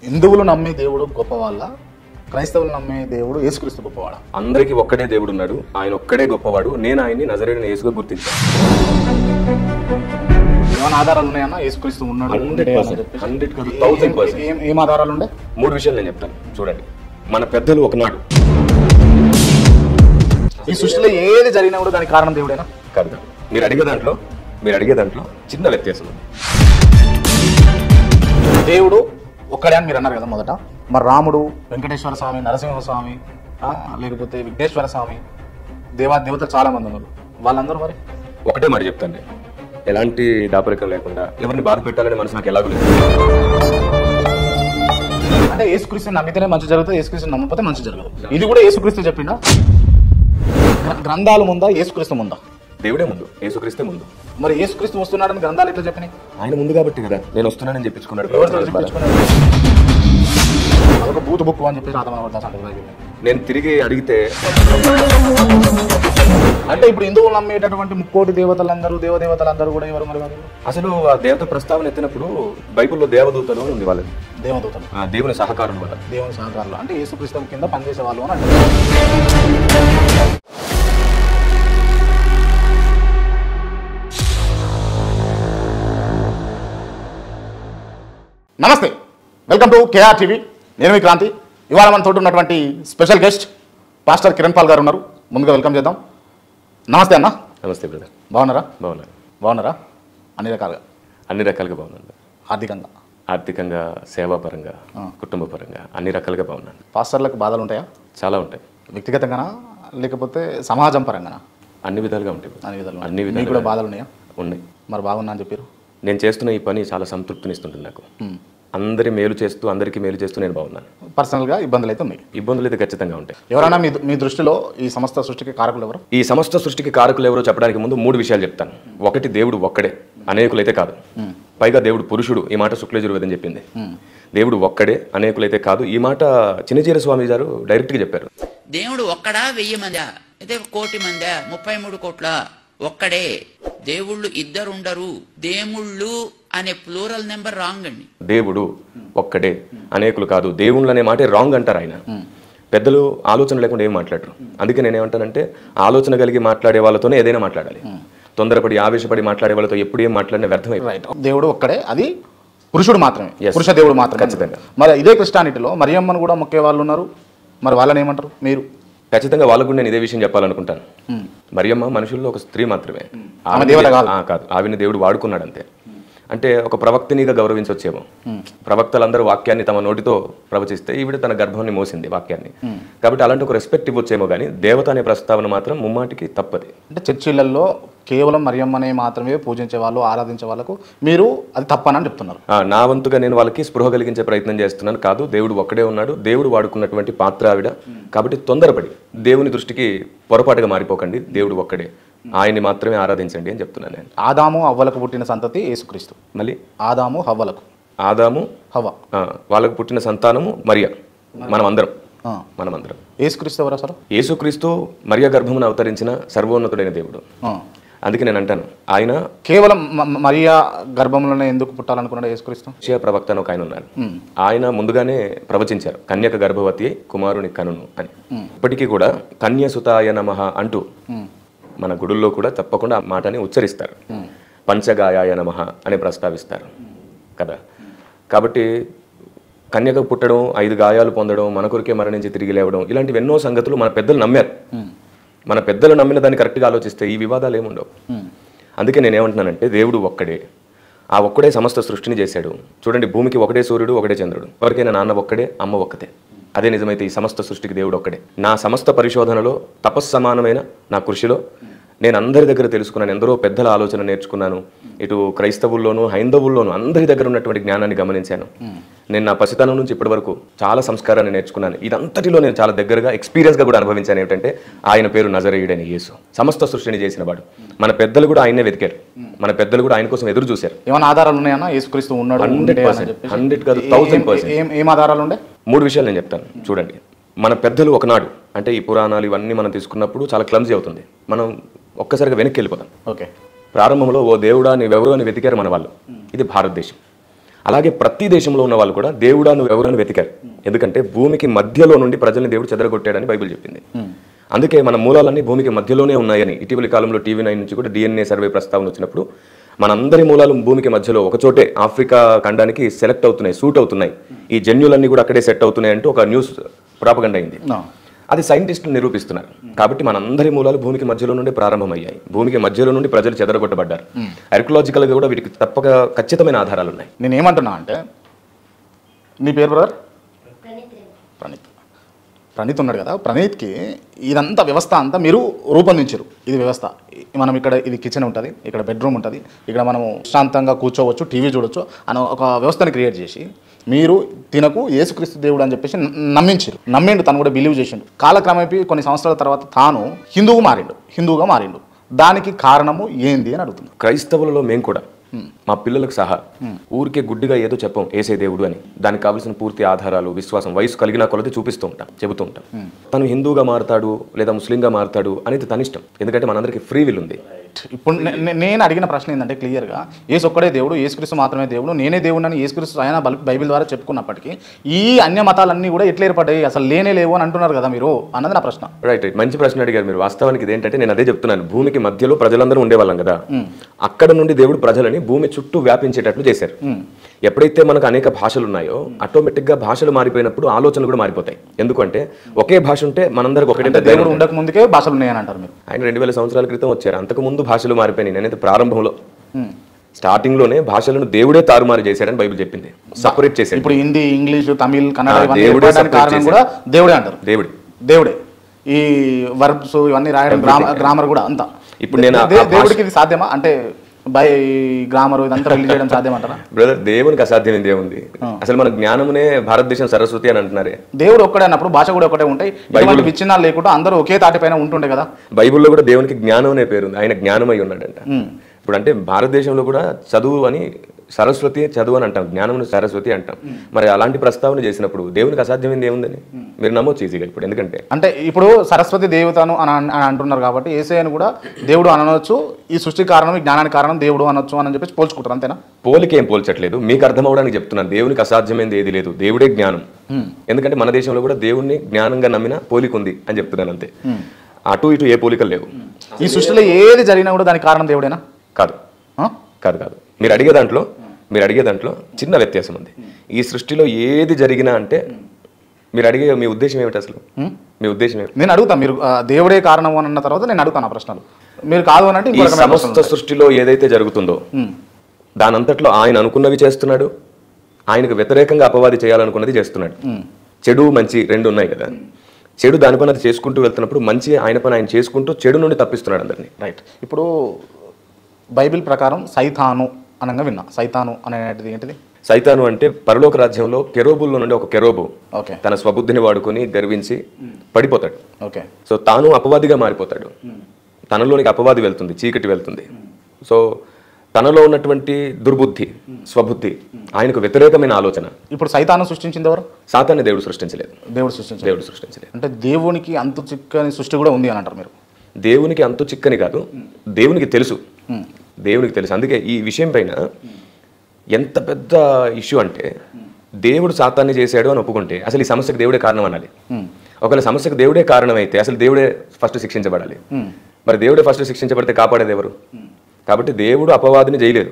హిందువులు నమ్మే దేవుడు గొప్పవాళ్ళ, క్రైస్తవులు నమ్మే దేవుడు యేసుక్రీస్తు గొప్పవాడా? అందరికీ ఒక్కడే దేవుడు ఉన్నాడు, ఆయన ఒక్కడే గొప్పవాడు. నేను ఆయన్ని నజరేయుడైన యేసుగా గుర్తించాను. ఏమైనా ఆధారాలు ఉన్నాయన్నా యేసుక్రీస్తు ఉన్నాడు? 100% కాదు, 1000%. ఏం ఆధారాలు ఉండే? 3 విషయాలు నేను చెప్తాను చూడండి. మన పెద్దలు ఒకనాడు ఈ సృష్టిలో ఏది జరిగినా కూడా దానికి కారణం దేవుడేనా? కాదు. మీరు అడిగే దాంట్లో చిన్న వ్యత్యాసం ఉంది. దేవుడు ఒక్కడే అని మీరు అన్నారు కదా మొదట. మరి రాముడు, వెంకటేశ్వర స్వామి, నరసింహస్వామి, లేకపోతే విఘ్నేశ్వర స్వామి, దేవతలు చాలా మంది ఉన్నారు. వాళ్ళందరూ మరి ఒకటే మాట చెప్తాను, ఎలాంటి దాపరికం లేకుండా ఎవరిని బాధ పెట్టాలని మనసు నాకు ఎలాగో లేదు. అంటే యేసుక్రీస్తు నమ్మితేనే మంచి జరుగుతుంది, యేసుక్రీస్తు నమ్మకపోతే మంచి జరగదు. ఇది కూడా యేసుక్రీస్తు చెప్పిండా? గ్రంథాలు ముందా, యేసుక్రీస్తు ముందా? దేవుడే ముందు, యేసుక్రీస్తే ముందు. మరి యేసుక్రీస్తు వస్తున్నాడని గ్రంథాలు ఎట్లా చెప్పినాయి? ఆయన ముందు కాబట్టి కదా నేను వస్తున్నానని చెప్పించుకున్నాడు. అదొక బూత్ బుక్ అని చెప్పేసి అర్థం. నేను తిరిగి అడిగితే అంటే ఇప్పుడు హిందువులు నమ్మేటటువంటి 30 దేవతలందరూ, దేవతలందరూ కూడా ఎవరు మరి? అసలు ఆ దేవత ప్రస్తావన ఎత్తినప్పుడు బైబిల్లో దేవదూతలు అని ఉంది. వాళ్ళది దేవదూతలు, దేవుని సహకారులు వల్ల, దేవుని సహకారులు అంటే యేసుక్రీస్తు కింద పనిచేసే వాళ్ళు అని అంటారు. నమస్తే, వెల్కమ్ టు కేఆర్ టీవీ. నేను మీ క్రాంతి. ఇవాళ మన తోటి ఉన్నటువంటి special guest pastor Kiran Paul గారు ఉన్నారు. ముందుగా వెల్కమ్ చేద్దాం. నమస్తే అన్న. నమస్తే బ్రదర్. బాగున్నారా? బాగున్నారా? అన్ని రకాలుగా బాగున్నాను. ఆర్థికంగా, సేవాపరంగా, కుటుంబ పరంగా అన్ని రకాలుగా బాగున్నాను. పాస్టర్లకు బాధలు ఉంటాయా? చాలా ఉంటాయి. వ్యక్తిగతంగానా లేకపోతే సమాజం పరంగానా? అన్ని విధాలుగా ఉంటాయి. అన్ని విధాలు కూడా బాధలు ఉన్నాయా? ఉన్నాయి. మరి బాగున్నా అని చెప్పారు. నేను చేస్తున్న ఈ పని చాలా సంతృప్తినిస్తుంది నాకు. అందరి మేలు చేస్తూ, అందరికీ మేలు చేస్తూ నేను బాగున్నాను. పర్సనల్గా ఇబ్బందులు అయితే ఉన్నాయి? ఇబ్బందులు అయితే ఖచ్చితంగా ఉంటాయి. ఎవరైనా మీ దృష్టిలో ఈ సమస్త సృష్టికి కారకులు ఎవరు? ఈ సమస్త సృష్టికి కారకులు ఎవరో చెప్పడానికి ముందు 3 విషయాలు చెప్తాను. ఒకటి, దేవుడు ఒక్కడే, అనేకులైతే కాదు. పైగా దేవుడు పురుషుడు. ఈ మాట శుక్లయజుర్వేదం చెప్పింది. దేవుడు ఒక్కడే, అనేకులైతే కాదు. ఈ మాట చిన్నజీర స్వామి గారు డైరెక్ట్గా చెప్పారు. దేవుడు ఒక్కడా 1000 మందా అయితే 1 కోటి మందా 33 కోట్ల? ఒక్కడే. దేవుళ్ళు ఇద్దరుండరు. దేవుళ్ళు అనే ప్లూరల్ నెంబర్ రాంగ్ అండి. దేవుడు ఒక్కడే, అనేకులు కాదు. దేవుళ్ళు అనే మాట రాంగ్ అంటారు ఆయన. పెద్దలు ఆలోచన లేకుండా ఏం మాట్లాడరు. అందుకే నేనేమంటానంటే ఆలోచన కలిగి మాట్లాడే వాళ్ళతోనే ఏదైనా మాట్లాడాలి. తొందరపడి ఆవేశపడి మాట్లాడే వాళ్ళతో ఎప్పుడు ఏం మాట్లాడినా వ్యర్థమైపోయింది. దేవుడు ఒక్కడే, అది పురుషుడు మాత్రమే, పురుష దేవుడు మాత్రమే. ఖచ్చితంగా. మరి ఇదే క్రిస్టియానిటీలో మరియమ్మను కూడా మొక్కే వాళ్ళు ఉన్నారు. మరి వాళ్ళని ఏమంటారు మీరు? ఖచ్చితంగా వాళ్ళకు కూడా నేను ఇదే విషయం చెప్పాలనుకుంటాను. మరియమ్మ మనుషుల్లో ఒక స్త్రీ మాత్రమే. కాదు, ఆవిని దేవుడు వాడుకున్నాడు అంతే. అంటే ఒక ప్రవక్తనిగా గౌరవించవచ్చేమో. ప్రవక్తలందరూ వాక్యాన్ని తమ నోటితో ప్రవచిస్తే ఈవిడ తన గర్భాన్ని మోసింది వాక్యాన్ని. కాబట్టి అలాంటి ఒక రెస్పెక్ట్ ఇవ్వచ్చేమో, కానీ దేవత అనే ప్రస్తావన మాత్రం ముమ్మాటికి తప్పది. అంటే చర్చిలలో కేవలం మరియమ్మనే మాత్రమే పూజించే వాళ్ళు, ఆరాధించే వాళ్ళకు మీరు అది తప్పనని చెప్తున్నారు. నా వంతుగా నేను వాళ్ళకి స్పృహ కలిగించే ప్రయత్నం చేస్తున్నాను. కాదు, దేవుడు ఒక్కడే ఉన్నాడు. దేవుడు వాడుకున్నటువంటి పాత్ర ఆవిడ. కాబట్టి తొందరపడి దేవుని దృష్టికి పొరపాటుగా మారిపోకండి. దేవుడు ఒక్కడే, ఆయన్ని మాత్రమే ఆరాధించండి అని చెప్తున్నాను నేను. ఆదాము హవ్వలకు పుట్టిన సంతతి యేసుక్రీస్తు. మళ్ళీ ఆదాము హవ్వ వాళ్ళకు పుట్టిన సంతానము మరియ. మనమందరం. యేసుక్రీస్తు ఎవరు అసలు? యేసుక్రీస్తు మరియ గర్భమును అవతరించిన సర్వోన్నతుడైన దేవుడు. అందుకే నేను అంటాను, ఆయన కేవలం మరియా గర్భంలోనే ఎందుకు పుట్టాలనుకున్నాడు యేసుక్రీస్తు? యెషయా ప్రవక్త అని ఒక ఆయన ఉన్నారు. ఆయన ముందుగానే ప్రవచించారు, కన్యక గర్భవతి కుమారుని కనును అని. ఇప్పటికీ కూడా కన్యసుతాయ నమః అంటూ మన గుడుల్లో కూడా తప్పకుండా ఆ మాటని ఉచ్చరిస్తారు. పంచగాయాయ నమః అని ప్రస్తావిస్తారు కదా. కాబట్టి కన్యక పుట్టడం, 5 గాయాలు పొందడం, మన కొరికే మరణించి తిరిగి లేవడం, ఇలాంటివి ఎన్నో సంగతులు మన పెద్దలు నమ్మారు. మన పెద్దలు నమ్మిన దాన్ని కరెక్ట్గా ఆలోచిస్తే ఈ వివాదాలు ఏముండవు. అందుకే నేనేమంటున్నానంటే దేవుడు ఒక్కడే, ఆ ఒక్కడే సమస్త సృష్టిని చేశాడు. చూడండి, భూమికి ఒకటే సూర్యుడు, ఒకటే చంద్రుడు. ఎవరికైనా నాన్న ఒక్కడే, అమ్మ ఒక్కతే. అదే నిజమైతే ఈ సమస్త సృష్టికి దేవుడు ఒక్కడే. నా సమస్త పరిశోధనలో, తపస్సమానమైన నా కృషిలో నేను అందరి దగ్గర తెలుసుకున్నాను. ఎందరో పెద్దల ఆలోచన నేర్చుకున్నాను. ఇటు క్రైస్తవుల్లోనూ హైందవుల్లోనూ అందరి దగ్గర ఉన్నటువంటి జ్ఞానాన్ని గమనించాను. నేను నా పసితనం నుంచి ఇప్పటి వరకు చాలా సంస్కారాన్ని నేర్చుకున్నాను. ఇదంతటిలో నేను చాలా దగ్గరగా ఎక్స్పీరియన్స్గా కూడా అనుభవించాను. ఏమిటంటే ఆయన పేరు నజరేయుడైన యేసు, సమస్త సృష్టిని చేసిన వాడు. మన పెద్దలు కూడా ఆయనే వెతికారు. మన పెద్దలు కూడా ఆయన కోసం ఎదురు చూశారు. ఏమైనా ఆధారాలు ఉన్నాయన్నా యేసుక్రీస్తు ఉన్నాడు? 100% కాదు, 1000%. ఏం ఆధారాలు ఉండే? 3 విషయాలు నేను చెప్తాను చూడండి. మన పెద్దలు ఒకనాడు, అంటే ఈ పురాణాలు ఇవన్నీ మనం తీసుకున్నప్పుడు చాలా క్లమ్జీ అవుతుంది. మనం ఒక్కసారిగా వెనక్కి వెళ్ళిపోతాం. ఓకే. ప్రారంభంలో ఓ దేవుడా నీవెవరు అని వెతికారు మన వాళ్ళు. ఇది భారతదేశం. అలాగే ప్రతి దేశంలో ఉన్న వాళ్ళు కూడా దేవుడా నువ్వు ఎవరని వెతికారు. ఎందుకంటే భూమికి మధ్యలో నుండి ప్రజల్ని దేవుడు చెదరగొట్టాడని బైబిల్ చెప్పింది. అందుకే మన మూలాలన్నీ భూమికి మధ్యలోనే ఉన్నాయని ఇటీవలి కాలంలో TV9 నుంచి కూడా DNA సర్వే ప్రస్తావన వచ్చినప్పుడు మనందరి మూలాలు భూమికి మధ్యలో ఒకచోటే ఆఫ్రికా ఖండానికి సెలెక్ట్ అవుతున్నాయి, సూట్ అవుతున్నాయి, ఈ జన్యులన్నీ కూడా అక్కడే సెట్ అవుతున్నాయి అంటూ ఒక న్యూస్ ప్రాపగండా అయింది. అది సైంటిస్టులు నిరూపిస్తున్నారు. కాబట్టి మనందరి మూలాలు భూమికి మధ్యలో నుండి ప్రారంభమయ్యాయి. భూమికి మధ్యలో నుండి ప్రజలు చెదరగొట్టబడ్డారు. ఆర్కియలాజికల్గా కూడా వీటికి తప్పక ఖచ్చితమైన ఆధారాలు ఉన్నాయి. నేను ఏమంటున్నా అంటే, నీ పేరు బ్రదర్? ప్రణీత్ ఉన్నాడు కదా, ప్రణీత్కి ఇదంతా వ్యవస్థ అంతా మీరు రూపొందించారు. ఇది వ్యవస్థ, మనం ఇక్కడ ఇది కిచెన్ ఉంటుంది, ఇక్కడ బెడ్రూమ్ ఉంటుంది, ఇక్కడ మనము శాంతంగా కూర్చోవచ్చు, టీవీ చూడొచ్చు అని ఒక వ్యవస్థని క్రియేట్ చేసి మీరు తినకు యేసుక్రీస్తు దేవుడు అని చెప్పేసి నమ్మిండు. తను కూడా బిలీవ్ చేసిండు. కాలక్రమేపీ కొన్ని సంవత్సరాల తర్వాత తాను హిందువుగా మారిండు. దానికి కారణము ఏంది అని అడుగుతుంది. క్రైస్తవులలో మేము కూడా మా పిల్లలకు సహా ఊరికే గుడ్డిగా ఏదో చెప్పం ఏసే దేవుడు అని. దానికి కావాల్సిన పూర్తి ఆధారాలు, విశ్వాసం, వయసు కలిగిన కొలది చూపిస్తూ ఉంటాం, చెబుతూ ఉంటాం. తను హిందూగా మారతాడు లేదా ముస్లింగా మారతాడు అనేది తన ఇష్టం. ఎందుకంటే మనందరికీ ఫ్రీ విల్ ఉంది. ఇప్పుడు నేను అడిగిన ప్రశ్న ఏంటంటే, క్లియర్గా యేసు ఒక్కడే దేవుడు, యేసుక్రీస్తు మాత్రమే దేవుడు, నేనే దేవుడు అని యేసుక్రీస్తు ఆయన బైబిల్ ద్వారా చెప్పుకున్నప్పటికీ ఈ అన్య మతాలన్నీ కూడా ఎట్లా ఏర్పడ్డాయి, అసలు లేనే లేవు అని అంటున్నారు కదా మీరు, అన్నది నా ప్రశ్న. రైట్, మంచి ప్రశ్న అడిగారు మీరు. వాస్తవానికి ఇదేంటంటే నేను అదే చెప్తున్నాను, భూమికి మధ్యలో ప్రజలందరూ ఉండేవాళ్ళం కదా, అక్కడ నుండి దేవుడు ప్రజలని భూమి చుట్టూ వ్యాపించేటట్లు చేశారు. ఎప్పుడైతే మనకు అనేక భాషలు ఉన్నాయో ఆటోమేటిక్గా భాషలు మారిపోయినప్పుడు ఆలోచనలు కూడా మారిపోతాయి. ఎందుకంటే ఒకే భాష ఉంటే మనందరికి ఒకటే. దేవుడు ఉండక ముందుకే భాషలు ఉన్నాయని అంటారు మీరు. ఆయన 2000 సంవత్సరాల క్రితం వచ్చారు. అంతకు ముందు భాషలు మారిపోయినాయి. నేనైతే ప్రారంభంలో స్టార్టింగ్లోనే భాషలను దేవుడే తారుమారు చేశాడని బైబిల్ చెప్పింది, సపరేట్ చేశాడు. ఇప్పుడు హిందీ, ఇంగ్లీష్, తమిళ్, కన్నడ కారణం కూడా దేవుడే అంటారు. దేవుడే ఈ వర్బ్స్ ఇవన్నీ రాయడం, గ్రామర్ కూడా అంతా. ఇప్పుడు నేను దేవుడికి ఇది సాధ్యమా అంటే బై గ్రామర్ ఇదంతా రిలీజ్ చేయడం సాధ్యమంటారా? బ్రదర్, దేవునికి అసాధ్యమైంది ఏముంది? అసలు మన జ్ఞానమునే భారతదేశం సరస్వతి అని అంటున్నారే. దేవుడు ఒక్కడే అన్నప్పుడు భాష కూడా ఒకటే ఉంటాయి, విచ్ఛిన్నాలు లేకుండా అందరూ ఒకే తాటిపైన ఉంటుండే కదా. బైబిల్లో కూడా దేవునికి జ్ఞానం అనే పేరు ఉంది. ఆయన జ్ఞానమై ఉన్నాడంట. ఇప్పుడు అంటే భారతదేశంలో కూడా చదువు అని సరస్వతి చదువు అని అంటాం, జ్ఞానం సరస్వతి అంటాం. మరి అలాంటి ప్రస్తావన చేసినప్పుడు దేవునికి అసాధ్యమైంది ఏముందని మీరు నమ్మొచ్చు ఈజీగా. ఇప్పుడు ఎందుకంటే అంటే ఇప్పుడు సరస్వతి దేవతను అని అంటున్నారు కాబట్టి యేసయ్యను కూడా దేవుడు అనవచ్చు, ఈ సృష్టి కారణం, ఈ జ్ఞానానికి కారణం దేవుడు అనొచ్చు అని చెప్పేసి పోల్చుకుంటారు, అంతేనా? పోలిక ఏం పోల్చట్లేదు, మీకు అర్థం అవడానికి చెప్తున్నాను. దేవునికి అసాధ్యమైంది ఏది లేదు, దేవుడే జ్ఞానం. ఎందుకంటే మన దేశంలో కూడా దేవుడిని జ్ఞానంగా నమ్మిన పోలిక ఉంది అని చెప్తున్నాను, అంతే. అటు ఇటు ఏ పోలికలు లేవు. ఈ సృష్టిలో ఏది జరిగినా కూడా దానికి కారణం దేవుడేనా? కాదు కాదు కాదు. మీరు అడిగే దాంట్లో చిన్న వ్యత్యాసం ఉంది. ఈ సృష్టిలో ఏది జరిగినా అంటే మీరు అడిగే మీ ఉద్దేశం ఏమిటి అసలు? మీ ఉద్దేశం ఏమిటి? నేను అడుగుతాను, మీరు దేవుడే కారణం అని అన్న తర్వాత నేను అడుగుతాను ఆ ప్రశ్నలు. మీరు కాదు అని అంటే ఈ సమస్త సృష్టిలో ఏదైతే జరుగుతుందో దానంతట్లో ఆయన అనుకున్నవి చేస్తున్నాడు, ఆయనకు వ్యతిరేకంగా అపవాది చేయాలనుకున్నది చేస్తున్నాడు. చెడు మంచి రెండు ఉన్నాయి కదా. చెడు దాని పని అది చేసుకుంటూ వెళ్తున్నప్పుడు మంచి ఆయన పని ఆయన చేసుకుంటూ చెడు నుండి తప్పిస్తున్నాడు అందరినీ. రైట్. ఇప్పుడు బైబిల్ ప్రకారం సైతాను అనగా విన్నా. సైతాను అనేది ఏంటిది? సైతాను అంటే పరలోక రాజ్యంలో కెరోబుల్లో నుండి ఒక కెరోబు తన స్వబుద్ధిని వాడుకొని గర్వించి పడిపోతాడు. ఓకే. సో తాను అపవాదిగా మారిపోతాడు. తనలోనికి అపవాది వెళ్తుంది, చీకటి వెళ్తుంది. సో తనలో ఉన్నటువంటి దుర్బుద్ధి, స్వబుద్ధి, ఆయనకు వ్యతిరేకమైన ఆలోచన. ఇప్పుడు సైతాను సృష్టించింది ఎవరు? సాతాన్ని దేవుడు సృష్టించలేదు. దేవుడు సృష్టించలేదు. అంటే దేవునికి అంతు చిక్కని సృష్టి కూడా ఉంది అని అంటారు మీరు? దేవునికి అంతు చిక్కని కాదు, దేవునికి తెలుసు. అందుకే ఈ విషయం పైన ఎంత పెద్ద ఇష్యూ అంటే దేవుడు సాతాన్ని చేశాడు అని ఒప్పుకుంటే అసలు ఈ సమస్యకు దేవుడే కారణం అనాలి. ఒకవేళ సమస్యకు దేవుడే కారణం అయితే అసలు దేవుడే ఫస్ట్ శిక్షించబడాలి. మరి దేవుడే ఫస్ట్ శిక్షించబడితే కాపాడేది ఎవరు? కాబట్టి దేవుడు అపవాదిని చేయలేదు.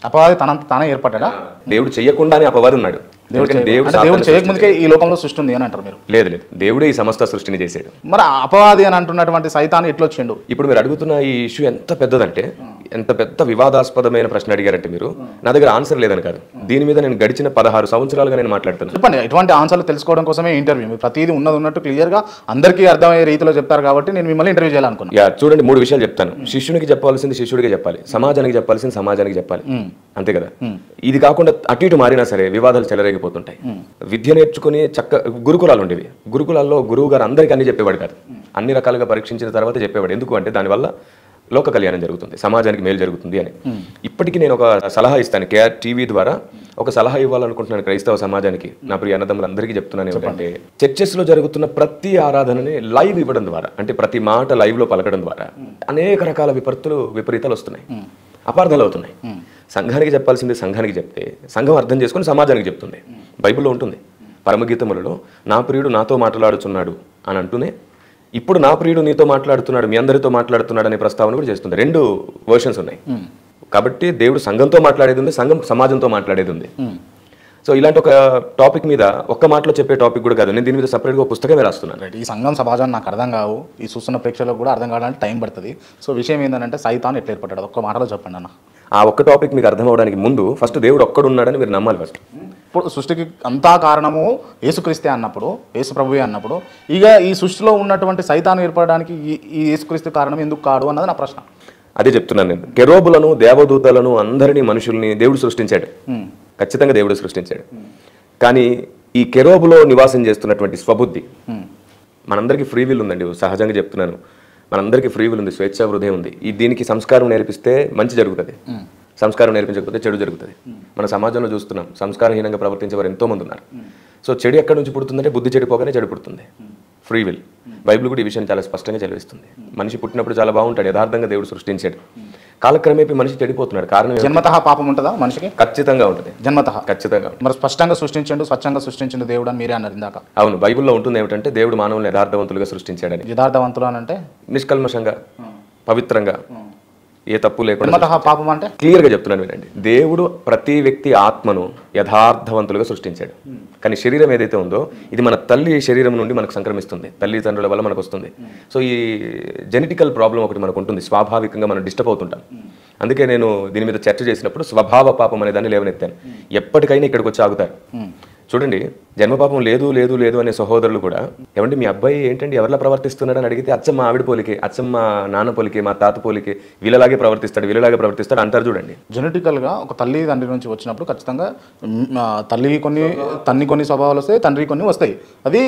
అపవాది తానే ఏర్పడ్డా? దేవుడు చెయ్యకుండానే అపవాది ఉన్నాడు. దేవుడు చేయకముందుకే ఈ లోకంలో సృష్టి ఉంది అని అంటారు మీరు? లేదు, దేవుడే ఈ సమస్త సృష్టిని చేశాడు. మరి అపవాది అని అంటున్నటువంటి సైతాను ఎట్లా వచ్చిండు? ఇప్పుడు మీరు అడుగుతున్న ఈ ఇష్యూ ఎంత పెద్దదంటే, ఎంత పెద్ద వివాదాస్పదమైన ప్రశ్న అడిగారంటే మీరు, నా దగ్గర ఆన్సర్ లేదని కాదు. దీని మీద నేను గడిచిన 16 సంవత్సరాలుగా నేను మాట్లాడుతున్నాను. చెప్పండి, ఇటువంటి ఆన్సర్లు తెలుసుకోవడం కోసమే ఇంటర్వ్యూ. ప్రతిదీ ఉన్నట్టు క్లియర్ గా అందరికీ అర్థమయ్యే రీతిలో చెప్తారు కాబట్టి నేను మిమ్మల్ని ఇంటర్వ్యూ చేయాలనుకున్నాను. చూడండి, 3 విషయాలు చెప్తాను. శిష్యునికి చెప్పాల్సింది శిష్యుడికి చెప్పాలి, సమాజానికి చెప్పాల్సింది సమాజానికి చెప్పాలి, అంతే కదా. ఇది కాకుండా అటు ఇటు మారినా సరే వివాదాలు చెలరేగిపోతుంటాయి. విద్య నేర్చుకుని గురుకులాలు ఉండేవి. గురుకులాల్లో గురువు గారు అందరికీ అన్ని చెప్పేవాడు కాదు, అన్ని రకాలుగా పరీక్షించిన తర్వాత చెప్పేవాడు. ఎందుకు అంటే దానివల్ల లోక కళ్యాణం జరుగుతుంది, సమాజానికి మేలు జరుగుతుంది అని. ఇప్పటికీ నేను ఒక సలహా ఇస్తాను, కేఆర్ టీవీ ద్వారా ఒక సలహా ఇవ్వాలనుకుంటున్నాను క్రైస్తవ సమాజానికి. నా ప్రియ అన్నదమ్ములందరికీ చెప్తున్నాను ఏంటంటే, చర్చెస్ లో జరుగుతున్న ప్రతి ఆరాధనని లైవ్ ఇవ్వడం ద్వారా, అంటే ప్రతి మాట లైవ్ లో పలకడం ద్వారా అనేక రకాల విపరీతాలు వస్తున్నాయి, అపార్థాలు అవుతున్నాయి. సంఘానికి చెప్పాల్సింది సంఘానికి చెప్తే సంఘం అర్థం చేసుకొని సమాజానికి చెప్తుంది. బైబిల్లో ఉంటుంది, పరమగీతములలో నా ప్రియుడు నాతో మాట్లాడుతున్నాడు అని అంటూనే ఇప్పుడు నా ప్రియుడు నీతో మాట్లాడుతున్నాడు, మీ అందరితో మాట్లాడుతున్నాడు అనే ప్రస్తావన కూడా చేస్తుంది. 2 వర్షన్స్ ఉన్నాయి. కాబట్టి దేవుడు సంఘంతో మాట్లాడేది ఉంది, సంఘం సమాజంతో మాట్లాడేది ఉంది. సో ఇలాంటి ఒక టాపిక్ మీద ఒక్క మాటలో చెప్పే టాపిక్ కూడా కాదు, నేను దీని మీద సపరేట్గా ఒక పుస్తకమే రాస్తున్నాను. రైట్, ఈ సంఘం సమాజం నాకు అర్థం కావు, ఈ చూస్తున్న ప్రేక్షకులకు కూడా అర్థం కావడానికి టైం పడుతుంది. సో విషయం ఏంటంటే సైతాన్ ఎట్లా ఏర్పడ్డాడు ఒక్క మాటలో చెప్పండి అన్న. ఆ ఒక్క టాపిక్ మీకు అర్థం అవడానికి ముందు ఫస్ట్ దేవుడు ఒక్కడున్నాడని మీరు నమ్మాలి ఫస్ట్. ఇప్పుడు సృష్టికి అంతా కారణము యేసుక్రీస్తే అన్నప్పుడు, యేసు ప్రభువే అన్నప్పుడు, ఇక ఈ సృష్టిలో ఉన్నటువంటి సైతాన్ ఏర్పడడానికి ఈ యేసుక్రీస్తు కారణం ఎందుకు కాడు అన్నది నా ప్రశ్న. అదే చెప్తున్నాను నేను. కెరూబులను, దేవదూతలను, అందరినీ, మనుషుల్ని దేవుడు సృష్టించాడు. ఖచ్చితంగా దేవుడు సృష్టించాడు. కానీ ఈ కెరూబులో నివాసం చేస్తున్నటువంటి స్వబుద్ధి, మనందరికీ ఫ్రీ విల్ ఉందండి. సహజంగా చెప్తున్నాను, మనందరికీ ఫ్రీ విల్ ఉంది, స్వేచ్ఛా హృదయం ఉంది. దీనికి సంస్కారం నేర్పిస్తే మంచి జరుగుతుంది, సంస్కారం నేర్పించకపోతే చెడు జరుగుతుంది. మన సమాజంలో చూస్తున్నాం, సంస్కారహీనంగా ప్రవర్తించేవారు ఎంతోమంది ఉన్నారు. సో చెడు ఎక్కడి నుంచి పుడుతుందంటే బుద్ధి చెడిపోగానే చెడు పుడుతుంది. Free will. బైబిల్ కూడా ఈ విషయాన్ని చాలా స్పష్టంగా చదివిస్తుంది. మనిషి పుట్టినప్పుడు చాలా బాగుంటాడు, యథార్థంగా దేవుడు సృష్టించాడు. కాలక్రమేపీ మనిషి చెడిపోతున్నాడు. కారణం జన్మతః పాపం ఉంటుందా మనిషికి? ఖచ్చితంగా ఉంటుంది, జన్మతః ఖచ్చితంగా. మరి స్పష్టంగా సృష్టించండు, స్వచ్ఛంగా సృష్టించండు దేవుడు అని మీరే అన్నారు ఇందాక. అవును, బైబిల్లో ఉంటుంది ఏమిటంటే దేవుడు మానవులను యథార్థవంతులుగా సృష్టించాడని. యథార్థవంతులు అని అంటే నిష్కల్మషంగా, పవిత్రంగా, ఏ తప్పు లేకుండా. జన్మతః పాపం అంటే క్లియర్గా చెప్తున్నాను వినండి. దేవుడు ప్రతి వ్యక్తి ఆత్మను యథార్థవంతులుగా సృష్టించాడు. కానీ శరీరం ఏదైతే ఉందో ఇది మన తల్లి శరీరం నుండి మనకు సంక్రమిస్తుంది, తల్లిదండ్రుల వల్ల మనకు వస్తుంది. సో ఈ జెనెటికల్ ప్రాబ్లం ఒకటి మనకు ఉంటుంది, స్వాభావికంగా మనం డిస్టర్బ్ అవుతుంటాం. అందుకే నేను దీని మీద చర్చ చేసినప్పుడు స్వభావ పాపం అనే దాన్ని లేవనెత్తాను. ఎప్పటికైనా ఇక్కడికి వచ్చి ఆగుతారు. చూడండి, జన్మపాపం లేదు లేదు లేదు అనే సహోదరులు కూడా, ఏమంటే మీ అబ్బాయి ఏంటండి ఎవరిలా ప్రవర్తిస్తున్నాడు అని అడిగితే అచ్చమ్మ ఆవిడ పోలికే, అచ్చమ్మ నాన్న పోలికే, మా తాత పోలికే, వీళ్ళలాగే ప్రవర్తిస్తాడు అంటారు. చూడండి, జెనెటికల్గా ఒక తల్లి తండ్రి నుంచి వచ్చినప్పుడు ఖచ్చితంగా తల్లి కొన్ని స్వభావాలు వస్తాయి, తండ్రి కొన్ని వస్తాయి. అది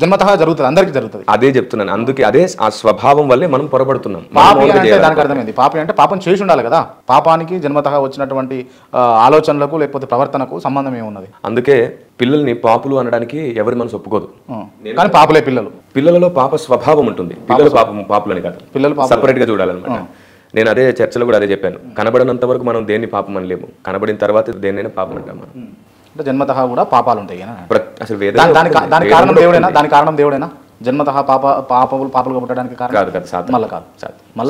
జన్మతః జరుగుతుంది, అందరికీ జరుగుతుంది. అదే చెప్తున్నాను. అందుకే అదే ఆ స్వభావం వల్లే మనం పొరపడుతున్నాం. పాపి అంటే దానికి అర్థమైంది. పాపి అంటే పాపం చేసి ఉండాలి కదా. పాపానికి జన్మతః వచ్చినటువంటి ఆలోచనలకు లేకపోతే ప్రవర్తనకు సంబంధం ఏమున్నది? అందుకే పిల్లల్ని పాపులు అనడానికి ఎవరి మనసు ఒప్పుకోదు. కానీ పాపులే పిల్లలు. పిల్లలలో పాప స్వభావం ఉంటుంది. పిల్లలు పాపులని కాదు, పిల్లలు సపరేట్ గా చూడాలన్నమాట. నేను అదే చర్చలో కూడా అదే చెప్పాను. కనబడినంత వరకు మనం దేన్ని పాపం అనలేము, కనబడిన తర్వాత దేన్నైనా పాపం అంటాం మనం. అంటే జన్మతః కూడా పాపాలు ఉంటాయి. అసలు దానికి కారణం దేవుడేనా? జన్మతః పాపలుగా పుట్టడానికి కాదు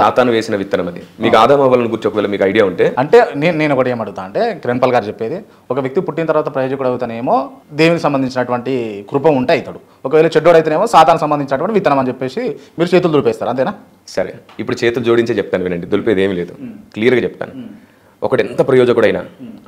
సాతాను వేసిన విత్తనం అది. మీకు ఆదాము అవ్వలను గురించి ఒకవేళ మీకు ఐడియా ఉంటే, అంటే నేను ఒకటి ఏమడుగుతా అంటే, కిరణ్ పాల్ గారు చెప్పేది, ఒక వ్యక్తి పుట్టిన తర్వాత ప్రయోజకుడు అవుతానేమో దేవునికి సంబంధించినటువంటి కృప ఉంటే అవుతాడు, ఒకవేళ చెడ్డోడు అయితేనేమో సాతానికి సంబంధించినటువంటి విత్తనం అని చెప్పేసి మీరు చేతులు దులిపేస్తారు, అంతేనా? సరే, ఇప్పుడు చేతులు జోడించే చెప్తాను వినండి, దులిపేది ఏమీ లేదు, క్లియర్గా చెప్తాను. ఒకడు ఎంత ప్రయోజకుడైనా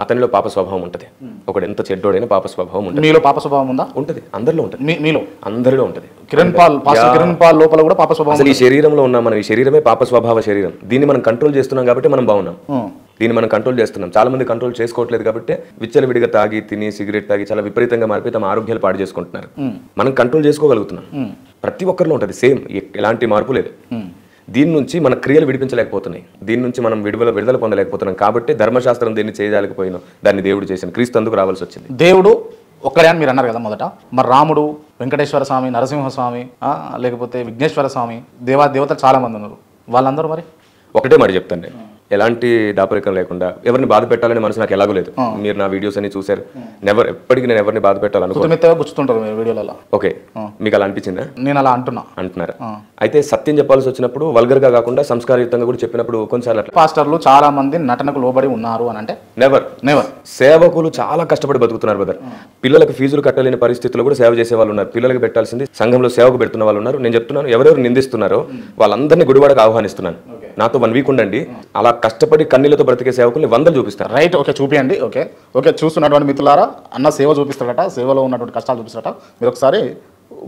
అతనిలో పాప స్వభావం ఉంటుంది, ఒకడు ఎంత చెడ్డోడైనా పాప స్వభావం ఉంటుంది. మీలో పాప స్వభావం ఉందా? ఉంటుంది, అందరిలో ఉంటుంది. మీలో అందరిలో ఉంటుంది. కిరణ్ పాల్ లోపల కూడా పాప స్వభావం. అసలు ఈ శరీరంలో ఉన్న మనం, ఈ శరీరమే పాప స్వభావ శరీరం. దీన్ని మనం కంట్రోల్ చేస్తున్నాం కాబట్టి మనం బాగున్నాం. దీన్ని మనం కంట్రోల్ చేస్తున్నాం. చాలా మంది కంట్రోల్ చేసుకోవట్లేదు కాబట్టి విచ్చలవిడిగా తాగి తిని సిగరెట్ తాగి చాలా విపరీతంగా మారిపోయి తమ ఆరోగ్యాలు పాడు చేసుకుంటున్నారు. మనం కంట్రోల్ చేసుకోగలుగుతున్నాం. ప్రతి ఒక్కరిలో ఉంటుంది సేమ్, ఎలాంటి మార్పు లేదు. దీని నుంచి మన క్రియలు విడిపించలేకపోతున్నాయి, దీని నుంచి మనం విడుదల పొందలేకపోతున్నాం. కాబట్టి ధర్మశాస్త్రం దీన్ని చేయలేకపోయినా దాన్ని దేవుడు చేసిన, క్రీస్తు అందుకు రావాల్సి వచ్చింది. దేవుడు ఒక్కడే అని మీరు అన్నారు కదా మొదట. మరి రాముడు, వెంకటేశ్వర స్వామి, నరసింహస్వామి, లేకపోతే విఘ్నేశ్వర స్వామి, దేవతలు చాలా మంది ఉన్నారు. వాళ్ళందరూ మరి ఒకటే మాట చెప్తాను నేను, ఎలాంటి దాపరికం లేకుండా ఎవరిని బాధ పెట్టాలని మనసు నాకు ఎలాగో లేదు. మీరు నా వీడియోస్ అన్ని చూసారు, ఎప్పటికీ నేను ఎవరిని బాధ పెట్టాలనుకుంటుంటారు వీడియోలలో. ఓకే, మీకు అలా అనిపించిందా? నేను అలా అంటున్నారా? అయితే సత్యం చెప్పాల్సి వచ్చినప్పుడు వల్గర్ గా కాకుండా సంస్కారయుక్తంగా కూడా చెప్పినప్పుడు కొన్నిసార్లు పాస్టర్లు చాలా మంది నటనకు లోబడి ఉన్నారు అని అంటే నెవర్. సేవకులు చాలా కష్టపడి బతుకుతున్నారు బ్రదర్. పిల్లలకు ఫీజులు కట్టలేని పరిస్థితుల్లో కూడా సేవ చేసే వాళ్ళు ఉన్నారు. పిల్లలకు పెట్టాల్సింది సంఘంలో సేవకు పెడుతున్న వాళ్ళు ఉన్నారు. నేను చెప్తున్నాను, ఎవరెవరు నిందిస్తున్నారో వాళ్ళందరినీ గుడివాడకు ఆహ్వానిస్తున్నాను. నాతో 1 వీక్ ఉండండి, అలా కష్టపడి కన్నీళ్లతో బ్రతికే సేవకుల్ని 100 చూపిస్తారు. రైట్, ఓకే, చూపియండి. ఓకే చూస్తున్నటువంటి మిత్రులారా, అన్న సేవ చూపిస్తాడట, సేవలో ఉన్నటువంటి కష్టాలు చూపిస్తాడట. మీరు ఒకసారి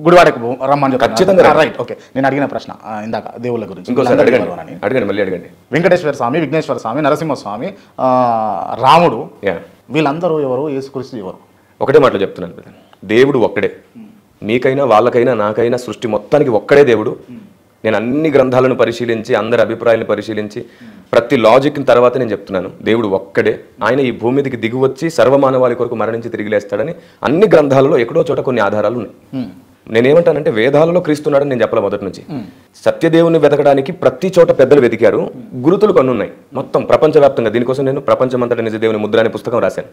గుడివాడకు రమ్మని ఖచ్చితంగా. Right, okay. నేను అడిగిన ప్రశ్న ఇందాక దేవుళ్ళ గురించి ఇంకోసారి అడగండి, మళ్ళీ అడగండి. వెంకటేశ్వర స్వామి, విఘ్నేశ్వర స్వామి, నరసింహస్వామి, రాముడు, వీళ్ళందరూ ఎవరు? యేసుక్రీస్తు ఎవరు? ఒకటే మాటలు చెప్తున్నాను, దేవుడు ఒక్కడే. మీకైనా వాళ్ళకైనా నాకైనా సృష్టి మొత్తానికి ఒక్కడే దేవుడు. నేను అన్ని గ్రంథాలను పరిశీలించి, అందరి అభిప్రాయాలను పరిశీలించి, ప్రతి లాజిక్ తర్వాత నేను చెప్తున్నాను, దేవుడు ఒక్కడే. ఆయన ఈ భూమి మీదకి దిగి వచ్చి సర్వమానవాళి కొరకు మరణించి తిరిగి లేస్తాడని అన్ని గ్రంథాలలో ఎక్కడో చోట కొన్ని ఆధారాలు ఉన్నాయి. నేనేమంటానంటే వేదాలలో క్రీస్తున్నాడని నేను చెప్పాలి మొదటి నుంచి. సత్యదేవుని వెతకడానికి ప్రతి చోట పెద్దలు వెతికారు, గురుతులు కొన్ని ఉన్నాయి మొత్తం ప్రపంచవ్యాప్తంగా. దీనికోసం నేను ప్రపంచమంతట నిజదేవుని ముద్ర అనే పుస్తకం రాశాను.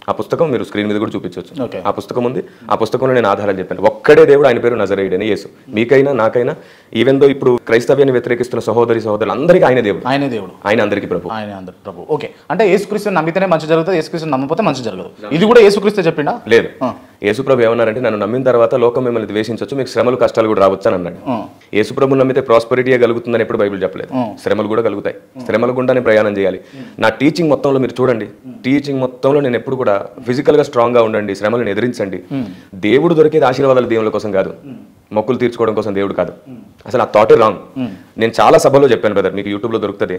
ఆ పుస్తకం మీరు స్క్రీన్ మీద కూడా చూపించవచ్చు. Okay. ఆ పుస్తకం ఉంది. ఆ పుస్తకంలో నేను ఆధారాలు చెప్పాను. ఒక్కడే దేవుడు, ఆయన పేరు నజరేయుడని యేసు. మీకైనా నాకైనా ఈవెన్ దో ఇప్పుడు క్రైస్తవ్యాన్ని వ్యతిరేకిస్తున్న సహోదరులు అందరికీ ఆయన దేవుడు, ఆయనే దేవుడు, ఆయన అందరికీ ప్రభు. ఆయన అందరి ప్రభు. ఓకే, అంటే యేసుక్రీస్తుని నమ్మితేనే మంచి జరుగుతుంది, యేసుక్రీస్తుని నమ్మకపోతే మంచి జరగదు. ఇది కూడా యేసుక్రీస్తే చెప్పిండా? లేదు, యేసుప్రభు ఏమన్నారంటే నన్ను నమ్మిన తర్వాత లోకం మిమ్మల్ని ద్వేషించవచ్చు, మీకు శ్రమలు కష్టాలు కూడా రావచ్చు అని అన్నాడు. యేసుప్రభుని నమ్మితే ప్రాస్పరిటీయే కలుగుతుందని ఎప్పుడు బైబిల్ చెప్పలేదు. శ్రమలు కూడా కలుగుతాయి, శ్రమల గుండానే ప్రయాణం చేయాలి. నా టీచింగ్ మొత్తంలో మీరు చూడండి, టీచింగ్ మొత్తంలో నేను ఎప్పుడు కూడా ఫిజికల్ గా స్ట్రాంగ్ గా ఉండండి, శ్రమలను ఎదిరించండి. దేవుడు దొరికేది ఆశీర్వాదాలు దేవుళ్ళ కోసం కాదు, మొక్కులు తీర్చుకోవడం కోసం దేవుడు కాదు. అసలు ఆ థాటే రాంగ్. నేను చాలా సభలో చెప్పాను బ్రదర్, మీకు యూట్యూబ్లో దొరుకుతుంది.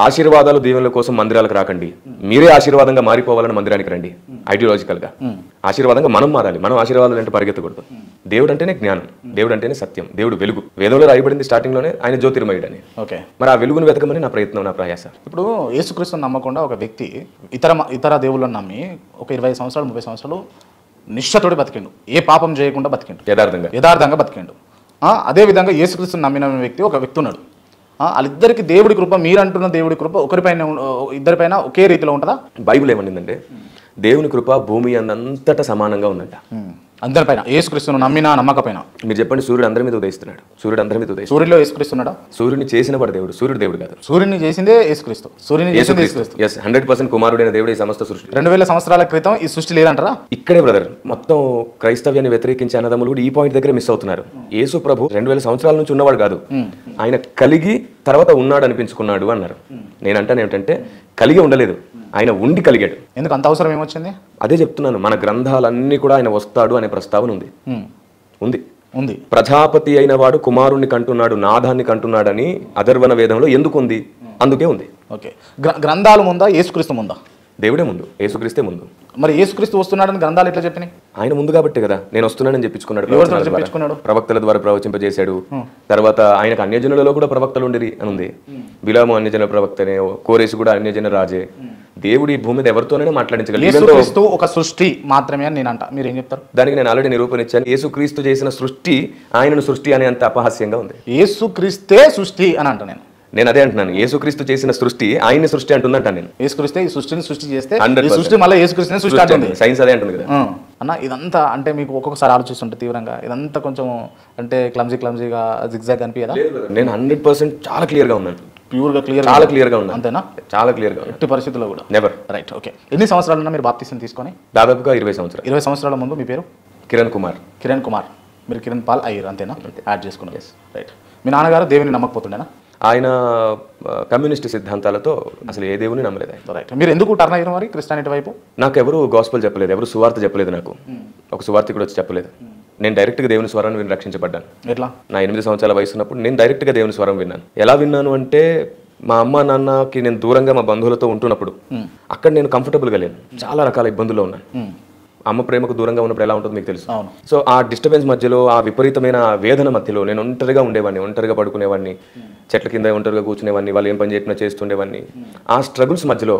ఆశీర్వాదాలు దేవుళ్ళ కోసం మందిరాలకు రాకండి, మీరే ఆశీర్వాదంగా మారిపోవాలని మందిరానికి రండి. ఐడియాలజికల్గా ఆశీర్వాదంగా మనం మారాలి, మనం ఆశీర్వాదాలు అంటే పరిగెత్తకూడదు. దేవుడు అంటేనే జ్ఞానం, దేవుడు అంటేనే సత్యం, దేవుడు వెలుగు. వేదంలో రాయబడింది స్టార్టింగ్లోనే ఆయన జ్యోతిర్మయుడని. ఓకే, మరి ఆ వెలుగును వెతకమని నా ప్రయత్నం, నా ప్రయాస. ఇప్పుడు యేసుక్రీస్తుని నమ్మకుండా ఒక వ్యక్తి ఇతర దేవుళ్ళని నమ్మి ఒక 20 సంవత్సరాలు 30 సంవత్సరాలు నిష్ఠతోటి బతికిండు, ఏ పాపం చేయకుండా బతికిండు, యథార్థంగా బతికిండు. అదేవిధంగా యేసుక్రీస్తుని నమ్మిన వ్యక్తి ఒక వ్యక్తి ఉన్నాడు. వాళ్ళిద్దరికి దేవుడి కృప, మీరు అంటున్న దేవుడి కృప ఒకరిపైన ఇద్దరిపైన ఒకే రీతిలో ఉంటుందా? బైబిల్ ఏమనిందంటే దేవుని కృప భూమి అంతటా సమానంగా ఉందంట. అందరిపైన, యేసుక్రీస్తును నమ్మినా నమ్మకపోయినా. మీరు చెప్పండి, సూర్యుడు అందరి మీద ఉదయిస్తున్నాడు, సూర్యుడు అందరి మీద ఉదయిస్తున్నాడు. సూర్యుడిలో యేసుక్రీస్తున్నాడా? సూర్యుని చేసిన వాడు దేవుడు, సూర్యుడు దేవుడు కాదు. సూర్యుని చేసిందే యేసుక్రీస్తు, సూర్యుని చేసిందే యేసుక్రీస్తు. 100% కుమారుడైన దేవుడు ఈ సమస్త సృష్టి. 2000 సంవత్సరాల క్రితం ఈ సృష్టి లేదంటారా? ఇక్కడే బ్రదర్ మొత్తం క్రైస్తవ్యాన్ని వ్యతిరేకించే అన్నదమ్ములు కూడా ఈ పాయింట్ దగ్గర మిస్ అవుతున్నారు. యేసు ప్రభు 2000 సంవత్సరాల నుంచి ఉన్నవాడు కాదు, ఆయన కలిగి తర్వాత ఉన్నాడు అనిపించుకున్నాడు అన్నారు. నేనంటాను ఏమిటంటే కలిగి ఉండలేదు, ఆయన ఉండి కలిగాడు. ఎందుకు అంత అవసరం ఏమొచ్చింది? అదే చెప్తున్నాను, మన గ్రంథాలన్నీ కూడా ఆయన వస్తాడు అనే ప్రస్తావన ఉంది. ఉంది. ప్రజాపతి అయిన వాడు కుమారుణ్ణి కంటున్నాడు, నాదాన్ని కంటున్నాడని అథర్వణ వేదంలో ఎందుకు ఉంది? అందుకే ఉంది. ఓకే, గ్రంథాలు ముందా, యేసుక్రీస్తు ముందా? దేవుడే ముందు, యేసుక్రీస్తే ముందు. మరి యేసుక్రీస్తు వస్తున్నాడని గ్రంథాలు ఎట్లా చెప్పినాయి? ఆయన ముందు కాబట్టి కదా, నేను వస్తున్నానని చెప్పించుకున్నాడు, ప్రవక్తల ద్వారా ప్రవచింపజేశాడు. తర్వాత ఆయనకు అన్యజనులలో కూడా ప్రవక్తలు ఉండిరి అని ఉంది. బిలాము అన్యజన ప్రవక్తనే, కోరేసు కూడా అన్యజన రాజే. దేవుడు ఈ భూమి మీద ఎవరితోనైనా మాట్లాడించగలడు. ఒక సృష్టి మాత్రమే అని నేను అంట, మీరు ఏం చెప్తారు? దానికి నేను ఆల్రెడీ నిరూపణ ఇచ్చాను. యేసుక్రీస్తు చేసిన సృష్టి ఆయనను సృష్టి అనే అంత అపహాస్యంగా ఉంది. యేసుక్రీస్తే సృష్టి అని అంట. నేను అదే అంటున్నాను, యేసుక్రీస్తు చేసిన సృష్టి ఆయన సృష్టి అంటుందంట. నేను యేసుక్రీస్తే ఈ సృష్టిని సృష్టి చేస్తే ఈ సృష్టి మళ్ళీ యేసుక్రీస్తునే సృష్టి అంటుంది. సైన్స్ అదే అంటుంది కదా అన్న. ఇదంతా అంటే మీకు ఒక్కొక్కసారి ఆలోచిస్తుంటే తీవ్రంగా ఇదంతా కొంచెం అంటే క్లమ్జీగా జిగ్జాగ్ అనిపించదా? నేను 100% చాలా క్లియర్గా ఉన్నాను, ప్యూర్గా చాలా క్లియర్గా ఉన్నాను. అంతేనా? చాలా క్లియర్గా ఉన్నాను, ఎట్టి పరిస్థితుల్లో కూడా. నెవర్. Right, okay. ఎన్ని సంవత్సరాలన్నా మీరు బాప్తిసం తీసుకొని? దాదాపుగా 20 సంవత్సరాలు. 20 సంవత్సరాల ముందు మీ పేరు? కిరణ్ కుమార్. మీరు కిరణ్ పాల్ అయ్యారు, అంతేనా? యాడ్ చేసుకున్నారు. రైట్. మీ నాన్నగారు దేవుని నమ్మకపోతుండేనా? ఆయన కమ్యూనిస్ట్ సిద్ధాంతాలతో అసలు ఏ దేవుని నమ్మలేదు. రైట్. మీరు ఎందుకు టర్న్ అయ్యారు మరి క్రిస్టియానిటీ వైపు? నాకు ఎవరు గాస్పల్ చెప్పలేదు, ఎవరు సువార్త చెప్పలేదు, నాకు ఒక సువార్తికుడు వచ్చి చెప్పలేదు. నేను డైరెక్ట్గా దేవుని స్వరాన్ని విని రక్షించబడ్డాను. ఎట్లా? నా 8 సంవత్సరాల వయసు ఉన్నప్పుడు నేను డైరెక్ట్గా దేవుని స్వరం విన్నాను. ఎలా విన్నాను అంటే మా అమ్మ నాన్నకి నేను దూరంగా మా బంధువులతో ఉంటున్నప్పుడు అక్కడ నేను కంఫర్టబుల్గా లేను, చాలా రకాల ఇబ్బందుల్లో ఉన్నాను. అమ్మ ప్రేమకు దూరంగా ఉన్నప్పుడు ఎలా ఉంటుందో మీకు తెలుసు. సో ఆ డిస్టర్బెన్స్ మధ్యలో, ఆ విపరీతమైన వేదన మధ్యలో నేను ఒంటరిగా ఉండేవాడిని, ఒంటరిగా పడుకునేవాడిని, చెట్ల కింద ఒంటరిగా కూర్చునేవాడిని, వాళ్ళు ఏం పని చెప్పినా చేస్తుండేవాడిని. ఆ స్ట్రగుల్స్ మధ్యలో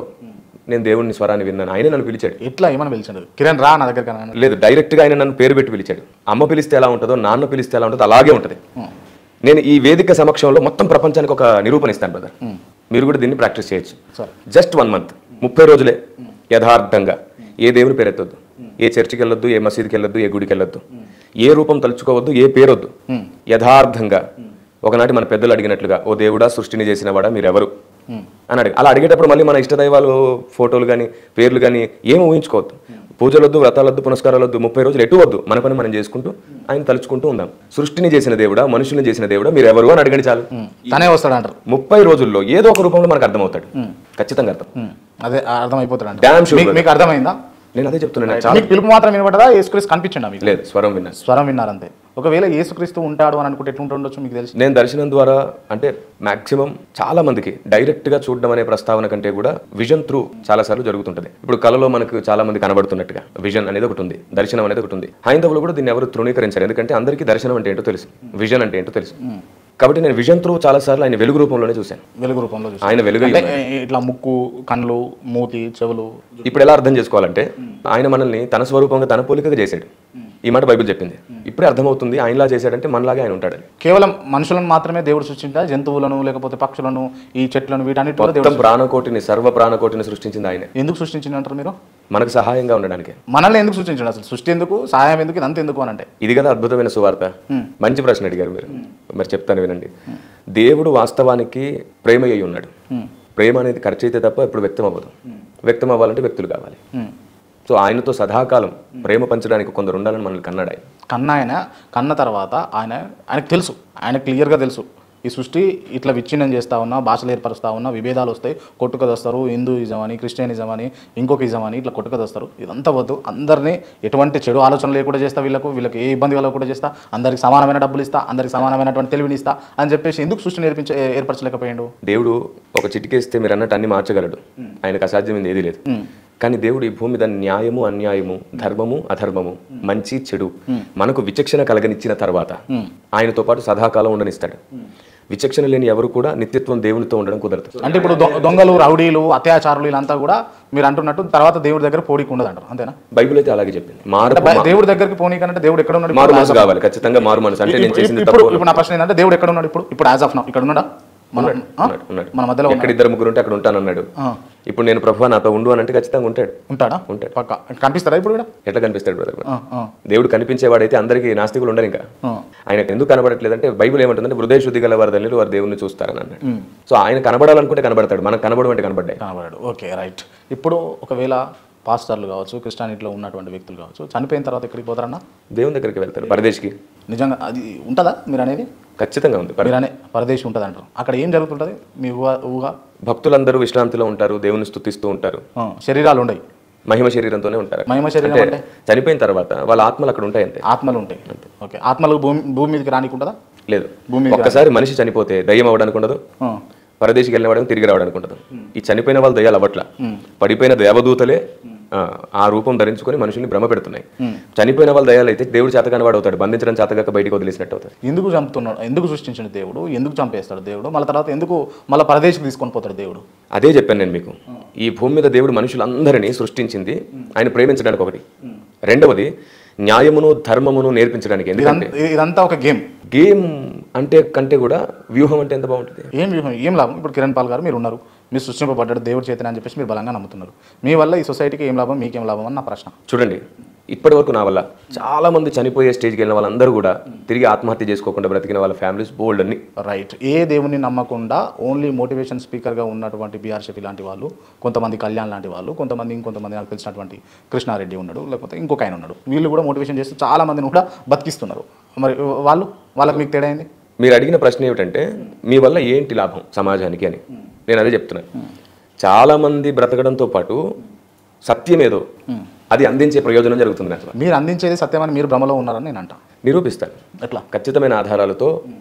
నేను దేవుని స్వరాన్ని విన్నాను. ఆయన నన్ను పిలిచాడు. ఎట్లా ఏమని పిలిచాడు? కిరణ్ రా నా దగ్గర. లేదు, డైరెక్ట్గా ఆయన నన్ను పేరు పెట్టి పిలిచాడు. అమ్మ పిలిస్తే ఎలా ఉంటుందో, నాన్న పిలిస్తే ఎలా ఉంటుందో అలాగే ఉంటుంది. నేను ఈ వేదిక సమక్షంలో మొత్తం ప్రపంచానికి ఒక నిరూపణ ఇస్తాను బ్రదర్. మీరు కూడా దీన్ని ప్రాక్టీస్ చేయొచ్చు. జస్ట్ 1 month, 30 రోజులే యథార్థంగా ఏ దేవుని పేరెత్తొద్దు, ఏ చర్చికి వెళ్ళొద్దు, ఏ మసీదుకి వెళ్ళొద్దు, ఏ గుడికి వెళ్ళొద్దు, ఏ రూపం తలుచుకోవద్దు, ఏ పేరొద్దు. యథార్థంగా ఒకనాటి మన పెద్దలు అడిగినట్లుగా, ఓ దేవుడా సృష్టిని చేసిన వాడా మీరెవరు అని అడిగి, అలా అడిగేటప్పుడు మళ్ళీ మన ఇష్టదైవాలు ఫోటోలు కానీ పేర్లు కానీ ఏమి ఊహించుకోవద్దు. పూజలొద్దు, వ్రతాలొద్దు, పునస్కారాలొద్దు, 30 రోజులు ఎటు వద్దు, మన పని మనం చేసుకుంటూ ఆయన తలుచుకుంటూ ఉందాం. సృష్టిని చేసిన దేవుడా, మనుషుల్ని చేసిన దేవుడా మీరు ఎవరు అని అడగండి చాలు, తనే వస్తాడంటారు. 30 రోజుల్లో ఏదో ఒక రూపంలో మనకు అర్థమవుతాడు, ఖచ్చితంగా అర్థం. అదే అర్థమైపోతాడు. Damn sure. మీకు అర్థమైందా? నేను అదే చెప్తున్నాను. మీకు పిలుపు మాత్రం వినబడదా? యేసుక్రీస్తు కనిపించండి మీకు? లేదు, స్వరం విన్నాను. స్వరం విన్నారంతే. ఒకవేళ యేసుక్రీస్తు ఉంటాడు అని అనుకుంటే ఎట్లుంటుండొచ్చు మీకు తెలుసు? నేను దర్శనం ద్వారా అంటే మాక్సిమం చాలా మందికి డైరెక్ట్ గా చూడడం అనే ప్రస్తావన కంటే కూడా విజన్ త్రూ చాలా సార్లు జరుగుతుంటది. ఇప్పుడు కళలో మనకు చాలా మంది కనబడుతున్నట్టుగా విజన్ అనేది ఒకటి ఉంది, దర్శనం అనేది ఒకటి ఉంది. హైందవులు కూడా దీన్ని ఎవరు తృణీకరించారు, ఎందుకంటే అందరికీ దర్శనం అంటే ఏంటో తెలుసు, విజన్ అంటే ఏంటో తెలుసు. కాబట్టి నేను విజన్ త్రూ చాలా సార్లు ఆయన వెలుగు రూపంలోనే చూశాను. వెలుగు రూపంలో ఆయన వెలుగు ఇట్లా ముక్కు, కళ్ళు, మూతి, చెవులు. ఇప్పుడు ఎలా అర్థం చేసుకోవాలంటే ఆయన మనల్ని తన స్వరూపంగా, తన పోలికగా చేశాడు. ఈ మాట బైబిల్ చెప్పింది. ఇప్పుడే అర్థమవుతుంది ఆయనలా చేశాడంటే మనలాగే ఆయన ఉంటాడని. కేవలం మనుషులను మాత్రమే దేవుడు సృష్టించాడు, జంతువులను లేకపోతే పక్షులను, ఈ చెట్లను, వీటన్నిటి వల్ల మొత్తం ప్రాణకోటిని, సర్వ ప్రాణకోటిని సృష్టించింది ఆయనే. ఎందుకు సృష్టించింది అంటారు మీరు? మనకు సహాయంగా ఉండడానికి. మనల్ని ఎందుకు సృష్టించాడు? అసలు సృష్టి ఎందుకు, సహాయం ఎందుకు, ఇదంతా ఎందుకు అని అంటే ఇది కదా అద్భుతమైన సువార్త. మంచి ప్రశ్న అడిగారు మీరు. మరి చెప్తాను వినండి. దేవుడు వాస్తవానికి ప్రేమ అయి ఉన్నాడు. ప్రేమ అనేది ఖర్చు అయితే తప్ప ఎప్పుడు వ్యక్తం అవ్వదు. వ్యక్తం అవ్వాలంటే వ్యక్తులు కావాలి. సో ఆయనతో సదాకాలం ప్రేమ పంచడానికి కొందరు ఉండాలని మనల్ని కన్నాడు ఆయన. కన్న తర్వాత ఆయనకు తెలుసు, ఆయన క్లియర్గా తెలుసు ఈ సృష్టి ఇట్లా విచ్ఛిన్నం చేస్తూ ఉన్నా, భాషలు ఏర్పరుస్తూ ఉన్నా, విభేదాలు వస్తాయి, కొట్టుకదొస్తారు, హిందూయిజం అని, క్రిస్టియనిజం అని, ఇంకొక ఇజం అని, ఇట్లా కొట్టుకదొస్తారు. ఇదంతా వద్దు, అందరినీ ఎటువంటి చెడు ఆలోచనలు లేకుండా చేస్తా, వీళ్ళకి ఏ ఇబ్బంది కలగకుండా చేస్తా, అందరికి సమానమైన డబ్బులు ఇస్తా, అందరికి సమానమైనటువంటి తెలివిని ఇస్తా అని చెప్పేసి ఎందుకు సృష్టిని ఏర్పరచలేకపోయాడు? దేవుడు ఒక చిటికేస్తే మీరు అన్నట్టు అన్ని మార్చగలడు. ఆయనకు అసాధ్యమైంది ఏది లేదు. కానీ దేవుడు ఈ భూమి మీద న్యాయము, అన్యాయము, ధర్మము, అధర్మము, మంచి చెడు మనకు విచక్షణ కలగనిచ్చిన తర్వాత ఆయనతో పాటు సదాకాలం ఉండనిస్తాడు. విచక్షణ లేని ఎవరు కూడా నిత్యత్వం దేవునితో ఉండడం కుదరదు. అంటే ఇప్పుడు దొంగలు, రౌడీలు, అత్యాచారులు ఇలాంతా కూడా మీరు అంటున్నట్టు తర్వాత దేవుడి దగ్గర పోనీకి ఉండదు అంటారు, అంతేనా? బైబిల్ అయితే అలాగే చెప్పింది. దేవుడి దగ్గరికి పోనీకంటే దేవుడు ఎక్కడ ఉన్నాడు? మారు మనసు కావాలి, ఖచ్చితంగా మారు మనసు. అంటే నేను చేసింది ఇప్పుడు నా ప్రశ్న ఏంటంటే దేవుడు ఎక్కడ ఉన్నాడు? ఇప్పుడు యాజ్ ఆఫ్ నౌ ఇక్కడ ఉన్నాడా? మన మధ్యలో ఎక్కడ ఇద్దరు ముగ్గురు ఉంటే అక్కడ ఉంటానన్నాడు. ఇప్పుడు నేను ప్రభువా నాతో ఉండు అని అంటే ఖచ్చితంగా ఉంటాడా? పక్కా కనిపిస్తాడా ఇప్పుడు కూడా? ఎట్లా కనిపిస్తాడు బ్రదర్? దేవుడు కనిపించేవాడైతే అందరికీ నాస్తికులు ఉండరు. ఇంకా ఆయన ఎందుకు కనబడట్లేదంటే బైబిల్ ఏమంటుందంటే హృదయ శుద్ధి గల వారు ధన్యులు, వారు దేవుని చూస్తారని అన్నాడు. సో ఆయన కనబడాలనుకుంటే కనబడతాడు, మనకు కనబడమంటే కనబడ్డాడు. Okay, right. ఇప్పుడు ఒకవేళ పాస్టర్లు కావచ్చు, క్రిస్టియానిటీలో ఉన్నటువంటి వ్యక్తులు కావచ్చు, చనిపోయిన తర్వాత ఎక్కడికి పోతారన్నా? దేవుని దగ్గరికి వెళ్తారు, పరదేశికి. నిజంగా అది ఉంటుందా మీరు అనేది? ఖచ్చితంగా ఉంది. మీరనే పరదేశి ఉంటుంది అంటారు. అక్కడ ఏం జరుగుతుంటుంది మీ ఊహ? భక్తులందరూ విశ్రాంతిలో ఉంటారు, దేవుని స్తుతిస్తూ ఉంటారు. శరీరాలు ఉండవు, మహిమ శరీరంతోనే ఉంటారు. మహిమ శరీరం అంటే చనిపోయిన తర్వాత వాళ్ళ ఆత్మలు అక్కడ ఉంటాయి అంతే. ఆత్మలు ఉంటాయి. ఓకే, ఆత్మలు భూమి మీదకి రానికి ఉంటుందా? లేదు. ఒక్కసారి మనిషి చనిపోతే దయ్యం అవ్వడానికి ఉండదు, పరదేశికి వెళ్ళిన తిరిగి రావడానికి ఉండదు. ఈ చనిపోయిన వాళ్ళు దయ్యాలు అవ్వట్ల, పడిపోయిన దేవదూతలే ఆ రూపం ధరించుకొని మనుషుల్ని భ్రమ పెడుతున్నాయి. చనిపోయిన వాళ్ళు దయాలు అయితే దేవుడు చేతగాని వాడు అవుతాడు, బంధించడం చేతగాక బయటకు వదిలేసినట్టు అవుతాడు. ఎందుకు చంపుతున్నాడు? ఎందుకు సృష్టించిన దేవుడు ఎందుకు చంపేస్తాడు దేవుడు? మళ్ళీ తర్వాత ఎందుకు మళ్ళీ పరదేశికి తీసుకొని పోతాడు దేవుడు? అదే చెప్పాను నేను మీకు. ఈ భూమి మీద దేవుడు మనుషులందరినీ సృష్టించింది ఆయన ప్రేమించడానికి ఒకటి, రెండవది న్యాయమును ధర్మమును నేర్పించడానికి. ఎందుకంటే ఇదంతా ఒక గేమ్ అంటే కంటే కూడా వ్యూహం అంటే ఎంత బాగుంటుంది. ఏం వ్యూహం, ఏం లాభం? ఇప్పుడు కిరణ్ పాల్ గారు మీరు ఉన్నారు, మీరు సృష్టింపబడ్డాడు దేవుడి చేతనే అని చెప్పేసి మీరు బలంగా నమ్ముతున్నారు. మీ వల్ల ఈ సొసైటీకి ఏం లాభం, మీకేం లాభం అని నా ప్రశ్న. చూడండి, ఇప్పటి వరకు నా వల్ల చాలా మంది చనిపోయే స్టేజ్కి వెళ్ళిన వాళ్ళందరూ కూడా తిరిగి ఆత్మహత్య చేసుకోకుండా బ్రతికిన వాళ్ళ ఫ్యామిలీస్ బోల్డ్ అన్ని. రైట్. ఏ దేవుని నమ్మకుండా ఓన్లీ మోటివేషన్ స్పీకర్గా ఉన్నటువంటి బిఆర్ షెట్టి లాంటి వాళ్ళు, కొంతమంది కళ్యాణ్ లాంటి వాళ్ళు, ఇంకొంతమంది నాకు తెలిసినటువంటి కృష్ణారెడ్డి ఉన్నాడు, లేకపోతే ఇంకొక ఆయన ఉన్నాడు, వీళ్ళు కూడా మోటివేషన్ చేస్తూ చాలా మందిని కూడా బతికిస్తున్నారు. మరి వాళ్ళకి మీకు తేడా అయింది? మీరు అడిగిన ప్రశ్న ఏమిటంటే మీ వల్ల ఏంటి లాభం సమాజానికి అని. నేను అదే చెప్తున్నాను. చాలామంది బ్రతకడంతో పాటు సత్యమేదో అది అందించే ప్రయోజనం జరుగుతుంది. అసలు మీరు అందించేది సత్యమని మీరు భ్రమలో ఉన్నారని నేను అంటాను. నిరూపిస్తాను. ఎట్లా? ఖచ్చితమైన ఆధారాలతో,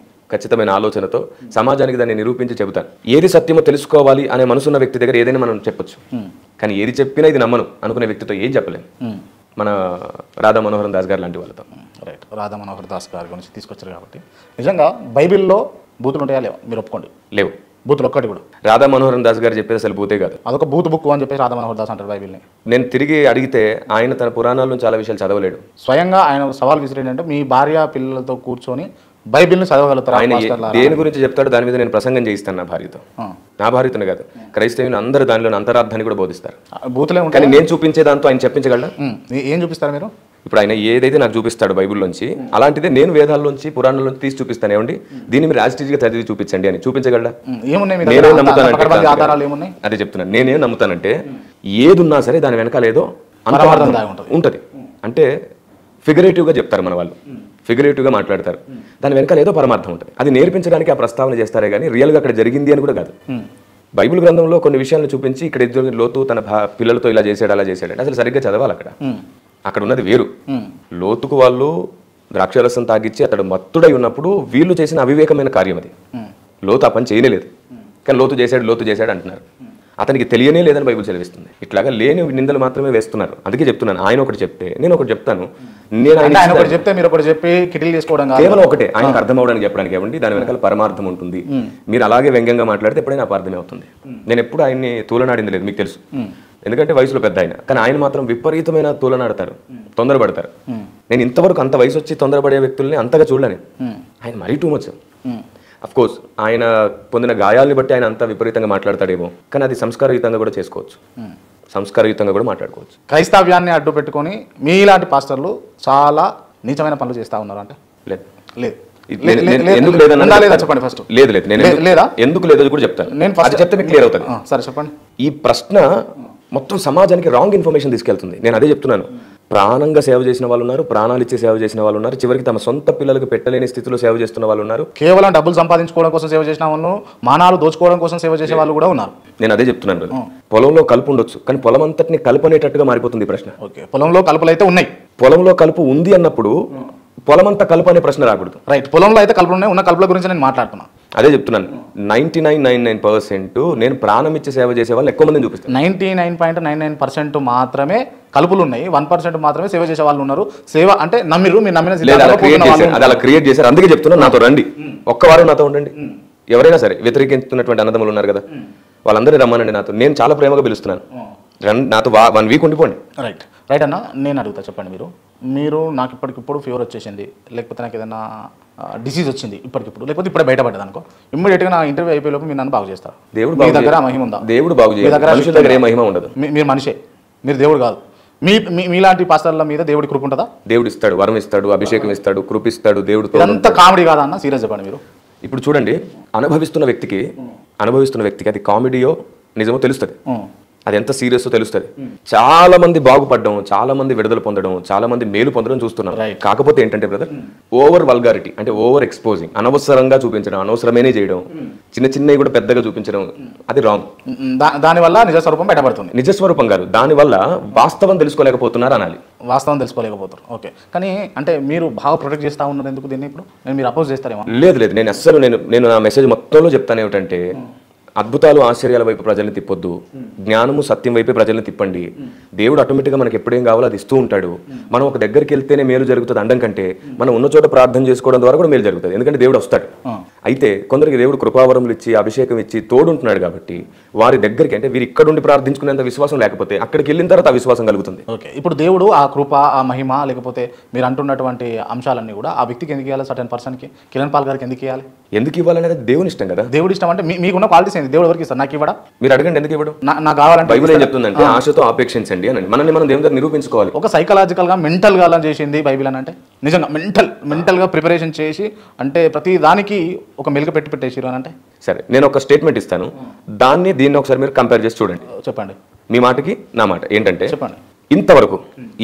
ఖచ్చితమైన ఆలోచనతో సమాజానికి దాన్ని నిరూపించి చెబుతాను. ఏది సత్యమో తెలుసుకోవాలి అనే మనసున్న వ్యక్తి దగ్గర ఏదైనా మనం చెప్పొచ్చు, కానీ ఏది చెప్పినా ఇది నమ్మను అనుకునే వ్యక్తితో ఏది చెప్పలేము. మన రాధా మనోహర్ దాస్ గారు లాంటి వాళ్ళతో. రైట్. రాధా మనోహర్ దాస్ గారి గురించి తీసుకొచ్చారు కాబట్టి నిజంగా బైబిల్లో బూతులు ఉంటాయా లేవా? మీరు ఒప్పుకోండి. లేవు బూతులు ఒక్కటి కూడా. రాధా మనోహర్ దాస్ గారు చెప్పేది అసలు బూతే కాదు, అదొక బూత్ బుక్ అని చెప్పేసి రాధా మనోహర్ దాస్ అంటారు బైబిల్ని. నేను తిరిగి అడిగితే ఆయన తన పురాణాల్లో చాలా విషయాలు చదవలేడు. స్వయంగా ఆయన సవాల్ విసిరేంటంటే మీ భార్య పిల్లలతో కూర్చొని బైబిల్ని చదవగలుగుతారు. ఆయన దేని గురించి చెప్తాడు దాని మీద నేను ప్రసంగం చేయిస్తాను నా భార్యతోనే కాదు, క్రైస్తవులు అందరూ దానిలో అంతరార్థాన్ని కూడా బోధిస్తారు. బూతులే ఉంటాయి, కానీ నేను చూపించే దాంతో ఆయన చెప్పించగలరా? ఏం చూపిస్తారు మీరు? ఇప్పుడు ఆయన ఏదైతే నాకు చూపిస్తాడు బైబిల్లోంచి, అలాంటిదే నేను వేదాల్లోంచి పురాణాల్లోంచి తీసి చూపిస్తాను. ఏమండి దీన్ని మీరు యాజిటీజ్గా చదివి చూపించండి అని చూపించగలరా? నేనే నమ్ముతానంటే, అదే చెప్తున్నాను, నేనేం నమ్ముతానంటే ఏది ఉన్నా సరే దాని వెనకాల ఏదో ఉంటుంది. అంటే ఫిగరేటివ్గా చెప్తారు మన వాళ్ళు, ఫిగరేటివ్గా మాట్లాడతారు, దాని వెనకాల ఏదో పరమార్థం ఉంటుంది. అది నేర్పించడానికి ఆ ప్రస్తావన చేస్తారే కానీ రియల్గా అక్కడ జరిగింది అని కూడా కాదు. బైబిల్ గ్రంథంలో కొన్ని విషయాలను చూపించి ఇక్కడ ఇద్దరు లోతు తన పిల్లలతో ఇలా చేశాడు అలా చేశాడు అసలు సరిగ్గా చదవాలి. అక్కడ ఉన్నది వేరు. లోతుకు వాళ్ళు ద్రాక్షరసం తాగిచ్చి అతడు మత్తుడై ఉన్నప్పుడు వీళ్ళు చేసిన అవివేకమైన కార్యం అది. లోతు ఆ పని చేయలేదు, కానీ లోతు చేశాడు అంటున్నారు. అతనికి తెలియనే లేదని బైబిల్ చదివిస్తుంది. ఇట్లాగా లేని నిందలు మాత్రమే వేస్తున్నారు. అందుకే చెప్తున్నాను, ఆయన ఒకటి చెప్తే నేను ఒకటి చెప్తాను. ఆయన ఒకటి చెప్తే మీరు ఒకటి చెప్పి కిటిల్ చేసుకోవడం కేవలం ఒకటే ఆయనకు అర్థం అవడానికి చెప్పడానికి ఏమండి దాని వెనకాల పరమార్థం ఉంటుంది. మీరు అలాగే వ్యంగ్యంగా మాట్లాడితే ఎప్పుడైనా అపార్థమే అవుతుంది. నేను ఎప్పుడు ఆయన్ని తూలనాడింది లేదు, మీకు తెలుసు. ఎందుకంటే వయసులో పెద్ద ఆయన, కానీ ఆయన మాత్రం విపరీతమైన తూలనాడతారు, తొందరపడతారు. నేను ఇంతవరకు అంత వయసు వచ్చి తొందరపడే వ్యక్తుల్ని అంతగా చూడలేను. ఆయన మరీ టూ మచ్. అఫ్ కోర్స్ ఆయన పొందిన గాయాలని బట్టి ఆయన అంత విపరీతంగా మాట్లాడతాడేమో, కానీ అది సంస్కారయుతంగా కూడా చేసుకోవచ్చు, సంస్కారయుతంగా కూడా మాట్లాడుకోవచ్చు. క్రైస్తవ్యాన్ని అడ్డు పెట్టుకొని మీలాంటి పాస్టర్లు చాలా నీచమైన పనులు చేస్తా ఉన్నారు అంటే లేదు లేదు ఎందుకు లేదన్నా చెప్పండి ఫస్ట్. లేదు లేదు నేను లేదా ఎందుకు లేదో కూడా చెప్తాను. నేను అది చెప్తే మీకు క్లియర్ అవుతుంది. సరే చెప్పండి. ఈ ప్రశ్న మొత్తం సమాజానికి రాంగ్ ఇన్ఫర్మేషన్ తీసుకెళ్తుంది. నేను అదే చెప్తున్నాను. ప్రాణంగా సేవ చేసిన వాళ్ళు ఉన్నారు, ప్రాణాలు ఇచ్చి సేవ చేసిన వాళ్ళు ఉన్నారు, చివరికి తమ సొంత పిల్లలకు పెట్టలేని స్థితిలో సేవ చేస్తున్న వాళ్ళు ఉన్నారు. కేవలం డబ్బులు సంపాదించుకోవడం కోసం సేవ చేసిన వాళ్ళు, మానాలు దోచుకోవడం కోసం సేవ చేసే వాళ్ళు కూడా ఉన్నారు. నేను అదే చెప్తున్నాను. పొలంలో కలుపు ఉండొచ్చు, కానీ పొలం అంతటిని కలుపనేటట్టుగా మారిపోతుంది ఈ ప్రశ్న. ఓకే, పొలంలో కలుపులు అయితే ఉన్నాయి. పొలంలో కలుపు ఉంది అన్నప్పుడు పొలమంతా కలుపు అనే ప్రశ్న రాకూడదు. రైట్, పొలంలో అయితే కలుపులు ఉన్నాయి, ఉన్న కలుపుల గురించి నేను మాట్లాడుతున్నాను. అదే చెప్తున్నాను. 99.99% నేను ప్రాణం ఇచ్చి సేవ చేసే వాళ్ళు ఎక్కువ మందిని చూపిస్తాను. 99.99% మాత్రమే కలుపులు ఉన్నాయి, 1% మాత్రమే సేవ చేసే వాళ్ళు ఉన్నారు. సేవ అంటే నమ్మిరు, మీరు నమ్మిన అది అలా క్రియేట్ చేశారు. అందుకే చెప్తున్నాను, నాతో రండి, ఒక్క వారం నాతో ఉండండి. ఎవరైనా సరే వ్యతిరేకిస్తున్నటువంటి అన్నదమ్ములు ఉన్నారు కదా, వాళ్ళందరినీ రమ్మనండి నాతో. నేను చాలా ప్రేమగా పిలుస్తున్నాను, నాతో 1 వీక్ ఉండిపోండి. రైట్ రైట్ అన్న, నేను అడుగుతా చెప్పండి. మీరు నాకు ఇప్పటికిప్పుడు ఫీవర్ వచ్చేసింది, లేకపోతే నాకు ఏదైనా డిసీజ్ వచ్చింది ఇప్పటికిప్పుడు, లేకపోతే ఇప్పుడే బయటపడ్డది అనుకో, ఇమ్మీడియట్గా నా ఇంటర్వ్యూ అయిపోయే లోపు మీరు నన్ను బాగు చేస్తారు. దేవుడు మీ దగ్గర మహిమ ఉందా? దేవుడు బాగు చేయాలి, మనుషుల దగ్గర ఏ మహిమ ఉండదు. మీరు మనిషే, మీరు దేవుడు కాదు. మీలాంటి పాస్టర్ల మీద దేవుడి కృప ఉంటుందా? దేవుడు ఇస్తాడు, వరం ఇస్తాడు, అభిషేకం ఇస్తాడు, కృపిస్తాడు. దేవుడు ఇదంతా కామెడీ కాదా అన్న? సీరియస్ చెప్పండి మీరు. ఇప్పుడు చూడండి, అనుభవిస్తున్న వ్యక్తికి అది కామెడీయో నిజమో తెలుస్తుంది, అది ఎంత సీరియస్ తెలుస్తుంది. చాలా మంది బాగుపడడం, చాలా మంది విడుదల పొందడం, చాలా మంది మేలు పొందడం చూస్తున్నాం. కాకపోతే ఏంటంటే బ్రదర్, ఓవర్ వల్గారిటీ అంటే ఓవర్ ఎక్స్పోజింగ్, అనవసరంగా చూపించడం, అనవసరమేనే చేయడం, చిన్నవి కూడా పెద్దగా చూపించడం, అది రాంగ్. దానివల్ల నిజస్వరూపం బయటపడుతుంది. నిజస్వరూపం కాదు, దానివల్ల వాస్తవం తెలుసుకోలేకపోతున్నారు అనాలి. వాస్తవం తెలుసుకోలేకపోతారు. ఓకే, కానీ అంటే మీరు బాగా ప్రొటెక్ట్ చేస్తా ఉన్నారు ఎందుకు దీన్ని? ఇప్పుడు మీరు అపోజ్ చేస్తారేమో? లేదు, నేను అస్సలు నేను నా మెసేజ్ మొత్తంలో చెప్తాను ఏమిటంటే, అద్భుతాలు ఆశ్చర్యాల వైపు ప్రజల్ని తిప్పొద్దు, జ్ఞానము సత్యం వైపే ప్రజల్ని తిప్పండి. దేవుడు ఆటోమేటిక్గా మనకి ఎప్పుడేం కావాలో అది ఇస్తూ ఉంటాడు. మనం ఒక దగ్గరికి వెళ్తేనే మేలు జరుగుతుంది అండం కంటే, మనం ఉన్న చోట ప్రార్థన చేసుకోవడం ద్వారా కూడా మేలు జరుగుతుంది, ఎందుకంటే దేవుడు వస్తాడు. అయితే కొందరికి దేవుడు కృపావరములు ఇచ్చి అభిషేకం ఇచ్చి తోడుంటున్నాడు కాబట్టి వారి దగ్గరికి, అంటే వీరు ఇక్కడ ఉండి ప్రార్థించుకునేంత విశ్వాసం లేకపోతే అక్కడికి వెళ్ళిన తర్వాత ఆ విశ్వాసం కలుగుతుంది. ఓకే, ఇప్పుడు దేవుడు ఆ కృప, ఆ మహిమ, లేకపోతే మీరు అంటున్నటువంటి అంశాలన్నీ కూడా ఆ వ్యక్తికి ఎందుకు ఇవ్వాలి? సర్టెన్ పర్సన్కి, కిరణ్ పాల్ గారికి ఎందుకు ఇవ్వాలి? ఎందుకు ఇవ్వాలనేది దేవుని ఇష్టం కదా. దేవుడి ఇష్టం అంటే మీకున్న క్వాలిటీస్ ఏంటి? దేవుడు ఎవరికి ఇస్తారు? నాకు ఇవ్వడా? మీరు అడగండి, ఎందుకు ఇవ్వడం? నాకు కావాలంటే బైబిల్ ఏం చెప్తుందంటే ఆశతో ఆపేక్షించండి అని. మనల్ని మనం దేవుని దగ్గర నిరూపించుకోవాలి. ఒక సైకలాజికల్గా మెంటల్గా అలా చేసింది బైబిల్ అని అంటే, నిజంగా మెంటల్గా ప్రిపరేషన్ చేసి, అంటే ప్రతి దానికి ఒక మెలుగు పెట్టేసిరు అని అంటే. సరే, నేను ఒక స్టేట్మెంట్ ఇస్తాను, దీన్ని ఒకసారి మీరు కంపేర్ చేసి చూడండి. చెప్పండి. మీ మాటకి నా మాట ఏంటంటే, చెప్పండి. ఇంతవరకు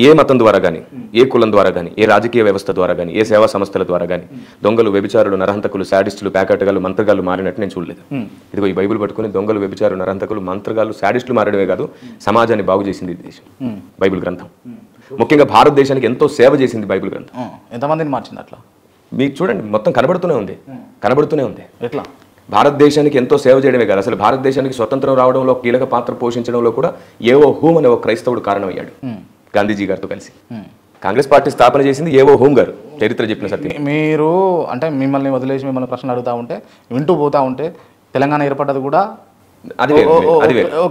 ఏ మతం ద్వారా కానీ, ఏ కులం ద్వారా కానీ, ఏ రాజకీయ వ్యవస్థ ద్వారా కానీ, ఏ సేవా సంస్థల ద్వారా కానీ దొంగలు, వ్యభిచారులు, నరహంతకులు, శాడిస్టులు, ప్యాకెట్గాళ్ళు, మంత్రగాళ్ళు మారినట్టు నేను చూడలేదు. ఇదిగో ఈ బైబిల్ పట్టుకుని దొంగలు, వ్యభిచారులు, నరహంతకులు, మంత్రగాళ్ళు, శాడిస్టులు మారడమే కాదు, సమాజాన్ని బాగు చేసింది దేశం బైబిల్ గ్రంథం. ముఖ్యంగా భారతదేశానికి ఎంతో సేవ చేసింది బైబిల్ గ్రంథం. ఎంతమందిని మార్చింది అట్లా? మీకు చూడండి, మొత్తం కనబడుతూనే ఉంది. ఎట్లా? భారతదేశానికి ఎంతో సేవ చేయడమే కాదు, అసలు భారతదేశానికి స్వతంత్రం రావడంలో కీలక పాత్ర పోషించడంలో కూడా ఏవో హోమ్ అనే ఒక క్రైస్తవుడు కారణమయ్యాడు, గాంధీజీ గారితో కలిసి. కాంగ్రెస్ పార్టీ స్థాపన చేసింది ఏవో హోమ్ గారు, చరిత్ర చెప్పిన సత్యం. మీరు అంటే మిమ్మల్ని వదిలేసి మిమ్మల్ని ప్రశ్నలు అడుగుతూ ఉంటే, వింటూ పోతా ఉంటే, తెలంగాణ ఏర్పడ్డది కూడా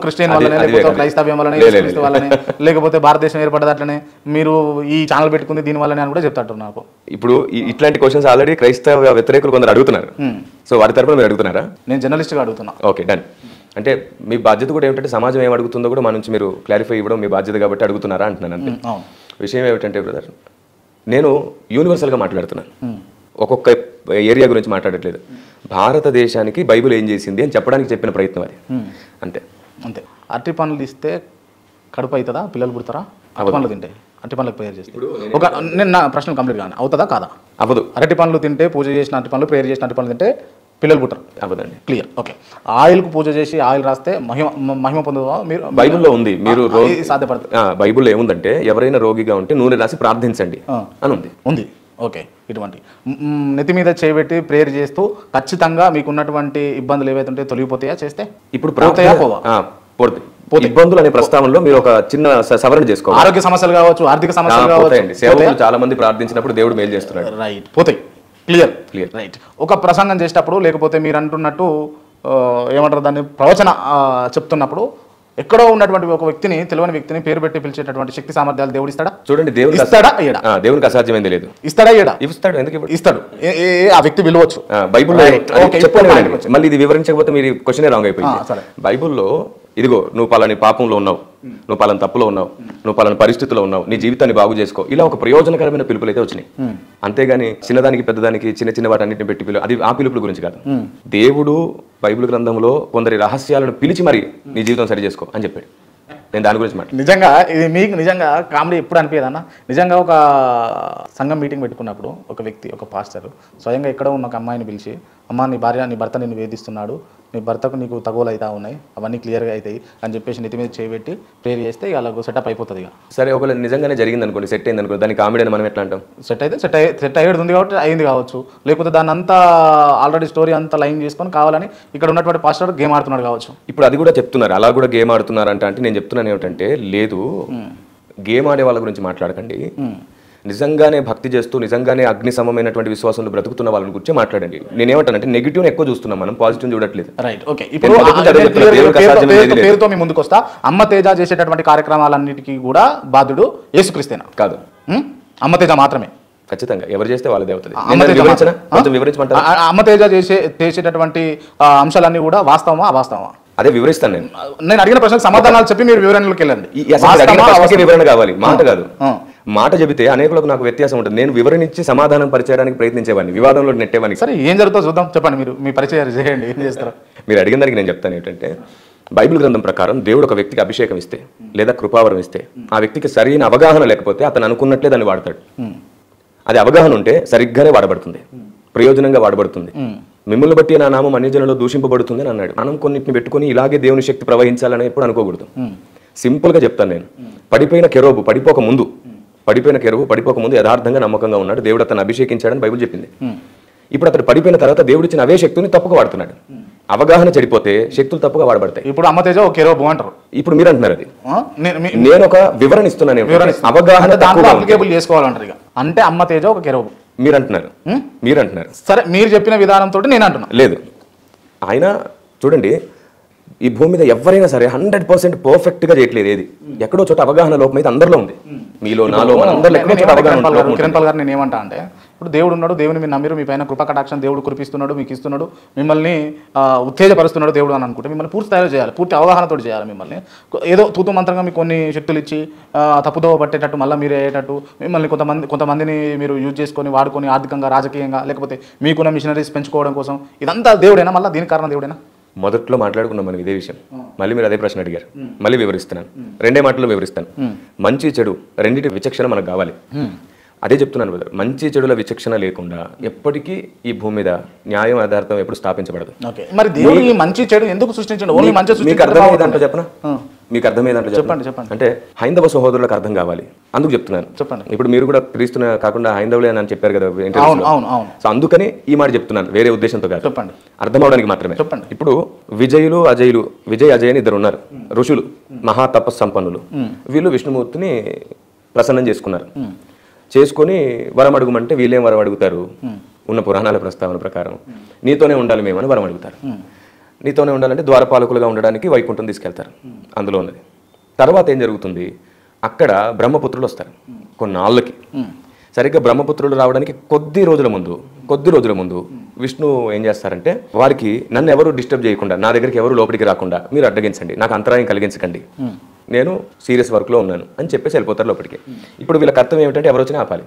క్రిస్టియన్ వల్లనే, లేకపోతే క్రైస్తవ్యం వల్లనే, లేకపోతే భారతదేశం ఏర్పడ్డది అట్లనే, మీరు ఈ ఛానల్ పెట్టుకుంది దీని వల్లనే అని కూడా చెప్తారు నాకు. ఇప్పుడు ఇట్లాంటి క్వశ్చన్స్ ఆల్రెడీ క్రైస్తవ వ్యతిరేకులు కొందరు అడుగుతున్నారు. సో వారి తరపున మీరు అడుగుతున్నారా? నేను జర్నలిస్ట్గా అడుగుతున్నా. Okay, done. అంటే మీ బాధ్యత కూడా ఏమిటంటే, సమాజం ఏం అడుగుతుందో కూడా మన నుంచి మీరు క్లారిఫై ఇవ్వడం మీ బాధ్యత కాబట్టి అడుగుతున్నారా అంటున్నాను అంతే. విషయం ఏమిటంటే బ్రదర్, నేను యూనివర్సల్గా మాట్లాడుతున్నాను, ఒక్కొక్క ఏరియా గురించి మాట్లాడట్లేదు. భారతదేశానికి బైబిల్ ఏం చేసింది అని చెప్పడానికి చెప్పిన ప్రయత్నం అది, అంతే. అరటి పండ్లు ఇస్తే కడుపు అవుతుందా? పిల్లలు పుడతారా? అరటి పండ్లు తింటే, అరటి పండ్లకు ప్రేయర్ చేస్తే ఒక, నేను నా ప్రశ్న కంప్లీట్ కానీ అవుతుందా కాదా? అవ్వదు. అరటి పండ్లు తింటే, పూజ చేసిన అరటి పండ్లు, ప్రేయర్ చేసిన అరటి పండ్లు తింటే పిల్లలు పుట్టరు? అవ్వదండి. క్లియర్. ఓకే, ఆయిల్కు పూజ చేసి ఆయిల్ రాస్తే మహిమ పొందుదా? మీరు బైబిల్లో ఉంది. మీరు సాధ్యపడుతుంది. బైబిల్లో ఏముందంటే, ఎవరైనా రోగిగా ఉంటే నూనె రాసి ప్రార్థించండి అని ఉంది. ఓకే, ఇటువంటి నెత్తి మీద చేయబెట్టి ప్రేయర్ చేస్తూ ఖచ్చితంగా మీకు ఉన్నటువంటి ఇబ్బందులు ఏవైతే ఉంటే తొలగిపోతాయా చేస్తే? ఇప్పుడు ఇబ్బందులు అనే ప్రస్తావనలో మీరు ఒక చిన్న సవరణ చేసుకోవాలి. ఆరోగ్య సమస్యలు కావచ్చు, ఆర్థిక సమస్యలు కావచ్చు, సేవకులు చాలా మంది ప్రార్థించినప్పుడు దేవుడు మేలు చేస్తున్నాడు. రైట్, పోతాయి. క్లియర్. రైట్. ఒక ప్రసంగం చేసేటప్పుడు, లేకపోతే మీరు అంటున్నట్టు ఏమంటారు దాన్ని, ప్రవచన చెప్తున్నప్పుడు ఎక్కడో ఉన్నటువంటి ఒక వ్యక్తిని, తెలియని వ్యక్తిని పేరు పెట్టి పిలిచేటటువంటి శక్తి సామర్థ్యాలు దేవుడు ఇస్తాడా? చూడండి, దేవునికి ఇస్తాడా? ఇయ్యడా? దేవునికి అసాధ్యమైంది లేదు. ఇస్తాడా? ఇయ్యడా? ఇస్తాడు. ఎందుకు ఇవ్వడు? ఇస్తాడు. ఆ వ్యక్తి విలువచ్చు. బైబుల్లో ఓకే, చెప్పండి. మళ్ళీ ఇది వివరించకపోతే మీరు క్వశ్చనే రాంగ్ అయిపోయింది. సరే. బైబుల్లో ఇదిగో నువ్వు పలాని పాపంలో ఉన్నావు, నువ్వు పలాని తప్పులో ఉన్నావు, నువ్వు పలాని పరిస్థితిలో ఉన్నావు, నీ జీవితాన్ని బాగు చేసుకో, ఇలా ఒక ప్రయోజనకరమైన పిలుపులు అయితే వచ్చినాయి. అంతేగాని చిన్నదానికి పెద్దదానికి చిన్న చిన్న వాటన్నిటిని పెట్టి పిలుపు, అది ఆ పిలుపుల గురించి కాదు. దేవుడు బైబిల్ గ్రంథంలో కొందరి రహస్యాలను పిలిచి మరి నీ జీవితం సరి చేసుకో అని చెప్పాడు. నేను దాని గురించి మాట్లాడు. నిజంగా ఇది మీకు నిజంగా కామెడీ ఎప్పుడు అనిపించదన్న? నిజంగా ఒక సంఘం మీటింగ్ పెట్టుకున్నప్పుడు ఒక వ్యక్తి, ఒక పాస్టర్ స్వయంగా ఎక్కడో ఉన్న ఒక అమ్మాయిని పిలిచి, అమ్మ నీ భర్త నిన్ను వేధిస్తున్నాడు, నీ భర్తకు నీకు తగువలు అవుతా ఉన్నాయి, అవన్నీ క్లియర్గా అవుతాయి అని చెప్పేసి నెత్తి మీద చేయబెట్టి ప్రేయర్ చేస్తే ఇక అలాగ సెటప్ అయిపోతుంది. ఇక సరే, ఒకవేళ నిజంగానే జరిగింది అనుకోండి, సెట్ అయింది అనుకోండి, దానికి కామెడీ అని మనం ఎట్లా అంటాం? సెట్ అయ్యేది ఉంది కాబట్టి అయింది కావచ్చు, లేకపోతే దాన్ని అంతా ఆల్రెడీ స్టోరీ అంతా లైన్ చేసుకొని కావాలని ఇక్కడ ఉన్నటువంటి పాస్టర్ గేమ్ ఆడుతున్నాడు కావచ్చు. ఇప్పుడు అది కూడా చెప్తున్నారు, అలా కూడా గేమ్ ఆడుతున్నారు అంటే నేను చెప్తున్నాను ఏమిటంటే, లేదు, గేమ్ ఆడే వాళ్ళ గురించి మాట్లాడకండి, నిజంగానే భక్తి చేస్తూ నిజంగానే అగ్ని సమమైనటువంటి విశ్వాసంలో బ్రతుకుతున్న వాళ్ళని గురించి మాట్లాడండి. నేనేమంటానంటే నెగిటివ్ ఎక్కువ చూస్తున్నాం, మనం పాజిటివ్ చూడట్లేదు. Right, okay. ఇప్పుడు పేరుతో మీ ముందుకు వస్తా. అమ్మ తేజ చేసేటటువంటి కార్యక్రమాలన్నిటికీ కూడా బాధ్యుడు యేసుక్రీస్తేనా? కాదు, అమ్మ తేజ మాత్రమే. ఖచ్చితంగా ఎవరు చేస్తే వాళ్ళదే అవుతుంది. అమ్మ తేజ చేసేటటువంటి అంశాలన్నీ కూడా వాస్తవమా అవాస్తవమా? అదే వివరిస్తాను. నేను అడిగిన ప్రశ్నకు సమాధానాలు చెప్పి మీరు వివరణలోకి వెళ్ళండి. వివరణ కావాలి, మాట కాదు. మాట చెబితే అనేకులకు నాకు వ్యత్యాసం ఉంటుంది. నేను వివరణించి సమాధానం పరిచయడానికి ప్రయత్నించేవాడిని, వివాదంలో నెట్టేవాడిని. సరే, ఏం జరుగుతుందో చూద్దాం, చెప్పండి. మీరు మీ పరిచయం చేయండి, ఏం చేస్తారు? మీరు అడిగిన దానికి నేను చెప్తాను ఏంటంటే, బైబిల్ గ్రంథం ప్రకారం దేవుడు ఒక వ్యక్తికి అభిషేకం ఇస్తే లేదా కృపావరం ఇస్తే ఆ వ్యక్తికి సరైన అవగాహన లేకపోతే అతను అనుకున్నట్లే దాన్ని వాడతాడు. అది అవగాహన ఉంటే సరిగ్గానే వాడబడుతుంది, ప్రయోజనంగా వాడబడుతుంది. మిమ్మల్ని బట్టి నా నామం అన్యజనులలో దూషింపబడుతుంది అని అన్నాడు. మనం కొన్నిటిని పెట్టుకుని ఇలాగే దేవుని శక్తి ప్రవహించాలని ఎప్పుడు అనుకోకూడదు. సింపుల్గా చెప్తాను నేను. పడిపోయిన కెరూబు పడిపోక ముందు యథార్థంగా నమ్మకంగా ఉన్నాడు, దేవుడు అతను అభిషేకించాడని బైబిల్ చెప్పింది. ఇప్పుడు అతడు పడిపోయిన తర్వాత దేవుడు ఇచ్చిన అవే శక్తుల్ని తప్పుగా వాడుతున్నాడు. అవగాహన చెడిపోతే శక్తులు తప్పుగా వాడబడతాయి. ఇప్పుడు అమ్మ తేజ ఒక కెరూబు అంటారు, ఇప్పుడు మీరు అంటున్నారు. అది నేను ఒక వివరణ ఇస్తున్నాను. అవగాహన చేసుకోవాలంటారు. ఇక అంటే అమ్మ తేజ ఒక కెరూబు మీరు అంటున్నారు. సరే, మీరు చెప్పిన విధానంతో నేను అంటున్నా. లేదు, ఆయన చూడండి, ఈ భూమి మీద ఎవరైనా సరే 100% పర్ఫెక్ట్గా చేయట్లేదు. ఏది ఎక్కడో చోట అవగాహన లోపం అయితే అందరిలో ఉంది, మీలో నాలో కిరణ్ పాల్ గారు నేను ఏమంటా అంటే, ఇప్పుడు దేవుడు ఉన్నాడు, దేవుని మీరు నమ్మిరు, మీ పైన కృపా కటాక్షం దేవుడు కురిపిస్తున్నాడు, మీకు ఇస్తున్నాడు, మిమ్మల్ని ఉత్తేజపరుస్తున్నాడు దేవుడు అని అనుకుంటే మిమ్మల్ని పూర్తి స్థాయిలో చేయాలి, పూర్తి అవగాహనతో చేయాలి. మిమ్మల్ని ఏదో తూతు మంత్రంగా మీకు కొన్ని శక్తులు ఇచ్చి తప్పుదోవ పట్టేటట్టు మళ్ళీ మీరు అయ్యేటట్టు మిమ్మల్ని కొంతమందిని మీరు యూజ్ చేసుకొని వాడుకొని ఆర్థికంగా, రాజకీయంగా, లేకపోతే మీకున్న మిషనరీస్ పెంచుకోవడం కోసం, ఇదంతా దేవుడేనా? మళ్ళీ దీనికి కారణం దేవుడేనా? మొదట్లో మాట్లాడుకున్నాం మనం ఇదే విషయం. మళ్ళీ మీరు అదే ప్రశ్న అడిగారు, మళ్ళీ వివరిస్తున్నాను. 2 మాటల్లో వివరిస్తాను. మంచి చెడు రెండింటి విచక్షణ మనకు కావాలి. అదే చెప్తున్నాను బ్రదర్, మంచి చెడుల విచక్షణ లేకుండా ఎప్పటికీ ఈ భూమి మీద న్యాయం యథార్థం ఎప్పుడు స్థాపించబడదు. మరి దేవుడు ఈ మంచి చెడు ఎందుకు సృష్టించాడు? ఓన్లీ మంచి మీకు అర్థమయ్యేదంటే చెప్పనా? మీకు అర్థమయ్యేదంటే చెప్పండి. అంటే హైందవ సహోదరులకు అర్థం కావాలి, అందుకు చెప్తున్నాను. చెప్పండి. ఇప్పుడు మీరు కూడా క్రీస్తున్న కాకుండా హైందవులే అని చెప్పారు కదా, సో అందుకని ఈ మాట చెప్తున్నాను, వేరే ఉద్దేశంతో కాదు. చెప్పండి, అర్థం అవడానికి మాత్రమే. చెప్పండి. ఇప్పుడు విజయులు అజయులు, విజయ్ అజయ్ అని 2 ఉన్నారు ఋషులు, మహా తపస్సంపన్నులు. వీళ్ళు విష్ణుమూర్తిని ప్రసన్నం చేసుకొని వరం అడుగుమంటే వీళ్ళేం వరం అడుగుతారు? ఉన్న పురాణాల ప్రస్తావన ప్రకారం నీతోనే ఉండాలి మేమని వరం అడుగుతారు. నీతోనే ఉండాలంటే ద్వారపాలకులుగా ఉండడానికి వైకుంఠం తీసుకెళ్తారు, అందులో ఉన్నది. తర్వాత ఏం జరుగుతుంది? అక్కడ బ్రహ్మపుత్రులు వస్తారు కొన్నాళ్ళకి. సరిగ్గా బ్రహ్మపుత్రులు రావడానికి కొద్ది రోజుల ముందు విష్ణు ఏం చేస్తారంటే, వారికి నన్ను ఎవరు డిస్టర్బ్ చేయకుండా, నా దగ్గరికి ఎవరు లోపలికి రాకుండా మీరు అడ్డగించండి, నాకు అంతరాయం కలిగించకండి, నేను సీరియస్ వర్క్లో ఉన్నాను అని చెప్పేసి వెళ్ళిపోతారు లోపలికి. ఇప్పుడు వీళ్ళ కర్తవ్యం ఏమిటంటే ఎవరు వచ్చినా ఆపాలి.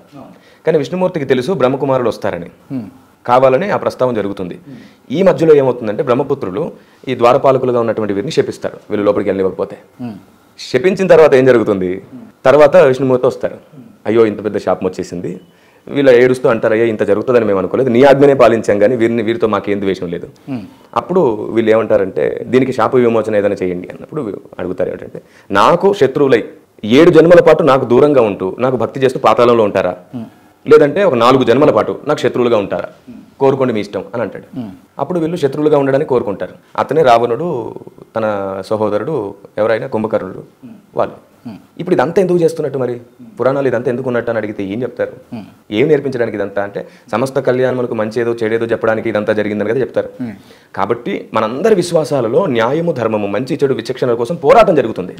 కానీ విష్ణుమూర్తికి తెలుసు బ్రహ్మకుమారులు వస్తారని, కావాలని ఆ ప్రస్తావన జరుగుతుంది. ఈ మధ్యలో ఏమవుతుందంటే, బ్రహ్మపుత్రులు ఈ ద్వారపాలకులుగా ఉన్నటువంటి వీరిని శపిస్తారు, వీళ్ళు లోపలికి వెళ్ళివ్వకపోతే. శపించిన తర్వాత ఏం జరుగుతుంది? తర్వాత విష్ణుమూర్తి వస్తారు, అయ్యో ఇంత పెద్ద శాపం వచ్చేసింది, వీళ్ళు ఏడుస్తూ అంటారు, అయ్యో ఇంత జరుగుతుందని మేము అనుకోలేదు, నీ ఆజ్ఞనే పాలించాం కానీ వీరితో మాకేం ద్వేషం లేదు. అప్పుడు వీళ్ళు ఏమంటారంటే, దీనికి శాప విమోచన ఏదైనా చేయండి అన్నప్పుడు అడుగుతారు ఏమిటంటే, నాకు శత్రువులై 7 జన్మల పాటు నాకు దూరంగా ఉంటూ నాకు భక్తి చేస్తూ పాతాళంలో ఉంటారా, లేదంటే ఒక 4 జన్మల పాటు నాకు శత్రువులుగా ఉంటారా, కోరుకోండి మీ ఇష్టం అని అంటాడు. అప్పుడు వీళ్ళు శత్రువులుగా ఉండడానికి కోరుకుంటారు. అతనే రావణుడు, తన సహోదరుడు ఎవరైనా కుంభకర్ణుడు, వాళ్ళు ఇప్పుడు ఇదంతా ఎందుకు చేస్తున్నట్టు మరి పురాణాలు ఇదంతా ఎందుకు ఉన్నట్టు అని అడిగితే ఏం చెప్తారు? ఏం నేర్పించడానికి ఇదంతా అంటే సమస్త కళ్యాణములకు మంచి ఏదో చెడేదో చెప్పడానికి ఇదంతా జరిగిందని కదా చెప్తారు. కాబట్టి మనందరి విశ్వాసాలలో న్యాయము ధర్మము మంచి చెడు విచక్షణ కోసం పోరాటం జరుగుతుంది.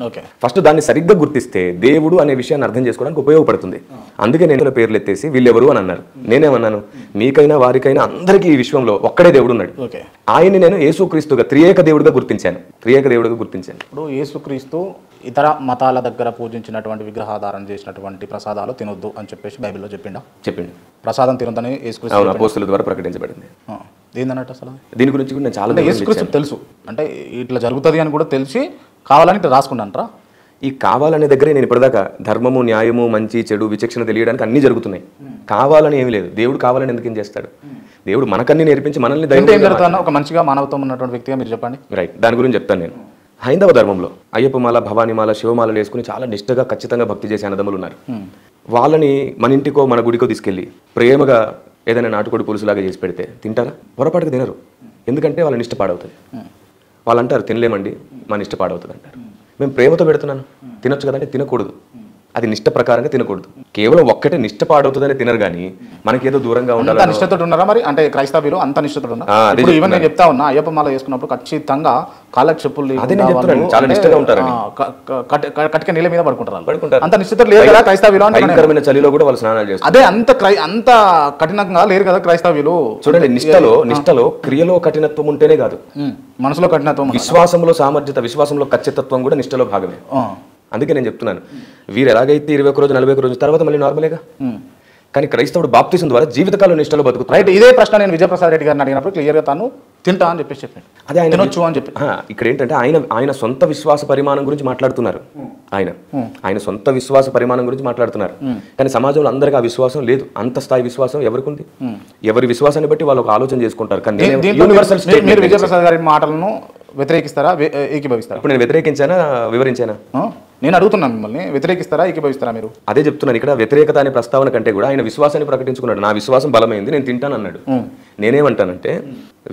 ఫస్ట్ దాన్ని సరిగ్గా గుర్తిస్తే దేవుడు అనే విషయాన్ని అర్థం చేసుకోవడానికి ఉపయోగపడుతుంది. అందుకే నేను పేర్లు ఎత్తేసి వీళ్ళెవరు అని అన్నారు. నేనేమన్నాను, మీకైనా వారికైనా అందరికీ ఈ విశ్వంలో ఒక్కడే దేవుడు ఉన్నాడు. ఆయన్ని నేను యేసుక్రీస్తుగా త్రియేక దేవుడిగా గుర్తించాను. ఇప్పుడు యేసుక్రీస్తు ఇతర మతాల దగ్గర పూజించినటువంటి విగ్రహాధారణ చేసినటువంటి ప్రసాదాలు తినొద్దు అని చెప్పేసి బైబిల్లో చెప్పిండు. ప్రసాదం తినొద్దని యేసుక్రీస్తు అపోస్తలుల ద్వారా ప్రకటించబడింది. ఏందన్నట్టు అసలు దీని గురించి కూడా నేను చాలా యేసుక్రీస్తు తెలుసు, అంటే ఇట్లా జరుగుతుంది అని కూడా తెలిసి కావాలని ఇట్లా రాసుకున్నాంటారా? ఈ కావాలనే దగ్గరే నేను ఇప్పటిదాకా ధర్మము న్యాయము మంచి చెడు విచక్షణ తెలియడానికి అన్ని జరుగుతున్నాయి. కావాలని ఏమి లేదు. దేవుడు కావాలని ఎందుకు ఏం చేస్తాడు? దేవుడు మనకన్నీ నేర్పించి మనల్ని ఒక మంచిగా మానవత్వం ఉన్నటువంటి వ్యక్తిగా మీరు చెప్పండి. రైట్, దాని గురించి చెప్తాను నేను. హైందవ ధర్మంలో అయ్యప్పమాల, భవానీమాల, శివమాలలు వేసుకుని చాలా నిష్ఠగా ఖచ్చితంగా భక్తి చేసే అన్నదమ్ములు ఉన్నారు. వాళ్ళని మన ఇంటికో మన గుడికో తీసుకెళ్ళి ప్రేమగా ఏదైనా నాటుకోడి పులుసులాగా చేసి పెడితే తింటారా? పొరపాటుగా తినరు. ఎందుకంటే వాళ్ళ నిష్ట పాడవుతుంది. వాళ్ళు అంటారు తినలేమండి, మా నిష్ట పాడవుతుంది అంటారు. మేము ప్రేమతో పెడుతున్నాను, తినొచ్చు కదంటే తినకూడదు. అది నిష్ట ప్రకారంగా తినకూడదు. కేవలం ఒక్కటే నిష్ట పాడవుతుందని తినరు కానీ మనకేదో దూరంగా ఉండాలి. నిష్ఠతో ఉన్నారా మరి? అంటే క్రైస్తవులు అంత నిష్ఠతో ఉన్నారు. ఈవెన్ నేను చెప్తా ఉన్నా, అయ్యప్ప మాల వేసుకున్నప్పుడు ఖచ్చితంగా కాళ్ళకి చెప్పులు చాలా నిష్ఠగా ఉంటారు. కటిక నీళ్ళ మీద పడుకుంటారు. అంత నిష్ఠతో లేరు కదా క్రైస్తవులు. భయంకరమైన చలిలో కూడా వాళ్ళు స్నానాలు చేస్తారు. అదే అంత కఠినంగా లేరు కదా క్రైస్తవులు. చూడండి, నిష్ఠలో క్రియలో కఠినత్వం ఉంటేనే కాదు, మనసులో కఠినత్వం, విశ్వాసంలో సామర్థ్యత, విశ్వాసంలో ఖచ్చితత్వం కూడా నిష్ఠలో భాగమే. అందుకే నేను చెప్తున్నాను, వీరు ఎలాగైతే 21 రోజు 41 రోజు తర్వాత మళ్ళీ నార్మలేగా. కానీ క్రైస్తవుడు బాప్తిసం ద్వారా జీవితకాలం నిష్ఠలో బతుకుతాడు. రైట్, ఇదే ప్రశ్న నేను విజయప్రసాద్ రెడ్డి గారిని అడిగినప్పుడు క్లియర్గా తాను తింటా అని చెప్పేసి చెప్పాను. అదే ఆయన తినొచ్చు అని చెప్పి. ఇక్కడ ఏంటంటే ఆయన సొంత విశ్వాస పరిమాణం గురించి మాట్లాడుతున్నారు. ఆయన సొంత విశ్వాస పరిమాణం గురించి మాట్లాడుతున్నారు. కానీ సమాజంలో అందరికీ ఆ విశ్వాసం లేదు. అంత స్థాయి విశ్వాసం ఎవరికి ఉంది? ఎవరి విశ్వాసాన్ని బట్టి వాళ్ళు ఒక ఆలోచన చేసుకుంటారు. కానీ మీరు విజయప్రసాద్ గారి మాటలను వ్యతిరేకిస్తారా, ఏకీభవిస్తారా? ఇప్పుడు నేను వ్యతిరేకించానా, వివరించానా? నేను అడుగుతున్నాను మిమ్మల్ని, వ్యతిరేకిస్తారా, ఏకీభవిస్తారా? మీరు అదే చెప్తున్నాను. ఇక్కడ వ్యతిరేకత అనే ప్రస్తావన కంటే కూడా ఆయన విశ్వాసాన్ని ప్రకటించుకున్నాడు. నా విశ్వాసం బలమైంది, నేను తింటాను అన్నాడు. నేనేమంటానంటే,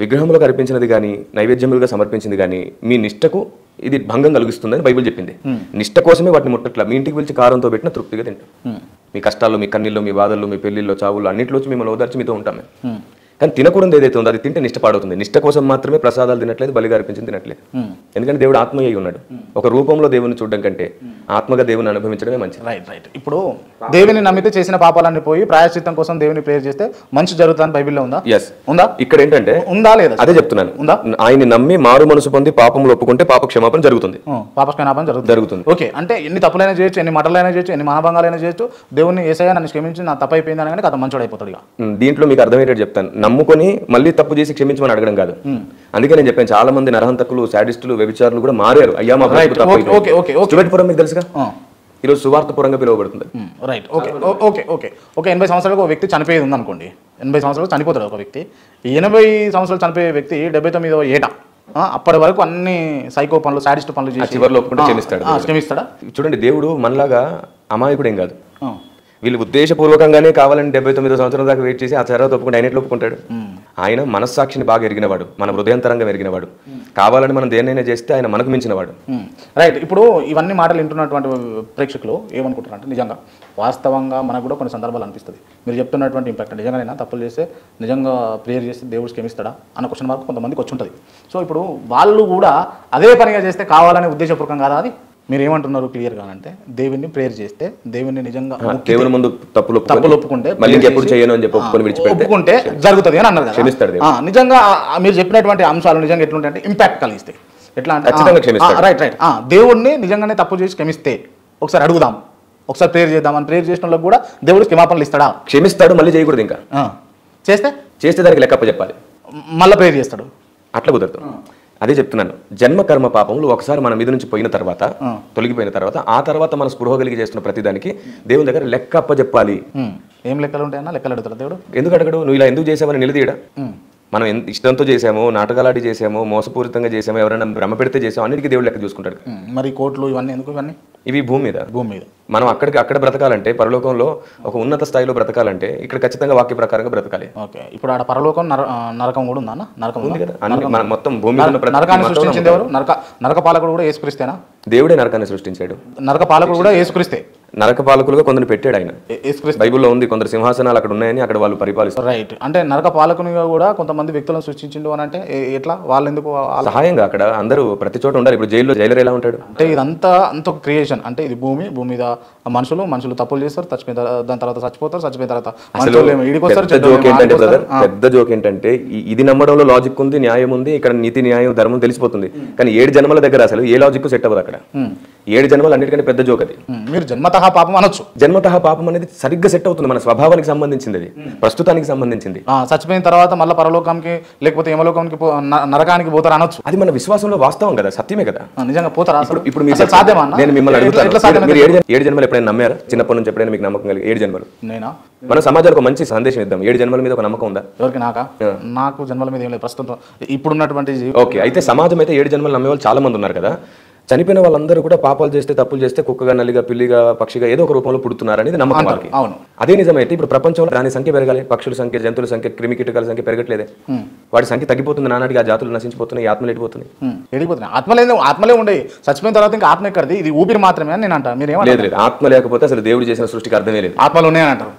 విగ్రహంలో అర్పించినది కానీ నైవేద్యములుగా సమర్పించింది కానీ మీ నిష్టకు ఇది భంగం కలిగిస్తుందని బైబిల్ చెప్పింది. నిష్ట కోసమే వాటిని ముట్టట్లా. మీ ఇంటికి పిలిచి కారంతో పెట్టిన తృప్తిగా తింటాం. మీ కష్టాల్లో, మీ కన్నీళ్ళు, మీ బాధల్లో, మీ పెళ్లిల్లో, చావుల్లో అన్నింటిలో వచ్చి మిమ్మల్ని ఓదార్చి మీతో ఉంటాం. కానీ తినకూడదు ఏదైతే ఉందో అది తింటే నిష్ట పాడవుతుంది. నిష్ట కోసం మాత్రమే ప్రసాదాలు తినట్లేదు, బలిగా అర్పించింది తినట్లేదు. ఎందుకంటే దేవుడు ఆత్మయ్య ఉన్నాడు. ఒక రూపంలో దేవుని చూడడం కంటే ఆత్మగా దేవుని అనుభవించడమే మంచిది. రైట్. ఇప్పుడు దేవుని నమ్మితే చేసిన పాపాలన్నీ పోయి ప్రాయశ్చిత్తం కోసం దేవుని ప్రేయర్ చేస్తే మంచి జరుగుతుందని బైబిల్లో ఉందా? ఎస్, ఉందా? ఇక్కడ ఏంటంటే ఉందా లేదా అదే చెప్తున్నాను. ఉందా? ఆయన్ని నమ్మి మారు మనసు పొంది పాపములు ఒప్పుకుంటే పాప క్షమాపణ జరుగుతుంది. పాప క్షమాపణ జరుగుతుంది. ఓకే, అంటే ఎన్ని తప్పులైనా చేయొచ్చు, ఎన్ని మటలైనా చేయొచ్చు, ఎన్ని మానభంగాలైనా చేయొచ్చు. దేవుని యేసయ్య నన్ను క్షమించి నా తప్పు అయిపోయింది అని అతను మంచోడు అయిపోతాడు. దీంట్లో మీకు అర్థమయ్యేటట్టు చెప్తాను. నమ్ముకొని మళ్ళీ తప్పు చేసి క్షమించమని అడగడం కాదు. అందుకే నేను చెప్పాను, చాలా మంది నరహంతకులు, శాడిస్టులు, వ్యభిచారులు కూడా మారారు. అయ్యా మా పురం మీకు తెలుసుగా, ఈరోజు సువార్తపురంగా పిలువబడుతుంది. Right, okay. 80 సంవత్సరాలకు ఒక వ్యక్తి చనిపోయేది ఉందనుకోండి. 80 సంవత్సరాలు చనిపోతాడు ఒక వ్యక్తి. 80 సంవత్సరాలు చనిపోయే వ్యక్తి 79వ ఏట అప్పటి వరకు అన్ని సైకో పనులు, శాడిస్ట్ పనులు చేసి చివరిలో ఒప్పుకుంటే క్షమిస్తాడా? చూడండి, దేవుడు మనలాగా అమాయకుడేం కాదు. వీళ్ళు ఉద్దేశపూర్వకంగానే కావాలని 79వ సంవత్సరం దాకా వెయిట్ చేసి ఆ తర్వాత ఒప్పుకుంటే ఆయన ఎట్లా ఒప్పుకుంటాడు? ఆయన మనస్సాక్షిని బాగా ఎరిగినవాడు, మన హృదయంతరంగా ఎరిగినవాడు. కావాలని మనం దేన్నైనా చేస్తే ఆయన మనకు మించినవాడు. రైట్. ఇప్పుడు ఇవన్నీ మాటలు వింటున్నటువంటి ప్రేక్షకులు ఏమనుకుంటారు అంటే, నిజంగా వాస్తవంగా మనకు కూడా కొన్ని సందర్భాలు అనిపిస్తుంది. మీరు చెప్తున్నటువంటి ఇంపాక్ట్ నిజంగానైనా తప్పులు చేస్తే నిజంగా ప్రేయర్ చేస్తే దేవుడు క్షమిస్తాడా అన్న క్వశ్చన్ మార్క్ కొంతమందికి వచ్చి ఉంటుంది. సో ఇప్పుడు వాళ్ళు కూడా అదే పనిగా చేస్తే కావాలనే ఉద్దేశపూర్వకం కాదా అది? మీరు ఏమంటున్నారు క్లియర్గా అంటే, దేవుని ప్రేయర్ చేస్తే, దేవుని నిజంగా దేవుని ముందు తప్పులు ఒప్పుకుంటే ఒప్పుకుంటే జరుగుతుంది అని అన్నారు కదా. నిజంగా మీరు చెప్పినటువంటి అంశాలు నిజంగా ఎట్లుంటాయి అంటే ఇంపాక్ట్ కలిగిస్తాయి. ఎట్లా అంటే రైట్. దేవుడిని నిజంగానే తప్పు చేసి క్షమిస్తే ఒకసారి అడుగుదాం, ఒకసారి ప్రేయర్ చేద్దాం అని ప్రేయర్ చేసిన వాళ్ళకి కూడా దేవుడు క్షమాపణలు ఇస్తాడా? క్షమిస్తాడు, మళ్ళీ చేయకూడదు. ఇంకా చేస్తే దానికి లెక్కప్ప చెప్పాలి, మళ్ళీ ప్రేయర్ చేస్తాడు. అట్లా కుదరదు. అదే చెప్తున్నాను, జన్మ కర్మ పాపములు ఒకసారి మన మీద నుంచి పోయిన తర్వాత, తొలగిపోయిన తర్వాత, ఆ తర్వాత మన స్పృహ కలిగి చేస్తున్న ప్రతిదానికి దేవుని దగ్గర లెక్క అప్ప చెప్పాలి. ఏం లెక్కలు ఉంటాయన్నా? లెక్కలు అడుగుతాడు దేవుడు. ఎందుకు అడగడు? నువ్వు ఇలా ఎందుకు చేసావని నిలదీయడా? మనం ఇష్టంతో చేసామో, నాటకాలాడి చేసామో, మోసపూరితంగా చేసామో, ఎవరైనా భ్రమ పెడితే చేసామో అన్నిటికీ దేవుడు లెక్క చూసుకుంటాడు. మరి కోట్లు ఇవన్నీ ఎందుకు? ఇవన్నీ ఇవి భూమి మీద. భూమి మీద మనం అక్కడ బ్రతకాలంటే, పరలోకంలో ఒక ఉన్నత స్థాయిలో బ్రతకాలంటే ఇక్కడ ఖచ్చితంగా వాక్య ప్రకారంగా బ్రతకాలి. ఓకే, ఇప్పుడు ఆడ పరలోకం నరకం కూడా ఉందా? నరకం ఉంది కదా, అన్ని మన మొత్తం భూమి మీద ఉన్న ప్రతి నరకాన్ని మతంలో సృష్టించింది ఎవరు? నరక పాలకుడు కూడా యేసుక్రీస్తేనా? దేవుడే నరకాన్ని సృష్టించాడు. నరక పాలకుడు కూడా యేసుక్రీస్తే. నరక పాలకులుగా కొందరు పెట్టాడు ఆయన. యేసుక్రీస్తు బైబిల్లో ఉంది, కొందరు సింహాసనాలు అక్కడ ఉన్నాయని అక్కడ వాళ్ళు పరిపాలిస్తారు. రైట్. అంటే నరక పాలకునిగా కూడా కొంతమంది వ్యక్తులను సృష్టించిండు అని అంటే ఎట్లా? వాళ్ళు ఎందుకు సహాయంగా అక్కడ అందరూ ప్రతి చోట ఉండాలి. ఇప్పుడు జైలర్ ఎలా ఉంటాడు అంటే ఇదంతా అంత ఒక క్రియేషన్. అంటే ఇది భూమి మీద మనుషులు తప్పులు చేస్తారు, దాని తర్వాత చచ్చిపోయిన తర్వాత పెద్ద జోక్ ఏంటంటే ఇది నమ్మడంలో లాజిక్ ఉంది, న్యాయం ఉంది, ఇక్కడ నీతి న్యాయం ధర్మం తెలిసిపోతుంది. కానీ 7 జన్మల దగ్గర అసలు ఏ లాజిక్ సెట్ అవ్వదు అక్కడ. 7 జన్మలు అన్నిటికంటే పెద్ద జోక్ అది. మీరు జన్మతః పాపం అనొచ్చు. జన్మతః పాపం అనేది సరిగ్గా సెట్ అవుతుంది, మన స్వభావానికి సంబంధించింది, అది ప్రస్తుతానికి సంబంధించింది. చచ్చిపోయిన తర్వాత మళ్ళీ పరలోకానికి లేకపోతే యమలోకానికి నరకానికి పోతారు అనొచ్చు. అది మన విశ్వాసంలో వాస్తవం కదా, సత్యమే కదా. నిజంగా పోతారా? ఇప్పుడు మీరు సాధ్యమా? నేను మిమ్మల్ని అడుగుతాను, మీరు 7 జన్మలు ఎప్పుడైనా నమ్మారా? చిన్నప్పటి నుంచి ఎప్పుడైనా మీకు నమ్మకం కలిగి? 7 జన్మలు నేనా? మన సమాజానికి ఒక మంచి సందేశం ఇద్దాం. 7 జన్మల మీద ఒక నమ్మకం ఉందా? ఎవరికి? నాకు జన్మల మీద ఏం లేదు ప్రస్తుతం ఇప్పుడున్నటువంటి. ఓకే, అయితే సమాజం అయితే 7 జన్మలు నమ్మే వాళ్ళు చాలా మంది ఉన్నారు కదా. చనిపోయిన వాళ్ళందరూ కూడా పాపాలు చేస్తే, తప్పులు చేస్తే కుక్కగా, నల్లిగా, పిల్లిగా, పక్షిగా ఏదో ఒక రూపంలో పుడుతున్నారు అనేది నమ్మకం వాళ్ళకి. అవును, అదే నిజమైతే ఇప్పుడు ప్రపంచంలో దాని సంఖ్య పెరగాలి, పక్షుల సంఖ్య, జంతువుల సంఖ్య, క్రిమి కీటకాల సంఖ్య పెరగట్లేదే. వాటి సంఖ్య తగ్గిపోతుంది, నానాటికి ఆ జాతులు నశించిపోతున్నాయి, ఆత్మలు ఎడిపోతున్నాయి. ఆత్మలే ఉండే. చచ్చిపోయిన తర్వాత ఇంకా ఆత్మ ఎక్కడిది? ఇది ఊపిరి మాత్రమే అని నేను అంటాను. మీరు లేదు, ఆత్మ లేకపోతే అసలు దేవుడు చేసిన సృష్టికి అర్థమే లేదు. ఆత్మలు ఉన్నాయని అంటారు.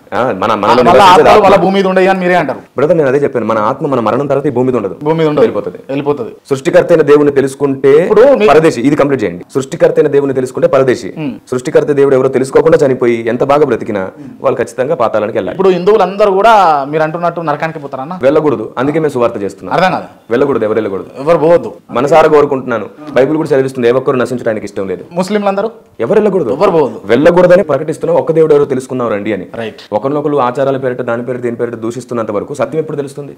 భూమి మీద ఉండయి అని మీరే అంటారు. బ్రదర్, నేను అదే చెప్పాను, మన ఆత్మ మన మరణం తర్వాత ఈ భూమి మీద ఉండదు, భూమి మీద వెళ్ళిపోతుంది. సృష్టికర్త అయిన దేవుని తెలుసుకుంటే పరదేశి. ఇది కంప్లీట్ చేయండి. సృష్టికర్త అయిన దేవుని తెలుసుకుంటే పరదేశి. సృష్టికర్త దేవుడు ఎవరో తెలుసుకోకుండా చనిపోయి ఎంత బాగా బ్రతికినా వాళ్ళు ఖచ్చితంగా పాతాళానికి వెళ్ళాలి. ఇప్పుడు హిందువులందరూ కూడా మీరు అంటున్నట్టు నరకానికి పోతారన్న? వెళ్ళకూడదు, అందుకే మేము సువార్త చేస్తున్నాం. అర్థం కాదు, వెళ్ళకూడదు, ఎవరు వెళ్ళకూడదు, ఎవరు పోవద్దు. మనసారా కోరుకుంటున్నాను. బైబిల్ కూడా చదివిస్తుంది, ఏ ఒక్కరు నశించడానికి ఇష్టం లేదు. ముస్లింలందరూ ఎవరు వెళ్ళకూడదు, ఎవరు పోవద్దు, వెళ్ళకూడదని ప్రకటిస్తున్నాం. ఒక్క దేవుడు ఎవరో తెలుసుకున్నాం రండి అని. రైట్. ఒకరినొకరు ఆచారాల పేరిట, దాని పేరు దీని పేరిట దూషిస్తున్నంత వరకు సత్యం ఎప్పుడు తెలుస్తుంది?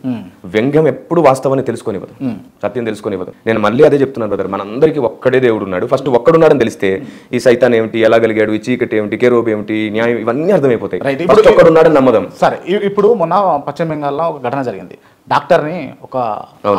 వ్యంగ్యం ఎప్పుడు వాస్తవాన్ని తెలుసుకొనివ్వదు, సత్యం తెలుసుకొనివ్వదు. నేను మళ్ళీ అదే చెప్తున్నాను బ్రదర్, మనందరికీ ఒక్కడే దేవుడు ఉన్నాడు. ఫస్ట్ ఒక్కడున్నాడని తెలిస్తే ఈ సైతాన్ ఏమిటి, ఎలా కలిగాడు, ఈ చీకటి ఏమిటి, కెరూబ్ ఏమిటి, న్యాయం, ఇవన్నీ అర్థమైపోతాయి. ఫస్ట్ ఒక్కడున్నాడని నమ్మదం. సరే, ఇప్పుడు మొన్న పశ్చిమ బెంగాల్లో ఒక ఘటన జరిగింది. డాక్టర్ని ఒక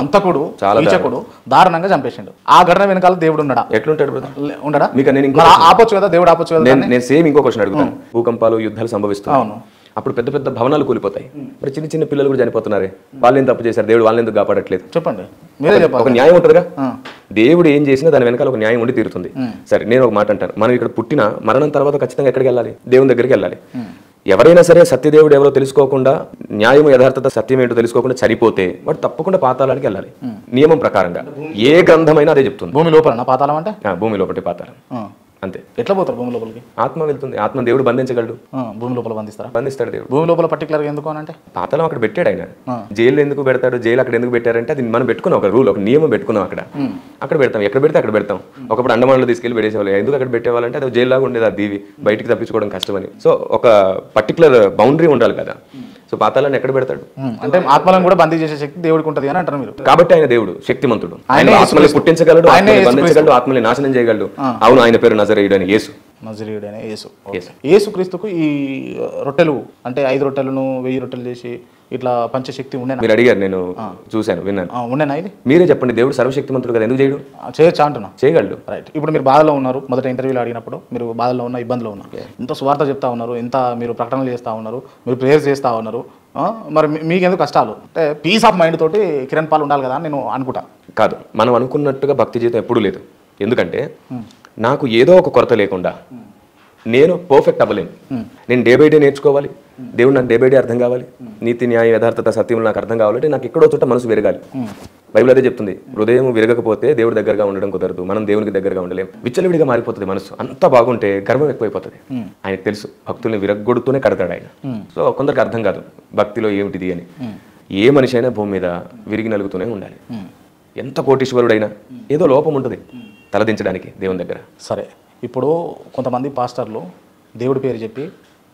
అంతకుడు, నీచకుడు దారుణంగా చంపేసిండు. ఆ ఘటన వెనకాల దేవుడు ఉన్నాడా? ఎట్లుంటాడు బ్రదర్? ఉండడా? మీకు నేను ఆపొచ్చు కదా, దేవుడు ఆపొచ్చు కదా. నేను సేమ్ ఇంకో క్వశ్చన్ అడుగుతాను. భూకంపాలు, యుద్ధాలు సంభవిస్తున్నాయి. అవును, అప్పుడు పెద్ద పెద్ద భవనాలు కూలిపోతాయి. మరి చిన్న చిన్న పిల్లలు కూడా చనిపోతున్నారే, వాళ్ళు ఏం తప్పు చేశారు? దేవుడు వాళ్ళని ఎందుకు కాపాడట్లేదు? చెప్పండి, మీరే చెప్పాలి. ఒక న్యాయం ఉంటుందిగా. దేవుడు ఏం చేసినా దాని వెనకాల ఒక న్యాయం ఉండి తీరుతుంది. సరే, నేను ఒక మాట అంటాను, మనం ఇక్కడ పుట్టిన మరణం తర్వాత ఖచ్చితంగా ఎక్కడికి వెళ్ళాలి? దేవుని దగ్గరికి వెళ్ళాలి. ఎవరైనా సరే సత్యదేవుడు ఎవరో తెలుసుకోకుండా, న్యాయం, యథార్థత, సత్యం ఏంటో తెలుసుకోకుండా చనిపోతే వాడు తప్పకుండా పాతాళానికి వెళ్ళాలి. నియమం ప్రకారంగా ఏ గ్రంథమైనా అదే చెప్తుంది. భూమి లోపల పాతాళం అంటే భూమి లోపలి పాతాళం అంతే. ఎట్లా పోతారు భూమి లోపలికి? ఆత్మ వెళ్తుంది, ఆత్మ దేవుడు బంధించగలడు. భూమి లోపల బంధిస్తాడు దేవుడు. భూమి లోపల పర్టికులర్ గా ఎందుకు అంటే పాతాళం అక్కడ పెట్టాడు ఆయన. జైలు ఎందుకు పెడతాడు? జైలు అక్కడ ఎందుకు పెట్టారంటే అది మనం పెట్టుకున్నాం, ఒక రూల్, ఒక నియమం పెట్టుకున్నాం. అక్కడ పెడతాం, ఎక్కడ పెడితే అక్కడ పెడతాం. ఒకప్పుడు అండమాన్లో తీసుకెళ్లి పెట్టేసేవాళ్ళు. ఎందుకు అక్కడ పెట్టేవాళ్ళంటే అది జైలు లాగా ఉండేది, ఆ దీవి బయటికి తప్పించుకోవడం కష్టమని. సో ఒక పర్టికులర్ బౌండరీ ఉండాలి కదా. సో పాతాళాన్ని ఎక్కడ పెడతాడు? అంటే ఆత్మలను కూడా బందీ చేసే శక్తి దేవుడికి ఉంటుంది అని అంటారు మీరు. కాబట్టి ఆయన దేవుడు శక్తిమంతుడు. ఆయన ఆత్మల్ని పుట్టించగలడు, బంధించగలడు, ఆత్మల్ని నాశనం చేయగలడు. అవును, ఆయన పేరు నజరేయుడు అని యేసు. నజరేయుడనే యేసు. యేసుక్రీస్తుకు ఈ రొట్టెలు అంటే 5 రొట్టెలను 1000 రొట్టెలు చేసి ఇట్లా పంచశక్తి ఉండేనా? మీరు అడిగారు, నేను చూశాను, విన్నాను. ఉండేనా ఇది? మీరే చెప్పండి. దేవుడు సర్వశక్తిమంతుడు కదా, ఎందుకు చేయడు? చేయొచ్చా అంటున్నా. చేయగలడు. రైట్. ఇప్పుడు మీరు బాధలో ఉన్నారు, మొదట ఇంటర్వ్యూలో అడిగినప్పుడు మీరు బాధలో ఉన్న, ఇబ్బందులో ఉన్నారు, ఎంత స్వార్థ చెప్తా ఉన్నారు, ఎంత మీరు ప్రకటనలు చేస్తూ ఉన్నారు, మీరు ప్రేయర్స్ చేస్తూ ఉన్నారు. మరి మీకెందుకు కష్టాలు? అంటే పీస్ ఆఫ్ మైండ్ తోటి కిరణ్ పాల్ ఉండాలి కదా అని నేను అనుకుంటా. కాదు, మనం అనుకున్నట్టుగా భక్తి జీవితం ఎప్పుడూ లేదు. ఎందుకంటే నాకు ఏదో ఒక కొరత లేకుండా నేను పర్ఫెక్ట్ అవ్వలేను. నేను డే బై డే నేర్చుకోవాలి, దేవుడు నాకు డే బై డే అర్థం కావాలి, నీతి, న్యాయ, యథార్థత, సత్యం నాకు అర్థం కావాలంటే నాకు ఎక్కడో చోట మనసు విరగాలి. బైబిల్ అదే చెప్తుంది, హృదయం విరగకపోతే దేవుడి దగ్గరగా ఉండడం కుదరదు, మనం దేవునికి దగ్గరగా ఉండలేం. విచ్చలవిడిగా మారిపోతుంది మనసు. అంత బాగుంటే గర్వం ఎక్కువైపోతుంది. ఆయనకు తెలుసు, భక్తుల్ని విరగొడుతూనే కడతాడు ఆయన. సో కొందరికి అర్థం కాదు భక్తిలో ఏమిటిది అని. ఏ మనిషి అయినా భూమి మీద విరిగి నలుగుతూనే ఉండాలి. ఎంత కోటీశ్వరుడైనా ఏదో లోపం ఉంటుంది తలదించడానికి దేవుని దగ్గర. సరే, ఇప్పుడు కొంతమంది పాస్టర్లు దేవుడి పేరు చెప్పి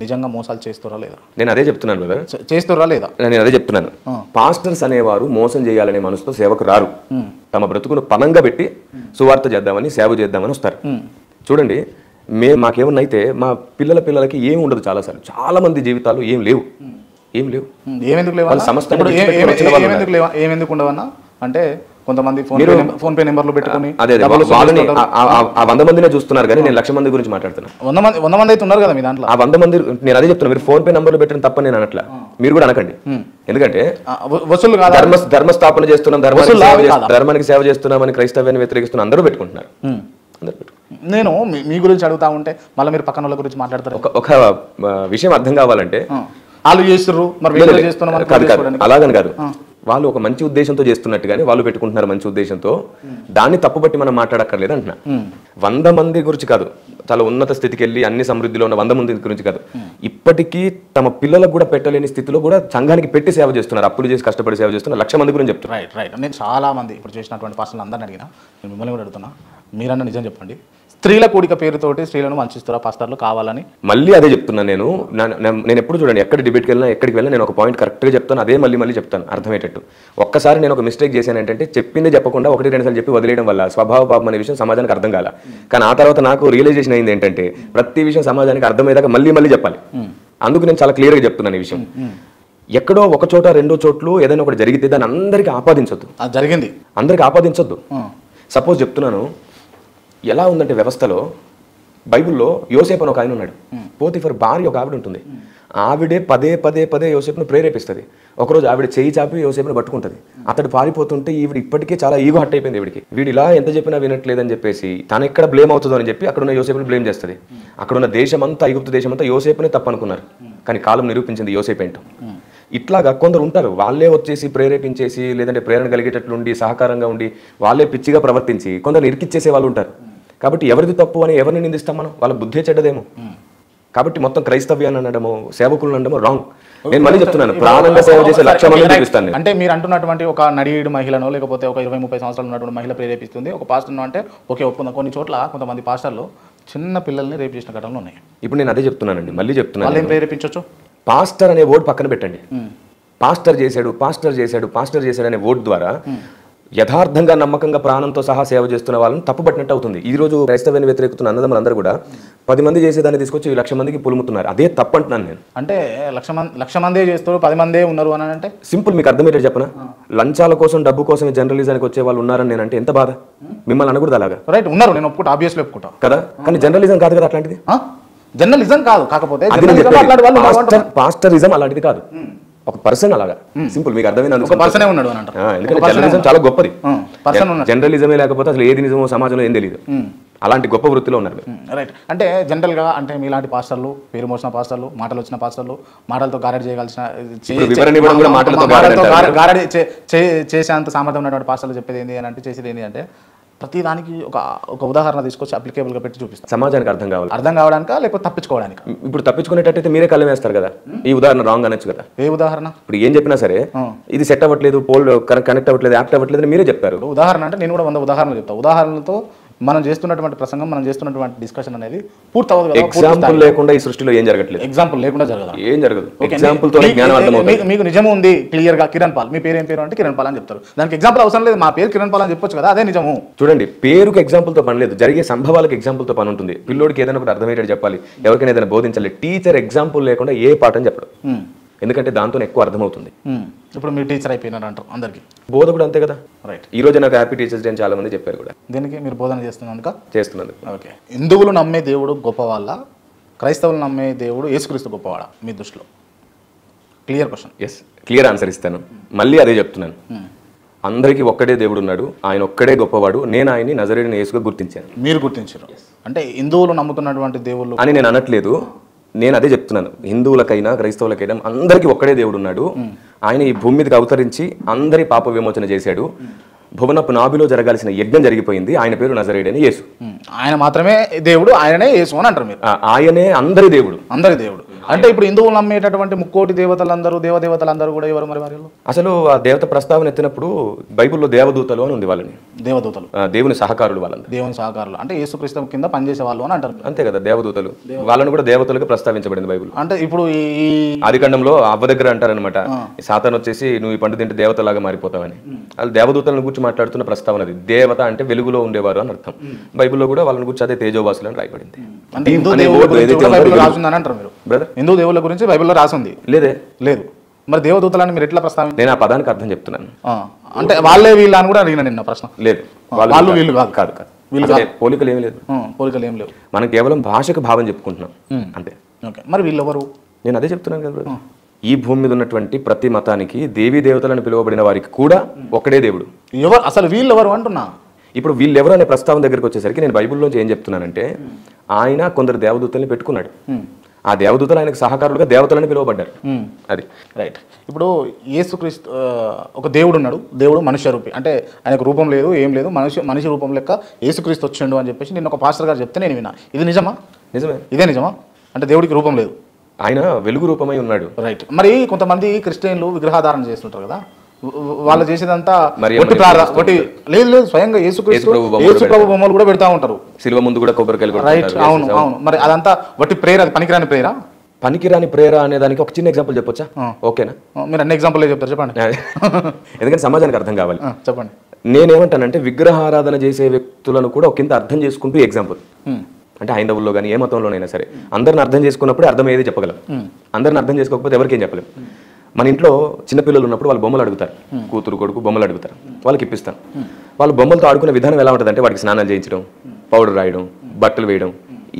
నిజంగా మోసాలు చేస్తారా లేదా? నేను అదే చెప్తున్నాను బ్రదర్, చేస్తారా లేదా? నేను అదే చెప్తున్నాను. పాస్టర్స్ అనేవారు మోసం చేయాలనే మనసుతో సేవకు రారు. తమ బ్రతుకును పనంగా పెట్టి సువార్త చేద్దామని, సేవ చేద్దామని వస్తారు. చూడండి, మాకేమన్నా అయితే మా పిల్లలకి ఏమి ఉండదు. చాలా మంది జీవితాలు ఏం లేవు. ఏమెందుకు లేవు? సమస్త ఏమెందుకు ఉండవన్నా అంటే కొంతమంది ఫోన్ పే నెంబర్లు పెట్టుకుని అదే వాళ్ళని ఆ 100 మందినే చూస్తున్నారు కానీ నేను 1,00,000 మంది గురించి మాట్లాడుతున్నాను. 100 మంది అయితే ఉన్నారు కదా మీ దాంట్లో. ఆ 100 మంది నేను అదే చెప్తున్నా, మీరు ఫోన్ పే నెంబర్లు పెట్టడం తప్ప నేను అనట్లా, మీరు కూడా అనకండి. ఎందుకంటే వసూలు కాదు, ధర్మస్థాపన చేస్తున్నాం, ధర్మానికి సేవ చేస్తున్నామని క్రైస్తవ్యాన్ని వ్యతిరేకిస్తున్న అందరూ పెట్టుకుంటున్నారు. నేను మీ గురించి అడుగుతా ఉంటే మళ్ళీ మీరు పక్కన వాళ్ళ గురించి మాట్లాడతారు. ఒక విషయం అర్థం కావాలంటే వాళ్ళు చేస్తున్నారు మరి చేస్తున్నాం అలాగని కాదు, వాళ్ళు ఒక మంచి ఉద్దేశంతో చేస్తున్నట్టు కానీ వాళ్ళు పెట్టుకుంటున్నారు మంచి ఉద్దేశంతో, దాన్ని తప్పుబట్టి మనం మాట్లాడక్కర్లేదు అంటున్నా. 100 మంది గురించి కాదు, చాలా ఉన్నత స్థితికి వెళ్ళి అన్ని సమృద్ధిలో ఉన్న 100 మంది గురించి కాదు, ఇప్పటికీ తమ పిల్లలకు కూడా పెట్టలేని స్థితిలో కూడా సంఘానికి పెట్టి సేవ చేస్తున్నారు, అప్పులు చేసి కష్టపడి సేవ చేస్తున్నారు 1,00,000 మంది గురించి చెప్తున్నారు. రైట్. నేను చాలా మంది ఇప్పుడు చేసినటువంటి పాస్టర్లు అందరిని అడిగినా, నేను మిమ్మల్ని కూడా అడుగుతున్నా, మీరన్నా నిజం చెప్పండి, స్త్రీల కూడిక పేరుతోటి స్త్రీలను వంచిస్తారా పాస్టర్లు కావాలని? మళ్ళీ అదే చెప్తున్నాను నేను ఎప్పుడు చూడండి, ఎక్కడ డిబేట్కి వెళ్ళినా ఎక్కడికి వెళ్ళినా నేను ఒక పాయింట్ కరెక్ట్గా చెప్తాను, అదే మళ్ళీ చెప్తాను అర్థమయ్యేటట్టు. ఒక్కసారి నేను ఒక మిస్టేక్ చేశాను ఏంటంటే చెప్పిందే చెప్పకుండా 1-2 సార్లు చెప్పి వదిలేయడం వల్ల స్వభావ పాపం అనే విషయం సమాజానికి అర్థం కాల. కానీ ఆ తర్వాత నాకు రియలైజేషన్ అయింది ఏంటంటే ప్రతి విషయం సమాజానికి అర్థమయ్యేదాకా మళ్ళీ చెప్పాలి. అందుకు నేను చాలా క్లియర్గా చెప్తున్నాను ఈ విషయం. ఎక్కడో ఒక చోట 2 చోట్లు ఏదైనా ఒకటి జరిగితే దాన్ని అందరికీ ఆపాదించొద్దు, జరిగింది అందరికీ ఆపాదించొద్దు. సపోజ్ చెప్తున్నాను, ఎలా ఉందంటే వ్యవస్థలో బైబిల్లో యోసేపు అని ఒక ఆయన ఉన్నాడు, పోతిఫర్ భార్య ఒక ఆవిడ ఉంటుంది, ఆవిడే పదే యోసేపును ప్రేరేపిస్తుంది. ఒకరోజు ఆవిడ చేయి చాపి యోసేపును పట్టుకుంటుంది, అతడు పారిపోతుంటే ఈవిడ ఇప్పటికే చాలా ఈగో హట్ అయిపోయింది వీడికి, వీడు ఇలా ఎంత చెప్పినా వినట్లేదని చెప్పేసి తను ఎక్కడ బ్లేమ్ అవుతుందో అని చెప్పి అక్కడున్న యోసేపుని బ్లేమ్ చేస్తుంది. అక్కడున్న దేశమంతా, ఐగుప్తు దేశమంతా యోసేపునే తప్పనుకున్నారు, కానీ కాలం నిరూపించింది యోసేపు ఏంటో. ఇట్లాగా కొందరు ఉంటారు, వాళ్ళే వచ్చేసి ప్రేరేపించేసి లేదంటే ప్రేరణ కలిగేటట్లుండి సహకారంగా ఉండి వాళ్ళే పిచ్చిగా ప్రవర్తించి కొందరు ఇరికిచ్చేసే వాళ్ళు ఉంటారు. కాబట్టి ఎవరిది తప్పు అని ఎవరిని నిందిస్తాం మనం? వాళ్ళ బుద్ధే చెడ్డదేమో. కాబట్టి మొత్తం క్రైస్తవ్యాన్ని అనడము సేవకులను అనడము రాంగ్. నేను మళ్ళీ చెప్తున్నాను, ప్రాణంగా సేవ చేసే 1,00,000 మంది చూపిస్తాను. అంటే మీరు అంటున్నటువంటి ఒక నడియుడు మహిళనో లేకపోతే ఒక 20-30 సంవత్సరాలు ఉన్నటువంటి మహిళ ప్రేరేపిస్తుంది ఒక పాస్టర్ను అంటే ఓకే ఒప్పుకుందాం. కొన్ని చోట్ల కొంతమంది పాస్టర్లు చిన్న పిల్లల్ని రేపు చేసిన ఘటనలు ఉన్నాయి. ఇప్పుడు నేను అదే చెప్తున్నానండి, మళ్ళీ చెప్తున్నాను, వాళ్ళని ప్రేరేపించవచ్చు. పాస్టర్ అనే వర్డ్ పక్కన పెట్టండి. పాస్టర్ చేశాడు అనే వర్డ్ ద్వారా యథార్థంగా నమ్మకంగా ప్రాణంతో సహా సేవ చేస్తున్న వాళ్ళని తప్పుపట్టినట్టు అవుతుంది. ఈ రోజు క్రైస్తవ్యాన్ని వ్యతిరేకిస్తున్న అన్నదమ్ములందరూ కూడా 10 మంది చేసేదాన్ని తీసుకొచ్చి 1,00,000 మందికి పులుముతున్నారు. అదే తప్పు అంటున్నాను నేను. అంటే 1,00,000 మందే చేస్తారు, 10 మందే ఉన్నారు అని అంటే సింపుల్, మీకు అర్థమయ్యేది చెప్పనా? లంచాల కోసం డబ్బు కోసం జర్నలిజానికి వచ్చే వాళ్ళు ఉన్నారని నేను అంటే ఎంత బాధ. మిమ్మల్ని అనకూడదు అలాగా. రైట్, ఉన్నారు, నేను ఒప్పుకుంటా, ఆబ్వియస్లీ ఒప్పుకుంటా కదా. కానీ జర్నలిజం కాదు కదా అట్లాంటిది. జర్నలిజం కాదు, కాకపోతే పాస్టరిజం అలాంటిది కాదు, ఒక పర్సన్ అలాగా. సింపుల్, మీకు అర్థమైంది. ఎందుకంటే జర్నలిజం చాలా గొప్పది. జర్నలిజమే లేకపోతే అసలు ఏది నిజమో సమాజంలో ఏం తెలియదు. అలాంటి గొప్ప వృత్తిలో ఉన్నారు. రైట్. అంటే జనరల్గా అంటే మీలాంటి పాస్టర్లు, పేరు మోసిన పాస్టర్లు, మాటలు వచ్చిన పాస్టర్లు, మాటలతో గారడి చేయగలిసిన గారడి చేసేంత సామర్థ్యం ఉన్నటువంటి పాస్టర్లు చెప్పేది ఏంటి అని అంటే చేసేది ఏంటి అంటే ప్రతి దానికి ఒక ఉదాహరణ తీసుకొచ్చి అప్లికేబుల్గా పెట్టి చూపిస్తారు. సమాజానికి అర్థం కావడానికా లేకపోతే తప్పించుకోవడానికి? ఇప్పుడు తప్పించుకునేటట్టయితే మీరే కళ్ళం వేస్తారు కదా. ఈ ఉదాహరణ రాంగ్ అనొచ్చు కదా. ఏ ఉదాహరణ? ఇప్పుడు ఏం చెప్పినా సరే ఇది సెట్ అవ్వట్లేదు, పోల్ కనెక్ట్ అవ్వట్లేదు, యాక్ట్ అవ్వట్లేదు మీరే చెప్తారు. ఉదాహరణ అంటే నేను కూడా 100 ఉదాహరణలు చెప్తాను. ఉదాహరణలతో మనం చేస్తున్నటువంటి ప్రసంగం, మనం చేస్తున్నటువంటి డిస్కషన్ అనేది పూర్తవుతుంది. ఎగ్జాంపుల్ లేకుండా ఈ సృష్టిలో ఏం జరగట్లేదు. ఎగ్జాంపుల్ లేకుండా జరగదు, ఏం జరగదు. ఎగ్జాంపుల్ తో జ్ఞానం అర్థమవుతుంది. మీకు నిజం ఉంది క్లియర్ గా, కిరణ్ పాల్, మీ పేరు ఏం పేరు అంటే కిరణ్ పాల్ అని చెప్తారు. దానికి ఎగ్జాంపుల్ అవసరం లేదు, మా పేరు కిరణ్ పాల్ అని చెప్పొచ్చు కదా, అదే నిజము. చూడండి, పేరుకి ఎగ్జాంపుల్ తో పని లేదు, జరిగే సంభవాలకు ఎగ్జాంపుల్ తో పని ఉంటుంది. పిల్లోడికి ఏదైనా ఒకటి అర్థమయ్యేది చెప్పాలి, ఎవరికైనా ఏదైనా బోధించాలి. టీచర్ ఎగ్జాంపుల్ లేకుండా ఏ పాఠం చెప్పడం, ఎందుకంటే దాంతో ఎక్కువ అర్థమవుతుంది. ఇప్పుడు మీరు టీచర్ అయిపోయినారు అంటారు అందరికి, బోధ కూడా అంతే కదా. రైట్. ఈ రోజు నాకు హ్యాపీ టీచర్స్ డే అని చాలా మంది చెప్పారు కూడా. దీనికి మీరు బోధన చేస్తున్నారు. ఓకే. హిందువులు నమ్మే దేవుడు గొప్పవాళ్ళ, క్రైస్తవులు నమ్మే దేవుడు యేసుక్రీస్తు గొప్పవాడా మీ దృష్టిలో? Clear question. Yes, clear answer ఇస్తాను. మళ్ళీ అదే చెప్తున్నాను, అందరికీ ఒక్కడే దేవుడు ఉన్నాడు, ఆయన ఒక్కడే గొప్పవాడు, నేను ఆయన్ని నజరేయుడైన యేసుగా గుర్తించాను. మీరు గుర్తించారు అంటే హిందువులు నమ్ముతున్నటువంటి దేవుళ్ళు అని నేను అనట్లేదు, నేను అదే చెప్తున్నాను. హిందువులకైనా క్రైస్తవులకైనా అందరికీ ఒక్కడే దేవుడు ఉన్నాడు. ఆయన ఈ భూమి మీదకి అవతరించి అందరి పాప విమోచన చేశాడు. భువనపు నాభిలో జరగాల్సిన యజ్ఞం జరిగిపోయింది. ఆయన పేరు నజరేయుడైన యేసు. ఆయన మాత్రమే దేవుడు, ఆయననే యేసు అని అంటారు మీరు. ఆయనే అందరి దేవుడు. అంటే ఇప్పుడు హిందువులు నమ్మేటటువంటి 3 దేవతలందరూ, దేవతలందరూ కూడా ఎవరు మరి వారిలో? అసలు ఆ దేవత ప్రస్తావన ఎత్తినప్పుడు బైబిల్లో దేవదూతలు అని ఉంది. వాళ్ళని దేవదూతలు, దేవుని సహకారులు. వాళ్ళందరూ దేవుని సహకారులు అంటే యేసుక్రీస్తు కింద పనిచేసే వాళ్ళు అని అంటారు. అంతే కదా, దేవదూతలు. వాళ్ళని కూడా దేవతలుగా ప్రస్తావించబడింది బైబిల్. అంటే ఇప్పుడు ఈ ఆదికాండంలో అవ్వ దగ్గర అంటారనమాట, సాతాను వచ్చేసి నువ్వు ఈ పండు తింటే దేవతలాగా మారిపోతావని. వాళ్ళు దేవదూతలను గురించి మాట్లాడుతున్న ప్రస్తావన అది. దేవత అంటే వెలుగులో ఉండేవారు అని అర్థం. బైబిల్లో కూడా వాళ్ళని గురించి అదే తేజోవాసులు అని రాయబడింది. హిందూ దేవుళ్ళ గురించి బైబిల్లో రాసింది. లేదు. మరి దేవదూతలని మీరు ఎట్లా ప్రస్తావించారు? నేను ఆ పదానికి అర్థం చెప్తున్నాను. అంటే వాళ్ళే వీళ్ళ అని కూడా అడిగిన నిన్న ప్రశ్న. లేదు, వాళ్ళు వీళ్ళు కాదు. కాదు కాదు, వీళ్ళు పోలికలు ఏమీ లేదు. పోలికలు ఏం లేవు. మనం కేవలం భాషకు భావం చెప్పుకుంటున్నాం అంతే. ఓకే, మరి వీళ్ళెవరు? నేను అదే చెప్తున్నాను కదా, ఈ భూమి మీద ఉన్నటువంటి ప్రతి మతానికి దేవీ దేవతలను పిలువబడిన వారికి కూడా ఒక్కడే దేవుడు. ఎవరు అసలు వీళ్ళెవరు అంటున్నా? ఇప్పుడు వీళ్ళెవరు అనే ప్రస్తావన దగ్గరికి వచ్చేసరికి నేను బైబిల్లోంచి ఏం చెప్తున్నానంటే, ఆయన కొందరు దేవదూతల్ని పెట్టుకున్నాడు. ఆ దేవదూతలు ఆయనకు సహకారులుగా దేవతలని పిలువబడ్డారు. అది రైట్. ఇప్పుడు యేసుక్రీస్తు ఒక దేవుడు ఉన్నాడు, దేవుడు మనుష్య రూపి, అంటే ఆయనకు రూపం లేదు, ఏం లేదు, మనిషి రూపం లెక్క యేసుక్రీస్తు వచ్చిండు అని చెప్పేసి నేను ఒక పాస్టర్ గారు చెప్తే నేను విన్నా. ఇది నిజమా? నిజమే. ఇదే నిజమా? అంటే దేవుడికి రూపం లేదు, ఆయన వెలుగు రూపమై ఉన్నాడు. రైట్. మరి కొంతమంది క్రిస్టియన్లు విగ్రహాధారణ చేస్తుంటారు కదా, వాళ్ళు చేసేదంతా లేదు స్వయంగా యేసుక్రీస్తు ప్రభు బొమ్మలు కూడా పెడతా ఉంటారు, శిలువ ముందు కూడా కొబ్బరికాయలు. రైట్, అవును అవును. మరి అదంతా వట్టి ప్రేయర్, అది పనికిరాని ప్రేయరా? పనికిరాని ప్రేయర్ అనే దానికి ఒక చిన్న ఎగ్జాంపుల్ చెప్పొచ్చా? ఓకేనా? మీరు అన్ని ఎగ్జాంపుల్ చెప్తారు, చెప్పండి. ఎందుకంటే సమాజానికి అర్థం కావాలి. చెప్పండి. నేనేమంటానంటే విగ్రహారాధన చేసే వ్యక్తులను కూడా ఒక కింద అర్థం చేసుకుంటూ ఎగ్జాంపుల్, అంటే హైందవుల్లో కానీ ఏ మతంలోనైనా సరే అందరిని అర్థం చేసుకున్నప్పుడు అర్థమయ్యేది చెప్పగలం. అందరిని అర్థం చేసుకోకపోతే ఎవరికేం చెప్పలేం. మన ఇంట్లో చిన్నపిల్లలు ఉన్నప్పుడు వాళ్ళు బొమ్మలు అడుగుతారు, కూతురు కొడుకు బొమ్మలు అడుగుతారు, వాళ్ళకి ఇప్పిస్తాను. వాళ్ళు బొమ్మలతో ఆడుకునే విధానం ఎలా ఉంటుంది అంటే, వాడికి స్నానాలు చేయించడం, పౌడర్ రాయడం, బట్టలు వేయడం,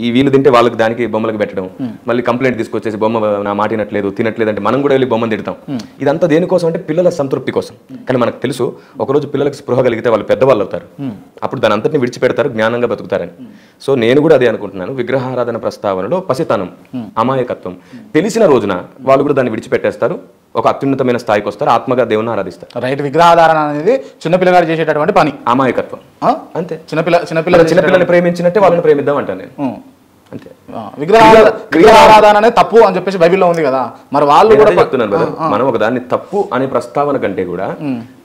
ఈ వీళ్ళు తింటే వాళ్ళకి దానికి బొమ్మలకు పెట్టడం, మళ్ళీ కంప్లైంట్ తీసుకొచ్చేసి బొమ్మ నా మాటినట్లేదు తినట్లేదు అంటే మనం కూడా వెళ్ళి బొమ్మను తిడతాం. ఇదంతా దేనికోసం అంటే పిల్లల సంతృప్తి కోసం. కానీ మనకు తెలుసు ఒకరోజు పిల్లలకు స్పృహ కలిగితే వాళ్ళు పెద్దవాళ్ళు అవుతారు, అప్పుడు దాని అంతటిని విడిచిపెడతారు, జ్ఞానంగా బతుకుతారని. సో నేను కూడా అదే అనుకుంటున్నాను. విగ్రహారాధన ప్రస్తావనలో పసితనం, అమాయకత్వం తెలిసిన రోజున వాళ్ళు కూడా దాన్ని విడిచిపెట్టేస్తారు, ఒక అత్యున్నతమైన స్థాయికి వస్తారు, ఆత్మగా దేవుని ఆరాధిస్తారు. రైట్. విగ్రహాధారణ అనేది చిన్నపిల్లగాడు చేసేటటువంటి పని, అమాయకత్వం అంతే. చిన్నపిల్లల్ని ప్రేమించినట్టే వాళ్ళని ప్రేమిద్దాం అంటాను నేను అంతే. విగ్రహారాధన అనేది తప్పు అని చెప్పేసి బైబిల్లో ఉంది కదా, మరి వాళ్ళు కూడా చెప్తున్నాను కదా, మనం ఒక దాన్ని తప్పు అనే ప్రస్తావన కంటే కూడా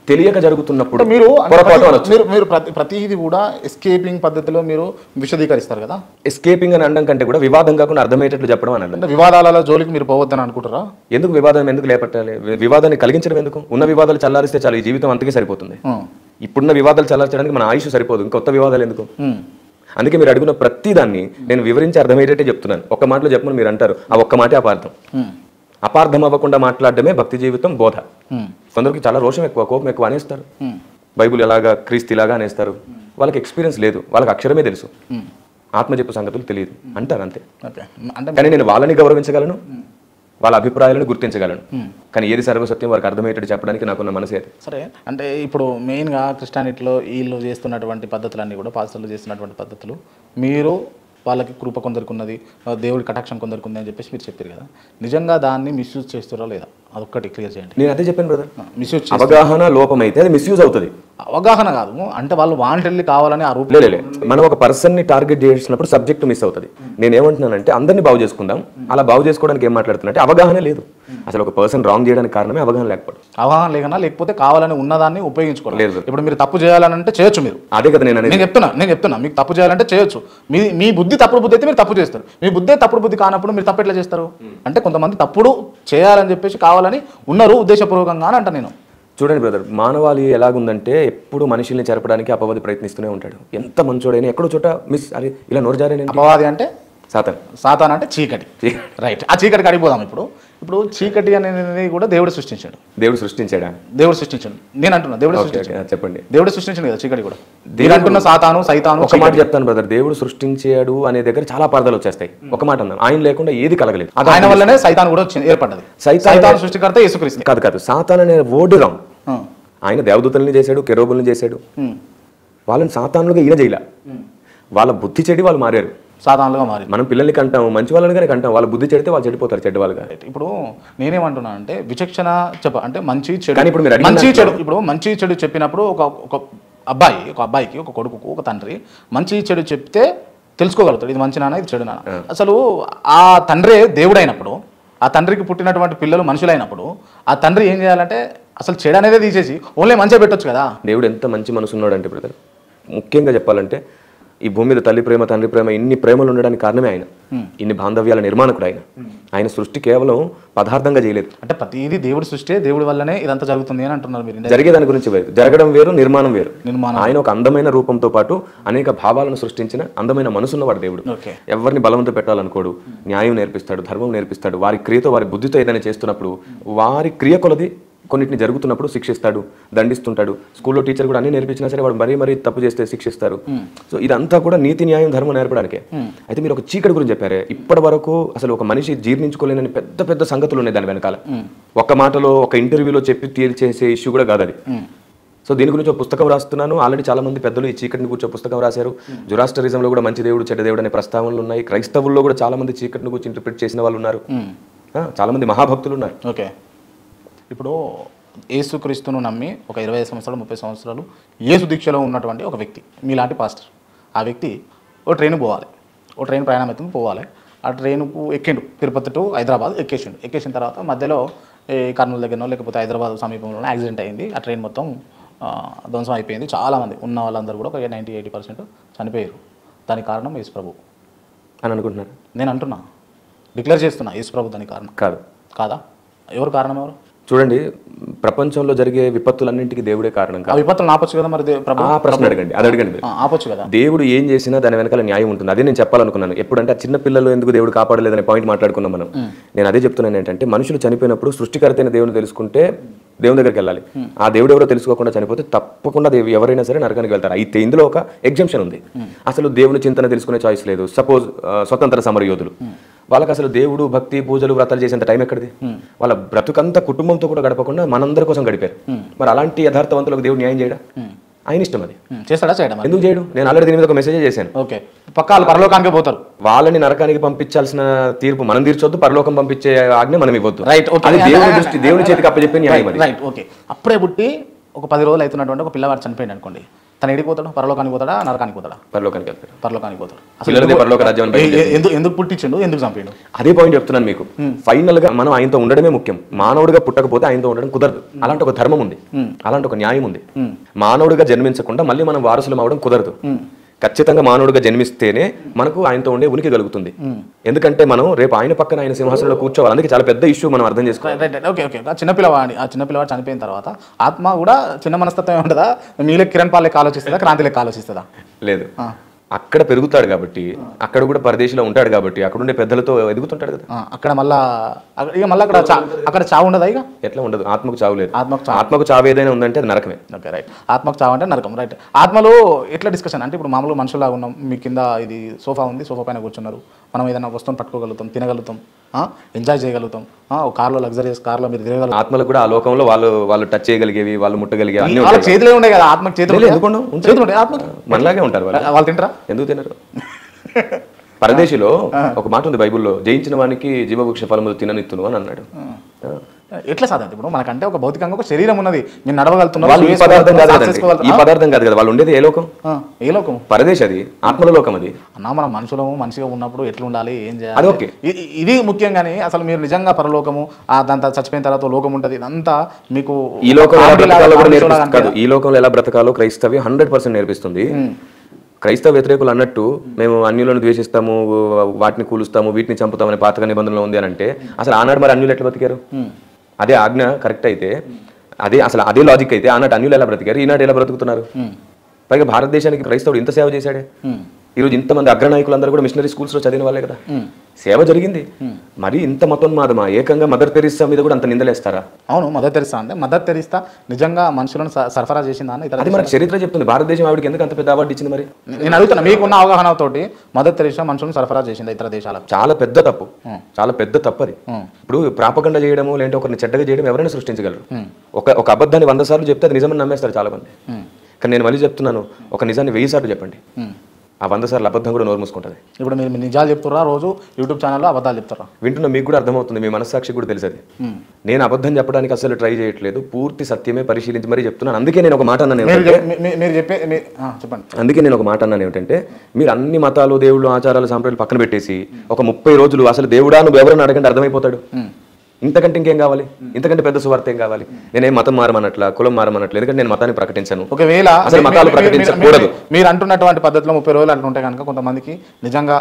తెలియక జరుగుతున్నప్పుడు మీరు ప్రతిదీ కూడా ఎస్కేపింగ్ పద్ధతిలో మీరు విశదీకరిస్తారు కదా. ఎస్కేపింగ్ అని అనడం కంటే కూడా వివాదం కాకుండా అర్థమయ్యేటట్లు చెప్పడం అని అంటే, వివాదాల జోలికి మీరు పోవద్దని అనుకుంటారా? ఎందుకు వివాదం ఎందుకు లేపట్టాలి? వివాదాన్ని కలిగించడం ఎందుకు? ఉన్న వివాదాలు చల్లారిస్తే చాలు, ఈ జీవితం అంతకే సరిపోతుంది. ఇప్పుడున్న వివాదాలు చల్లార్చడానికి మన ఆయుష్ సరిపోదు, ఇంకొత్త వివాదాలు ఎందుకు? అందుకే మీరు అడుగున్న ప్రతి దాన్ని నేను వివరించి అర్థమయ్యేటట్టే చెప్తున్నాను. ఒక్క మాటలో చెప్పమని మీరు అంటారు, ఆ ఒక్క మాటే అపార్థం. అపార్థం అవ్వకుండా మాట్లాడడమే భక్తి జీవితం బోధ. కొందరికి చాలా రోషం ఎక్కువ, కోపం ఎక్కువ అనేస్తారు. బైబుల్ ఎలాగా క్రీస్తు ఇలాగా అనేస్తారు. వాళ్ళకి ఎక్స్పీరియన్స్ లేదు, వాళ్ళకి అక్షరమే తెలుసు, ఆత్మ చెప్పు సంగతులు తెలియదు అంటారు అంతే. కానీ నేను వాళ్ళని గౌరవించగలను, వాళ్ళ అభిప్రాయాలను గుర్తించగలను, కానీ ఏది సర్వసత్యం వారికి అర్థమయ్యేటట్టు చెప్పడానికి నాకున్న మనసే అది. సరే, అంటే ఇప్పుడు మెయిన్గా క్రిస్టియానిటీలో వీళ్ళు చేస్తున్నటువంటి పద్ధతులన్నీ కూడా పాస్టర్లు చేస్తున్నటువంటి పద్ధతులు, మీరు వాళ్ళకి కృప కొందరికి ఉన్నది, దేవుడి కటాక్షం కొందరికి ఉంది అని చెప్పేసి మీరు చెప్పారు కదా, నిజంగా దాన్ని మిస్యూజ్ చేస్తారా లేదా? అదొక్కటి క్లియర్ చేయండి. నేను అదే చెప్పాను బ్రదర్, మిస్యూజ్ అవగాహన లోపం అయితే అది మిస్యూజ్ అవుతుంది. అవగాహన కాదు, అంటే వాళ్ళు వాంటెడ్లీ కావాలని ఆ రూపం లేదు. మనం ఒక పర్సన్ని టార్గెట్ చేసినప్పుడు సబ్జెక్ట్ మిస్ అవుతుంది. నేను ఏమంటున్నానంటే అందరినీ బాగు చేసుకుందాం, అలా బాగు చేసుకోవడానికి ఏం మాట్లాడుతున్నా అవగాహన లేదు. అసలు ఒక పర్సన్ రాంగ్ చేయడానికి కారణమే అవగాహన లేకపోవడం. అవగాహన లేకనా, లేకపోతే కావాలని ఉన్నదాన్ని ఉపయోగించుకోలేదు. ఇప్పుడు మీరు తప్పు చేయాలంటే చేయొచ్చు, మీరు అదే కదా నేను చెప్తున్నా మీకు తప్పు చేయాలంటే చేయొచ్చు. మీ బుద్ధి తప్పుడు బుద్ధి అయితే మీరు తప్పు చేస్తారు, మీ బుద్ధి తప్పుడు బుద్ధి కానప్పుడు మీరు తప్పు ఎట్లా చేస్తారు? అంటే కొంతమంది తప్పుడు చేయాలని చెప్పేసి కావాలని ఉన్నారు ఉద్దేశపూర్వకంగా అని అంట నేను. చూడండి బ్రదర్, మానవాళి ఎలాగుందంటే ఎప్పుడు మనుషుల్ని చెరపడానికి అపవాది ప్రయత్నిస్తూనే ఉంటాడు. ఎంత మంచోడైనా ఎక్కడో చోట మిస్ అరే ఇలా నోరు జారే. అపవాది అంటే సాతాన్ అంటే చీకటి. రైట్, ఆ చీకటికి అడిగిపోదాం. ఇప్పుడు చీకటి అనేది కూడా దేవుడు సృష్టించాడు. దేవుడు సృష్టించాడు. నేను అంటున్నా దేవుడు సృష్టించాడు. చెప్పండి, దేవుడు సృష్టించాడు కదా చీకటి కూడా. దేవుడు అంటున్న సాతాను సైతాను. ఒక మాట చెప్తాను బ్రదర్, దేవుడు సృష్టించాడు అనే దగ్గర చాలా పార్థాలు వచ్చేస్తాయి. ఒక మాట అన్నాను, ఆయన లేకుండా ఏది కలగలేదు. ఆయన వల్లనే సైతాన్ కూడా ఏర్పడ్డది. సైతాన్ సృష్టికర్త యేసుక్రీస్తు. కాదు, సాతాన్ అనే వర్డ్ రాంగ్. ఆయన దేవదూతల్ని చేశాడు, కెరూబుల్ని చేశాడు. వాళ్ళని సాతానులుగా ఈయన చేయలే. వాళ్ళ బుద్ధి చెడి వాళ్ళు మారారు, సాధారణంగా మారి. మనం పిల్లల్ని కంటాం, మంచి వాళ్ళని కానీ కంటాం, వాళ్ళ బుద్ధి చెడితే వాళ్ళు చెడిపోతారు, చెడ్డ వాళ్ళుగా. ఇప్పుడు నేనేమంటున్నా అంటే విచక్షణ అంటే మంచి చెడు. ఇప్పుడు మీరు మంచి చెడు, ఇప్పుడు మంచి చెడు చెప్పినప్పుడు ఒక అబ్బాయికి ఒక కొడుకుకు ఒక తండ్రి మంచి చెడు చెప్తే తెలుసుకోగలుగుతాడు, ఇది మంచి నాన్న ఇది చెడు నాన్న. అసలు ఆ తండ్రే దేవుడైనప్పుడు, ఆ తండ్రికి పుట్టినటువంటి పిల్లలు మనుషులైనప్పుడు ఆ తండ్రి ఏం చేయాలంటే అసలు చెడు అనేది తీసేసి ఓన్లీ మంచిగా పెట్టొచ్చు కదా. దేవుడు ఎంత మంచి మనసు ఉన్నాడంటే బ్రదర్, ముఖ్యంగా చెప్పాలంటే ఈ భూమి మీద తల్లి ప్రేమ తండ్రి ప్రేమ ఇన్ని ప్రేమలు ఉండడానికి కారణమే ఆయన. ఇన్ని బాంధవ్యాల నిర్మాణకుడు ఆయన. ఆయన సృష్టి కేవలం పదార్థంగా చేయలేదు. అంటే ప్రతిదీ దేవుడి సృష్టి, దేవుడి వల్లనే ఇదంతా జరుగుతుంది అని అంటున్నారు మీరు. జరిగేదాని గురించి వేరు, జరగడం వేరు, నిర్మాణం వేరు. ఆయన ఒక అందమైన రూపంతో పాటు అనేక భావాలను సృష్టించిన అందమైన మనసున్నవాడు దేవుడు. ఎవరిని బలవంత పెట్టాలనుకోడు, న్యాయం నేర్పిస్తాడు, ధర్మం నేర్పిస్తాడు. వారి క్రియతో వారి బుద్ధితో ఏదైనా చేస్తున్నప్పుడు వారి క్రియ కొలది కొన్నిటిని జరుగుతున్నప్పుడు శిక్షిస్తాడు, దండిస్తుంటాడు. స్కూల్లో టీచర్ కూడా అన్ని నేర్పించినా సరే వాడు మరీ తప్పు చేస్తే శిక్షిస్తారు. సో ఇదంతా కూడా నీతి న్యాయం ధర్మం నేర్పడానికే. అయితే మీరు ఒక చీకటి గురించి చెప్పారే, ఇప్పటి వరకు అసలు ఒక మనిషి జీర్ణించుకోలేని పెద్ద పెద్ద సంగతులు ఉన్నాయి దాని వెనకాల. ఒక మాటలో ఒక ఇంటర్వ్యూలో చెప్పి తేల్చేసే ఇష్యూ కూడా కాదు అది. సో దీని గురించి ఒక పుస్తకం రాస్తున్నాను. ఆల్రెడీ చాలా మంది పెద్దలు ఈ చీకటిని గురించి పుస్తకం రాశారు. జొరాస్టరిజంలో కూడా మంచి దేవుడు చెడ్డ దేవుడు అనే ప్రస్తావనలు ఉన్నాయి. క్రైస్తవుల్లో కూడా చాలా మంది చీకటిని గురించి ఇంటర్ప్రిట్ చేసిన వాళ్ళు ఉన్నారు. చాలా మంది మహాభక్తులు ఉన్నారు. ఓకే, ఇప్పుడు యేసుక్రీస్తును నమ్మి ఒక 20 సంవత్సరాలు 30 సంవత్సరాలు యేసు దీక్షలో ఉన్నటువంటి ఒక వ్యక్తి, మీలాంటి పాస్టర్, ఆ వ్యక్తి ఓ ట్రైన్ పోవాలి, ఓ ట్రైన్ ప్రయాణం అయితే పోవాలి. ఆ ట్రైన్కు ఎక్కిండు, తిరుపతి టు హైదరాబాద్ ఎక్కేసిన తర్వాత మధ్యలో కర్నూలు దగ్గరనో లేకపోతే హైదరాబాద్ సమీపంలో యాక్సిడెంట్ అయింది. ఆ ట్రైన్ మొత్తం ధ్వంసం అయిపోయింది. చాలామంది ఉన్న వాళ్ళందరూ కూడా ఒక 90-80% చనిపోయారు. దానికి కారణం యేసు ప్రభు అని అనుకుంటున్నారు. నేను అంటున్నా, డిక్లేర్ చేస్తున్నా, యేసు ప్రభు దానికి కారణం కాదా? ఎవరు కారణం? ఎవరు? చూడండి, ప్రపంచంలో జరిగే విపత్తులన్నింటికి దేవుడే కారణం కాదు. విపత్తులు ఆపొచ్చు కదా మరి. ప్రశ్న అడగండి, అది అడగండి. ఆపొచ్చు కదా. దేవుడు ఏం చేసినా దాని వెనకాల న్యాయం ఉంటుంది. అదే నేను చెప్పాలనుకున్నాను. ఎప్పుడంటే ఆ చిన్న పిల్లలు ఎందుకు దేవుడు కాపాడలేదనే పాయింట్ మాట్లాడుకున్నాం మనం. నేను అదే చెప్తున్నాను ఏంటంటే, మనుషులు చనిపోయినప్పుడు సృష్టికర్త అయిన దేవుని తెలుసుకుంటే దేవుని దగ్గరికి వెళ్ళాలి. ఆ దేవుడు ఎవరో తెలుసుకోకుండా చనిపోతే తప్పకుండా ఎవరైనా సరే నరకానికి వెళ్తారు. అయితే ఇందులో ఒక ఎగ్జంప్షన్ ఉంది. అసలు దేవుని చింతన తెలుసుకునే చాయిస్ లేదు. సపోజ్ స్వతంత్ర సమరయోధులు, వాళ్ళకి అసలు దేవుడు భక్తి పూజలు వ్రతాలు చేసేంత టైం ఎక్కడిది? వాళ్ళ బ్రతుకంతా కుటుంబంతో కూడా గడపకుండా మనందరి కోసం గడిపారు. మరి అలాంటి యథార్థవంతులకు దేవుడు న్యాయం చేయడా? ఆయన ఇష్టం. అది చేస్తాడా? చేయడం ఎందుకు చేయడు? నేను ఆల్రెడీ దీని మీద ఒక మెసేజ్ చేశాను. ఓకే, పక్కా వాళ్ళు పరలోకానికి పోతారు. వాళ్ళని నరకానికి పంపించాల్సిన తీర్పు మనం తీర్చొద్దు, పరలోకం పంపించే ఆజ్ఞ మనం ఇవ్వద్దు. రైట్. అది దేవుని దృష్టి, దేవుని చేతికి అప్పచెప్పే న్యాయం. రైట్. ఓకే, అప్పుడే పుట్టి ఒక 10 రోజులు అవుతున్నటువంటి ఒక పిల్లవాడు చనిపోయింది అనుకోండి, తను ఎడికి పోతాడు? పరలోకానికి పోతాడా, నరకానికి పోతాడా? పరలోకానికి వెళ్తాడు. పరలోకానికి పోతాడు. పరలోక రాజ్యం ఎందుకు పుట్టించండు, ఎందుకు చంపిండు? అదే పాయింట్ చెప్తున్నాను మీకు. ఫైనల్ గా మనం ఆయనతో ఉండడమే ముఖ్యం. మానవుడిగా పుట్టకపోతే ఆయనతో ఉండడం కుదరదు. అలాంటి ఒక ధర్మం ఉంది, అలాంటి ఒక న్యాయం ఉంది. మానవుడిగా జన్మించకుండా మళ్ళీ మనం వారసులం అవడం కుదరదు. ఖచ్చితంగా మానవుడిగా జన్మిస్తేనే మనకు ఆయనతో ఉండే ఉనికి కలుగుతుంది. ఎందుకంటే మనం రేపు ఆయన పక్కన ఆయన సింహాసనంలో కూర్చోవాలి. అందుకే చాలా పెద్ద ఇష్యూ మనం అర్థం చేసుకోవాలి. ఓకే, ఆ చిన్నపిల్లవాడు చనిపోయిన తర్వాత ఆత్మ కూడా చిన్న మనస్తత్వం ఉంటుందా? మీలే కిరణ్ పాల్ లెక్క ఆలోచిస్తుందా, క్రాంతి లెక్క ఆలోచిస్తుందా? లేదు. అక్కడ పెరుగుతాడు కాబట్టి, అక్కడ కూడా పరదేశంలో ఉంటాడు కాబట్టి, అక్కడ ఉండే పెద్దలతో ఎదుగుతుంటాడు కదా. అక్కడ మళ్ళీ అక్కడ చావు ఉండదా? ఇక ఎట్లా ఉండదు? ఆత్మకు చావు లేదు. ఆత్మకు చావు ఏదైనా ఉందంటే అది నరకమే. Okay, right. ఆత్మకు చావు అంటే నరకం. రైట్. ఆత్మలో ఎట్లా డిస్కషన్ అంటే, ఇప్పుడు మామూలు మనుషులాగా ఉన్నాం, మీ కింద ఇది సోఫా ఉంది, సోఫా పైన కూర్చున్నారు, మనం ఏదైనా వస్తువుని పట్టుకోగలుగుతాం, తినగలుగుతాం, ఎంజాయ్ చేయగలుగుతాం, ఒక కార్లో లగ్జరియస్ కార్లో మీరు తిరగలుగుతాం. ఆత్మలు కూడా ఆ లోకంలో వాళ్ళు టచ్ చేయగలిగేవి, వాళ్ళు ముట్టగలిగేవి అన్ని వాళ్ళ చేతులే ఉండే కదా. ఆత్మకు చేతులు ఉంటాయి. ఆత్మ మనలాగే ఉంటారు. వాళ్ళు తింటారా? ఎందుకు తినరు? పరదేశిలో ఒక మాట ఉంది బైబుల్లో, జయించిన వానికి జీవవృక్ష ఫలములు తిననిత్తును అని అన్నాడు. ఎట్లా సాధ్యం? ఇప్పుడు మనకంటే ఒక భౌతికంగా ఒక శరీరం ఉన్నది, మీరు నడవగలుగుతున్నారు. ఈ పదార్థం కాదు కదా వాళ్ళు ఉండేది. ఏ లోకం? ఏ లోకం? పరదేశ్. అది ఆత్మల లోకం. అది అన్నా, మనం మనుషులము, మనిషిగా ఉన్నప్పుడు ఎట్లా ఉండాలి, ఏం చేయాలి, అది ఓకే. ఇది ముఖ్యంగానే. అసలు మీరు నిజంగా పరలోకము, దాంతో చచ్చిపోయిన తర్వాత లోకం ఉంటుంది, ఇదంతా మీకు ఈ లోకంలో ఈ లోకంలో ఎలా బ్రతకాలో క్రైస్తవ్యం 100% నేర్పిస్తుంది. క్రైస్తవ వ్యతిరేకులు అన్నట్టు మేము అన్యులను ద్వేషిస్తాము, వాటిని కూలుస్తాము, వీటిని చంపుతామని పాతక నిబంధనలు ఉంది అని అంటే, అసలు ఆనాడు మరి అన్యులు ఎట్లా బ్రతికారు? అదే ఆజ్ఞ కరెక్ట్ అయితే, అదే లాజిక్ అయితే ఆనాడు అన్యులు ఎలా బ్రతికారు, ఈనాడు ఎలా బ్రతుకుతున్నారు? పైగా భారతదేశానికి క్రైస్తవుడు ఇంత సేవ చేశాడే. ఈరోజు ఇంతమంది అగ్రనాయకులందరూ కూడా మిషనరీ స్కూల్స్లో చదివిన వాళ్ళే కదా. సేవ జరిగింది. మరి ఇంత మతోన్మాదమా? ఏకంగా మదర్ తెరీసా మీద కూడా అంత నిందలేస్తారా? అవును, మదర్ తెరీసా అంటే మదర్ తెరీసా నిజంగా మనుషులను సరఫరా చేసిందా అని అది మనకు చరిత్ర చెప్తుంది. భారతదేశం ఆవిడకి ఎందుకు అంత పెద్ద అవార్డు ఇచ్చింది? మరి నేను అడుగుతున్నా, మీకున్న అవగాహనతోటి మదర్ తెరీసా మనుషులను సరఫరా చేసింది ఇతర దేశాలకు? చాలా పెద్ద తప్పు, చాలా పెద్ద తప్పు అది. ఇప్పుడు ప్రాపగండ చేయడము, లేదంటే ఒకరిని చెడ్డగా చేయడం ఎవరైనా సృష్టించగలరు. ఒక అబద్ధాన్ని 100 సార్లు చెప్తే అది నిజమని నమ్మేస్తారు చాలా మంది. కానీ నేను మళ్ళీ చెప్తున్నాను, ఒక నిజాన్ని 1000 సార్లు చెప్పండి, ఆ 100 సార్లు అబద్ధం కూడా నోరు మూసుకుంటుంది. ఇప్పుడు మీరు నిజాలు చెప్తారా? రోజు యూట్యూబ్ ఛానల్లో అబద్ధాలు చెప్తారా? వింటున్నా, మీకు కూడా అర్థమవుతుంది, మీ మనస్సాక్షి కూడా తెలుసు. నేను అబద్ధం చెప్పడానికి అసలు ట్రై చేయట్లేదు, పూర్తి సత్యమే పరిశీలించి మరీ చెప్తున్నాను. అందుకే నేను ఒక మాట అన్నాను చెప్పండి. అందుకే నేను ఒక మాట అన్నాను ఏమిటంటే, మీరు అన్ని మతాలు, దేవుళ్ళు, ఆచారాలు, సాంప్రదాయాలు పక్కన పెట్టేసి ఒక 30 రోజులు అసలు దేవుడా నువ్వు ఎవరని అడగండి, అర్థమైపోతాడు. ఇంతకంటే ఇంకేం కావాలి? ఇంతకంటే పెద్ద సువార్త ఏం కావాలి? నేనేం మతం మారమన్నట్ల, కులం మారమన్నట్లు, ఎందుకంటే నేను మతాన్ని ప్రకటించాను. ఒకవేళ అసలు మతాలు ప్రకటించకూడదు. మీరు అంటున్నటువంటి పద్ధతిలో 30 రోజులు అంటుంటే కనుక కొంతమందికి నిజంగా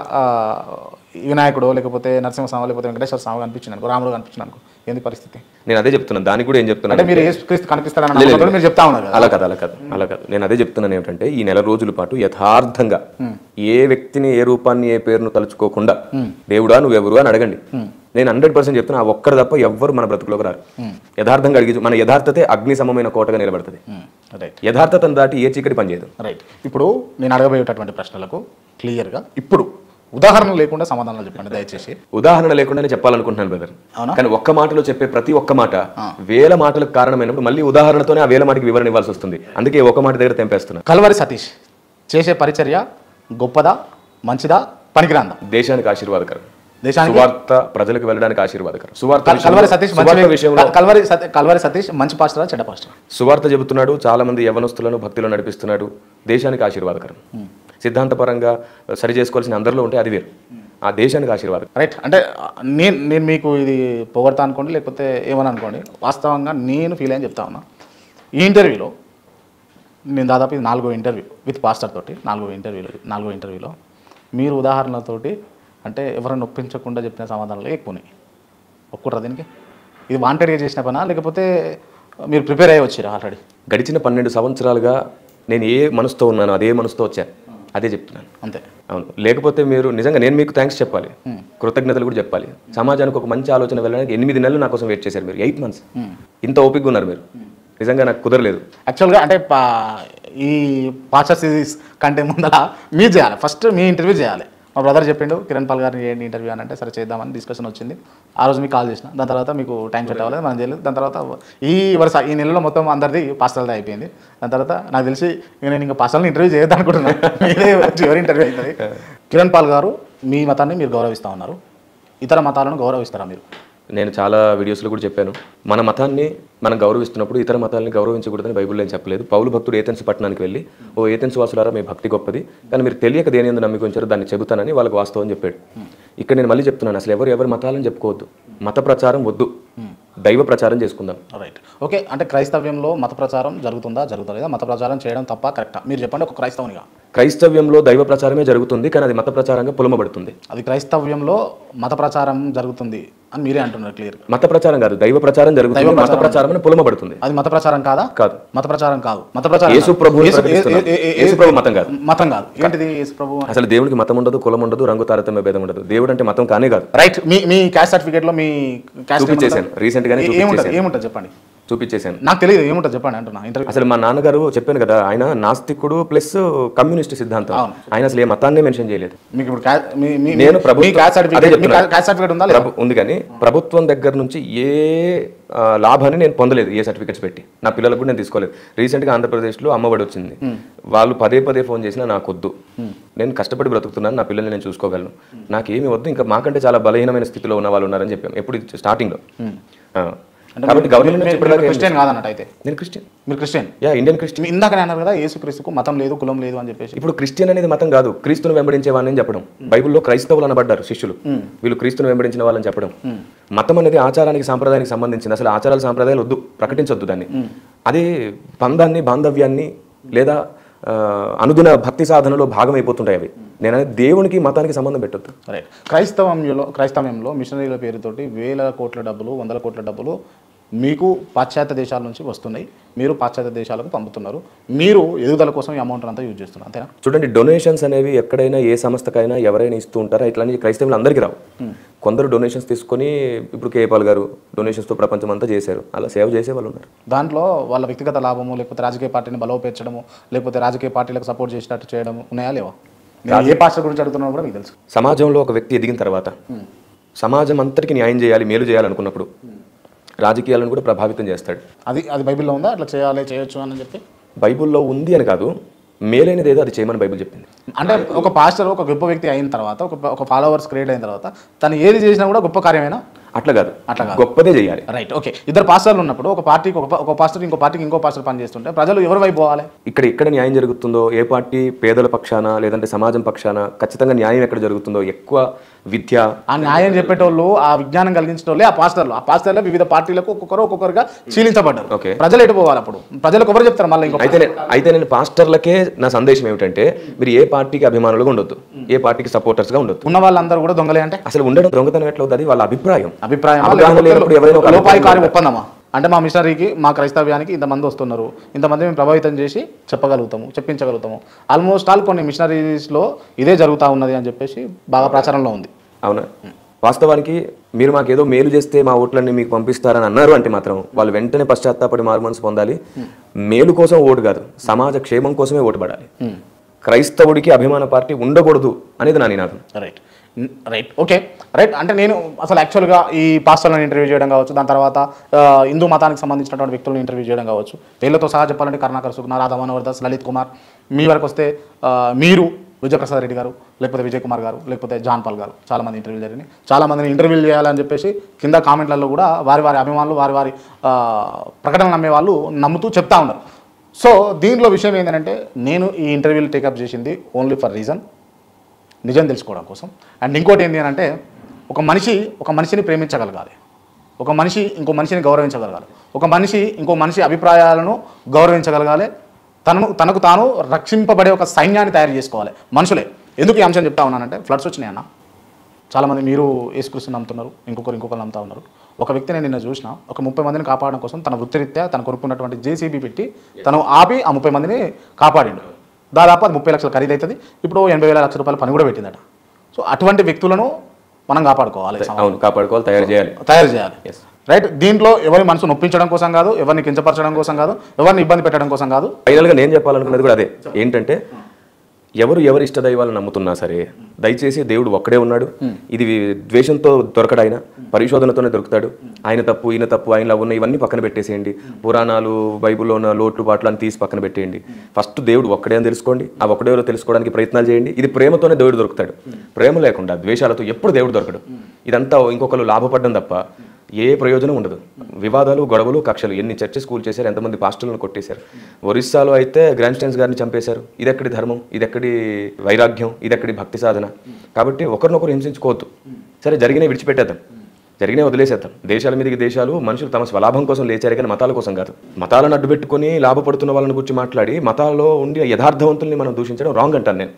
వినాయకుడు లేకపోతే నరసింహస్వామి లేకపోతే వెంకటేశ్వర స్వామి కనిపించింది అనుకో, రాముడు కనిపించింది అనుకో, ఏంది పరిస్థితి? నేను అదే చెప్తున్నాను. దానికి కూడా ఏం చెప్తున్నాను అంటే మీరు యేసుక్రీస్తు కనిపిస్తారని మీరు చెప్తా ఉన్నారు. అలా కాదు. నేను అదే చెప్తున్నాను ఏమిటంటే, ఈ నెల రోజుల పాటు యథార్థంగా ఏ వ్యక్తిని, ఏ రూపాన్ని, ఏ పేరును తలుచుకోకుండా దేవుడా నువ్వెవరు అని అడగండి. నేను 100% చెప్తున్నా, ఆ ఒక్కరు తప్ప ఎవ్వరు మన బ్రతుకులోకి రారు. యథార్థంగా అడిగి మన యథార్థతే అగ్ని సమమైన కోటగా నిలబడుతుంది. యథార్థతను దాటి ఏ చీకటి పనిచేయదు. రైట్. ఇప్పుడు నేను అడగబోయేటటువంటి ప్రశ్నలకు క్లియర్గా ఇప్పుడు ఉదాహరణ లేకుండా సమాధానాలు చెప్పండి దయచేసి. ఉదాహరణ లేకుండానే చెప్పాలనుకుంటున్నాను బ్రదర్. కానీ ఒక్క మాటలో చెప్పే ప్రతి ఒక్క మాట వేల మాటలకు కారణమైనప్పుడు మళ్ళీ ఉదాహరణతోనే ఆ వేల మాటకి వివరణ ఇవ్వాల్సి వస్తుంది. అందుకే ఒక మాట దగ్గర తెంపేస్తున్నా. కల్వరి సతీష్ చేసే పరిచర్య గొప్పదా, మంచిదా, పనికిరాందా? దేశానికి ఆశీర్వాదకరం. సువార్త ప్రజలకు వెళ్ళడానికి ఆశీర్వాదకరం. కల్వరి సతీష్ మంచి పాస్టరా, చెడ్డ పాస్టరా? సువార్త చెబుతున్నాడు, చాలా మంది యవనస్తులను భక్తిలో నడిపిస్తున్నాడు, దేశానికి ఆశీర్వాదకరం. సిద్ధాంతపరంగా సరి చేసుకోవాల్సిన అందరిలో ఉంటే అది వేరు, ఆ దేశానికి ఆశీర్వాదం. రైట్. అంటే నేను మీకు ఇది పొగడతా అనుకోండి లేకపోతే ఏమని అనుకోండి, వాస్తవంగా నేను ఫీల్ అని చెప్తా ఉన్నా. ఈ ఇంటర్వ్యూలో నేను దాదాపు ఇది 4వ ఇంటర్వ్యూ విత్ పాస్టర్ తోటి, 4వ ఇంటర్వ్యూలో మీరు ఉదాహరణలతోటి అంటే ఎవరైనా ఒప్పించకుండా చెప్పిన సమాధానాలు ఎక్కువనే. ఒప్పుకుంటారా దీనికి? ఇది వాంటెడ్గా చేసిన పనా లేకపోతే మీరు ప్రిపేర్ అయ్యి వచ్చారా ఆల్రెడీ? గడిచిన 12 సంవత్సరాలుగా నేను ఏ మనసుతో ఉన్నానో అదే మనసుతో వచ్చాను, అదే చెప్తున్నాను. అంతే. అవును. లేకపోతే మీరు నిజంగా నేను మీకు థ్యాంక్స్ చెప్పాలి, కృతజ్ఞతలు కూడా చెప్పాలి. సమాజానికి ఒక మంచి ఆలోచన వెళ్ళడానికి 8 నెలలు నా కోసం వెయిట్ చేశారు మీరు. 8 months ఇంత ఓపికగా ఉన్నారు మీరు. నిజంగా నాకు కుదరలేదు యాక్చువల్గా. అంటే ఈ పాస్టర్ సిరీస్ కంటే ముందర మీరు చేయాలి, ఫస్ట్ మీ ఇంటర్వ్యూ చేయాలి. మా బ్రదర్ చెప్పిండు కిరణ్ పాల్ గారిని చేయండి ఇంటర్వ్యూ అని, అంటే సరే చేద్దామని డిస్కషన్ వచ్చింది. ఆ రోజు మీకు కాల్ చేసిన, దాని తర్వాత మీకు టైం సెట్ అవ్వలేదు, మనం చేయలేదు. దాని తర్వాత ఈ నెలలో మొత్తం అందరిది పాస్టర్ది అయిపోయింది. దాని తర్వాత నాకు తెలిసి నేను ఇంకా పాస్టర్ని ఇంటర్వ్యూ చేయొద్దు అనుకుంటున్నాను, మీదే చివరి ఇంటర్వ్యూ అవుతుంది. కిరణ్ పాల్ గారు మీ మతాన్ని మీరు గౌరవిస్తూ ఉన్నారు, ఇతర మతాలను గౌరవిస్తారా మీరు? నేను చాలా వీడియోస్లో కూడా చెప్పాను, మన మతాన్ని మనం గౌరవిస్తున్నప్పుడు ఇతర మతాలని గౌరవించకూడదని బైబిల్లో ఏం చెప్పలేదు. పౌలు భక్తుడు ఏథెన్స్ పట్టణానికి వెళ్ళి, ఓ ఏథెన్స్ వాసులారా మీ భక్తి గొప్పది, కానీ మీరు తెలియక దేని యందు నమ్మిక ఉంచారో దాన్ని చెబుతానని వాళ్ళకి వాస్తవం చెప్పాడు. ఇక్కడ నేను మళ్ళీ చెప్తున్నాను, అసలు ఎవరి మతాలను చెప్పుకోవద్దు, మత ప్రచారం వద్దు, దైవ ప్రచారం చేసుకుందాం. రైట్. ఓకే. అంటే క్రైస్తవ్యంలో మత ప్రచారం జరుగుతుందా? మత ప్రచారం చేయడం తప్ప కరెక్టా? మీరు చెప్పండి ఒక క్రైస్తవునిగా. క్రైస్తవ్యంలో దైవ ప్రచారమే జరుగుతుంది, కానీ అది మత ప్రచారంగా పులమబడుతుంది. అది క్రైస్తవ్యంలో మత ప్రచారం జరుగుతుంది అని మీరే అంటున్నారు క్లియర్. మత ప్రచారం కాదు, దైవ ప్రచారం జరుగుతుంది, మత ప్రచారం అని పులమబడుతుంది. అది మత ప్రచారం కాదా? కాదు. మత ప్రచారం కాదు. మత ప్రచారం యేసు ప్రభు మతం కాదు. మతం కాదు. ఏంటిది యేసు ప్రభు? అసలు దేవుడికి మతం ఉండదు, కులం ఉండదు, రంగు తారతమ్య భేదం ఉండదు. దేవుడు అంటే మతం కానే కాదు. రైట్. మీ క్యాస్ట్ సర్టిఫికేట్ లో మీ క్యాస్ట్ చూపించేశాను రీసెంట్ గానే. ఏముంటుంది చెప్పండి. చూపించేశాను. నాకు తెలియదు ఏముంటుంది చెప్పండి అంటున్నా. ఇంటర్వ్యూ అసలు మా నాన్నగారు చెప్పాను కదా, ఆయన నాస్తికుడు ప్లస్ కమ్యూనిస్ట్ సిద్ధాంతం. ఆయన అసలు ఏ మతాన్ని మెన్షన్ చేయలేదు. మీకు ఇప్పుడు నేను ఉంది, కానీ ప్రభుత్వం దగ్గర నుంచి ఏ లాభాన్ని నేను పొందలేదు, ఏ సర్టిఫికెట్స్ పెట్టి. నా పిల్లలకు కూడా నేను తీసుకోలేదు. రీసెంట్గా ఆంధ్రప్రదేశ్లో అమ్మఒడి వచ్చింది, వాళ్ళు పదే ఫోన్ చేసినా నాకు వద్దు, నేను కష్టపడి బ్రతుకుతున్నాను, నా పిల్లల్ని నేను చూసుకోగలను, నాకేమి వద్దు, ఇంకా మాకంటే చాలా బలహీనమైన స్థితిలో ఉన్న వాళ్ళు ఉన్నారని చెప్పాము ఎప్పుడు స్టార్టింగ్లో. కాబట్టి క్రిస్టియన్ కాదన్నట్టు అయితే. నేను క్రిస్టియన్. మీరు క్రిస్టియన్? Yeah, Indian Christian. ఇందాకనే అన్నారు కదా యేసు క్రీస్తుకు మతం లేదు, కులం లేదు అని చెప్పేసి. ఇప్పుడు క్రిస్టియన్ అనేది మతం కాదు, క్రీస్తును వెంబడించేవాళ్ళని చెప్పడం. బైబిల్లో క్రైస్తవులు అనబడ్డారు శిష్యులు, వీళ్ళు క్రీస్తును వెంబడించిన వాళ్ళని చెప్పడం. మతం అనేది ఆచారానికి సాంప్రదాయానికి సంబంధించింది. అసలు ఆచారాల సాంప్రదాయాలు వద్దు, ప్రకటించొద్దు దాన్ని. అదే బంధాన్ని, బాంధవ్యాన్ని లేదా అనుదిన భక్తి సాధనలో భాగం అయిపోతుంటాయి అవి. నేను దేవునికి మతానికి సంబంధం పెట్టొద్దు. రైట్. క్రైస్తవ్యంలో మిషనరీల పేరుతోటి వేల కోట్ల డబ్బులు, వందల కోట్ల డబ్బులు మీకు పాశ్చాత్య దేశాల నుంచి వస్తున్నాయి, మీరు పాశ్చాత్య దేశాలకు పంపుతున్నారు, మీరు ఎదుగుదల కోసం ఈ అమౌంట్ అంతా యూజ్ చేస్తున్నారు, అంతేనా? చూడండి, డొనేషన్స్ అనేవి ఎక్కడైనా ఏ సంస్థకైనా ఎవరైనా ఇస్తూ ఉంటారా? ఇట్లాంటి క్రైస్తవులు అందరికీ రావు. కొందరు డొనేషన్స్ తీసుకొని, ఇప్పుడు కేపాల్ గారు డొనేషన్స్తో ప్రపంచం అంతా చేశారు, అలా సేవ చేసే వాళ్ళు ఉన్నారు. దాంట్లో వాళ్ళ వ్యక్తిగత లాభము, లేకపోతే రాజకీయ పార్టీని బలోపేర్చడము, లేకపోతే రాజకీయ పార్టీలకు సపోర్ట్ చేసినట్టు చేయడం ఉన్నాయా లేవా? ఏ పాస్టర్ గురించి అడుగుతున్నా కూడా మీకు తెలుసు. సమాజంలో ఒక వ్యక్తి ఎదిగిన తర్వాత సమాజం అంతటికి న్యాయం చేయాలి, మేలు చేయాలనుకున్నప్పుడు రాజకీయాలను కూడా ప్రభావితం చేస్తాడు. అది బైబిల్లో ఉందా అట్లా చేయొచ్చు అని చెప్పి? బైబిల్లో ఉంది అని కాదు, మేలైనది ఏదో అది చేయమని బైబిల్ చెప్పింది. అంటే ఒక పాస్టర్ ఒక గొప్ప వ్యక్తి అయిన తర్వాత ఒక ఫాలోవర్స్ క్రియేట్ అయిన తర్వాత తను ఏది చేసినా కూడా గొప్ప కార్యమైనా అట్లా కాదు గొప్పదే చేయాలి. Right, okay. ఇద్దరు పాస్టర్లు ఉన్నప్పుడు ఒక పార్టీకి ఒక పాస్టర్ ఇంకో పార్టీకి ఇంకో పాస్టర్ పనిచేస్తుంటే ప్రజలు ఎవరి వైపు పోవాలి? ఇక్కడ న్యాయం జరుగుతుందో, ఏ పార్టీ పేదల పక్షాన లేదంటే సమాజం పక్షాన ఖచ్చితంగా న్యాయం ఎక్కడ జరుగుతుందో, ఎక్కువ విద్య ఆ న్యాయం చెప్పేటోళ్ళు, ఆ విజ్ఞానం కలిగించిన వాళ్ళే ఆ పాస్టర్లు వివిధ పార్టీలకు ఒక్కొక్కరుగా చీలించబడ్డారు. ఓకే, ప్రజలు ఎటు పోవాలి? అప్పుడు ప్రజలకు ఎవరు చెప్తారు మళ్ళీ? ఇంకో అయితే నేను పాస్టర్లకే నా సందేశం ఏమిటంటే, మీరు ఏ పార్టీకి అభిమానులుగా ఉండొద్దు, ఏ పార్టీకి సపోర్టర్స్ గా ఉండొద్దు. ఉన్న వాళ్ళందరూ కూడా దొంగలే అంటే అసలు ఉండడం దొంగతనం ఎట్లా అవుతుంది? వాళ్ళ అభిప్రాయం లోపాయికారి ఒప్పందమా? అంటే మా మిషనరీకి మా క్రైస్తవ్యానికి ఇంతమంది వస్తున్నారు, ఇంతమంది మేము ప్రభావితం చేసి చెప్పించగలుగుతాము. ఆల్మోస్ట్ ఆల్ కొన్ని మిషనరీస్లో ఇదే జరుగుతూ ఉన్నది అని చెప్పేసి బాగా ప్రచారంలో ఉంది. అవునా? వాస్తవానికి మీరు మాకేదో మేలు చేస్తే మా ఓట్లన్నీ మీకు పంపిస్తారని అన్నారు అంటే మాత్రం వాళ్ళు వెంటనే పశ్చాత్తాపడి మారుమనసు పొందాలి. మేలు కోసం ఓటు కాదు, సమాజ క్షేమం కోసమే ఓటు పడాలి. క్రైస్తవుడికి అభిమాన పార్టీ ఉండకూడదు అనేది నా నినాదం. Right, okay, right. అంటే నేను అసలు యాక్చువల్గా ఈ పాస్టర్లను ఇంటర్వ్యూ చేయడం కావచ్చు, దాని తర్వాత హిందూ మతానికి సంబంధించినటువంటి వ్యక్తులను ఇంటర్వ్యూ చేయడం కావచ్చు, వీళ్ళతో సహా చెప్పాలంటే కరుణాకర్ సుగుణ, రాధా మనోహర్ దాస్, లలిత్ కుమార్, మీ వరకు వస్తే మీరు విజయప్రసాద్ రెడ్డి గారు, లేకపోతే విజయ్ కుమార్ గారు, లేకపోతే జాన్ పాల్ గారు, చాలామంది ఇంటర్వ్యూలు జరిగినాయి. చాలామందిని ఇంటర్వ్యూలు చేయాలని చెప్పేసి కింద కామెంట్లలో కూడా వారి అభిమానులు, వారి ప్రకటనలు నమ్మే వాళ్ళు నమ్ముతూ చెప్తా ఉన్నారు. సో దీంట్లో విషయం ఏంటంటే, నేను ఈ ఇంటర్వ్యూలు టేకప్ చేసింది ఓన్లీ ఫర్ రీజన్, నిజం తెలుసుకోవడం కోసం. అండ్ ఇంకోటి ఏంటి అని అంటే, ఒక మనిషిని ప్రేమించగలగాలి, ఒక మనిషి ఇంకో మనిషిని గౌరవించగలగాలి, ఒక మనిషి ఇంకో మనిషి అభిప్రాయాలను గౌరవించగలగాలి, తనకు తాను రక్షింపబడే ఒక సైన్యాన్ని తయారు చేసుకోవాలి మనుషులే. ఎందుకు ఈ అంశం చెప్తా ఉన్నానంటే, ఫ్లడ్స్ వచ్చినాయి అన్న, చాలామంది మీరు యేసుక్రీస్తుని నమ్ముతున్నారు, ఇంకొకరు నమ్ముతా ఉన్నారు. ఒక వ్యక్తిని నిన్న చూసిన, ఒక 30 మందిని కాపాడడం కోసం తన వృత్తిరీత్యా తన కొనుక్కున్నటువంటి జేసీబీ పెట్టి తను ఆపి ఆ 30 మందిని కాపాడిండు. దాదాపు అది 30 లక్షలు ఖరీదు అవుతుంది. ఇప్పుడు 80,000 లక్షల రూపాయల పని కూడా పెట్టిందట. సో అటువంటి వ్యక్తులను మనం కాపాడుకోవాలి, తయారు చేయాలి. రైట్. దీంట్లో ఎవరి మనసు నొప్పించడం కోసం కాదు, ఎవరిని కించపరచడం కోసం కాదు, ఎవరిని ఇబ్బంది పెట్టడం కోసం కాదు. ఫైనల్గా నేను చెప్పాలనుకున్నది కూడా అదే. ఏంటంటే, ఎవరి ఇష్ట దైవాలను నమ్ముతున్నా సరే, దయచేసి దేవుడు ఒక్కడే ఉన్నాడు. ఇది ద్వేషంతో దొరకడు, ఆయన పరిశోధనతోనే దొరుకుతాడు. ఆయన తప్పు ఈయన తప్పు, ఆయనలో ఉన్న ఇవన్నీ పక్కన పెట్టేసేయండి. పురాణాలు, బైబిల్లో ఉన్న లోట్లు పాటలు అని తీసి పక్కన పెట్టేయండి. ఫస్ట్ దేవుడు ఒక్కడే అని తెలుసుకోండి. ఆ ఒక్కడేలో తెలుసుకోవడానికి ప్రయత్నాలు చేయండి. ఇది ప్రేమతోనే దేవుడు దొరుకుతాడు. ప్రేమ లేకుండా ద్వేషాలతో ఎప్పుడు దేవుడు దొరకడు. ఇదంతా ఇంకొకరు లాభపడడం తప్ప ఏ ప్రయోజనం ఉండదు. వివాదాలు, గొడవలు, కక్షలు. ఎన్ని చర్చ స్కూల్ చేశారు, ఎంతమంది పాస్టర్లను కొట్టేశారు. ఒరిస్సాలో అయితే గ్రాండ్ స్టైన్స్ గారిని చంపేశారు. ఇదెక్కడి ధర్మం, ఇదెక్కడి వైరాగ్యం, ఇదెక్కడి భక్తి సాధన. కాబట్టి ఒకరినొకరు హింసించుకోవద్దు. సరే, జరిగినవి విడిచిపెట్టేద్దాం, జరిగినవి వదిలేసేద్దాం. దేశాల మీదకి దేశాలు, మనుషులు తమ స్వలాభం కోసం లేచారు కానీ మతాల కోసం కాదు. మతాలను అడ్డుపెట్టుకుని లాభపడుతున్న వాళ్ళని గురించి మాట్లాడి మతాల్లో ఉండి యథార్థవంతుల్ని మనం దూషించడం రాంగ్ అంటాను నేను.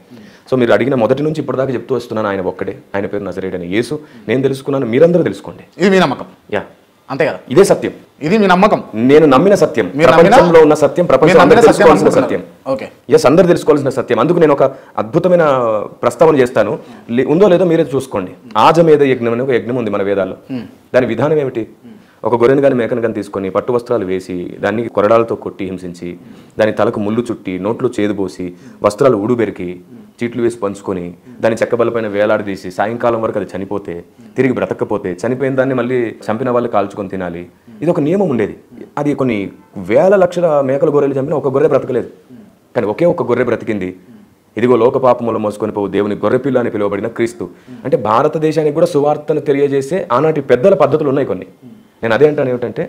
సో మీరు అడిగిన మొదటి నుంచి ఇప్పటిదాకా చెప్తూ వస్తున్నాను, ఆయన ఒక్కడే, ఆయన పేరు నజరేయుడైన యేసు. నేను తెలుసుకున్నాను, మీరందరూ తెలుసుకోండి. ఇది మీ నమ్మకం? యా, అంతే కదా. ఇదే సత్యం. ఇది మీ నమ్మకం? నేను నమ్మిన సత్యం, ప్రపంచంలో ఉన్న సత్యం, ప్రపంచంలో తెలుసుకోవాల్సిన సత్యం. ఓకే, ఎస్, అందరూ తెలుసుకోవాల్సిన సత్యం. అందుకు నేను ఒక అద్భుతమైన ప్రస్తావన చేస్తాను. ఉందో లేదో మీరే చూసుకోండి. ఆజమేధ యజ్ఞం అనే ఒక యజ్ఞం ఉంది మన వేదాల్లో. దాని విధానం ఏమిటి? ఒక గొర్రెను కానీ మేకను కానీ తీసుకొని పట్టు వస్త్రాలు వేసి దాన్ని కొరడాలతో కొట్టి హింసించి దాని తలకు ముళ్ళు చుట్టి నోట్లో చేదుపోసి వస్త్రాలు ఊడుబెరికి చీట్లు వేసి పంచుకొని దాన్ని చెక్కబలపైన వేలాడదీసి సాయంకాలం వరకు అది చనిపోతే, తిరిగి బ్రతకపోతే, చనిపోయిన దాన్ని మళ్ళీ చంపిన వాళ్ళు కాల్చుకొని తినాలి. ఇది ఒక నియమం ఉండేది. అది కొన్ని వేల లక్షల మేకల గొర్రెలు చంపిన ఒక గొర్రె బ్రతకలేదు, కానీ ఒకే ఒక గొర్రె బ్రతికింది. ఇదిగో లోక పాపముల మోసుకొని పోవు దేవుని గొర్రెపిల్ల అని పిలువబడిన క్రీస్తు. అంటే భారతదేశానికి కూడా సువార్తను తెలియజేసే ఆనాటి పెద్దల పద్ధతులు ఉన్నాయి కొన్ని. నేను అదే అంటాను ఏమిటంటే,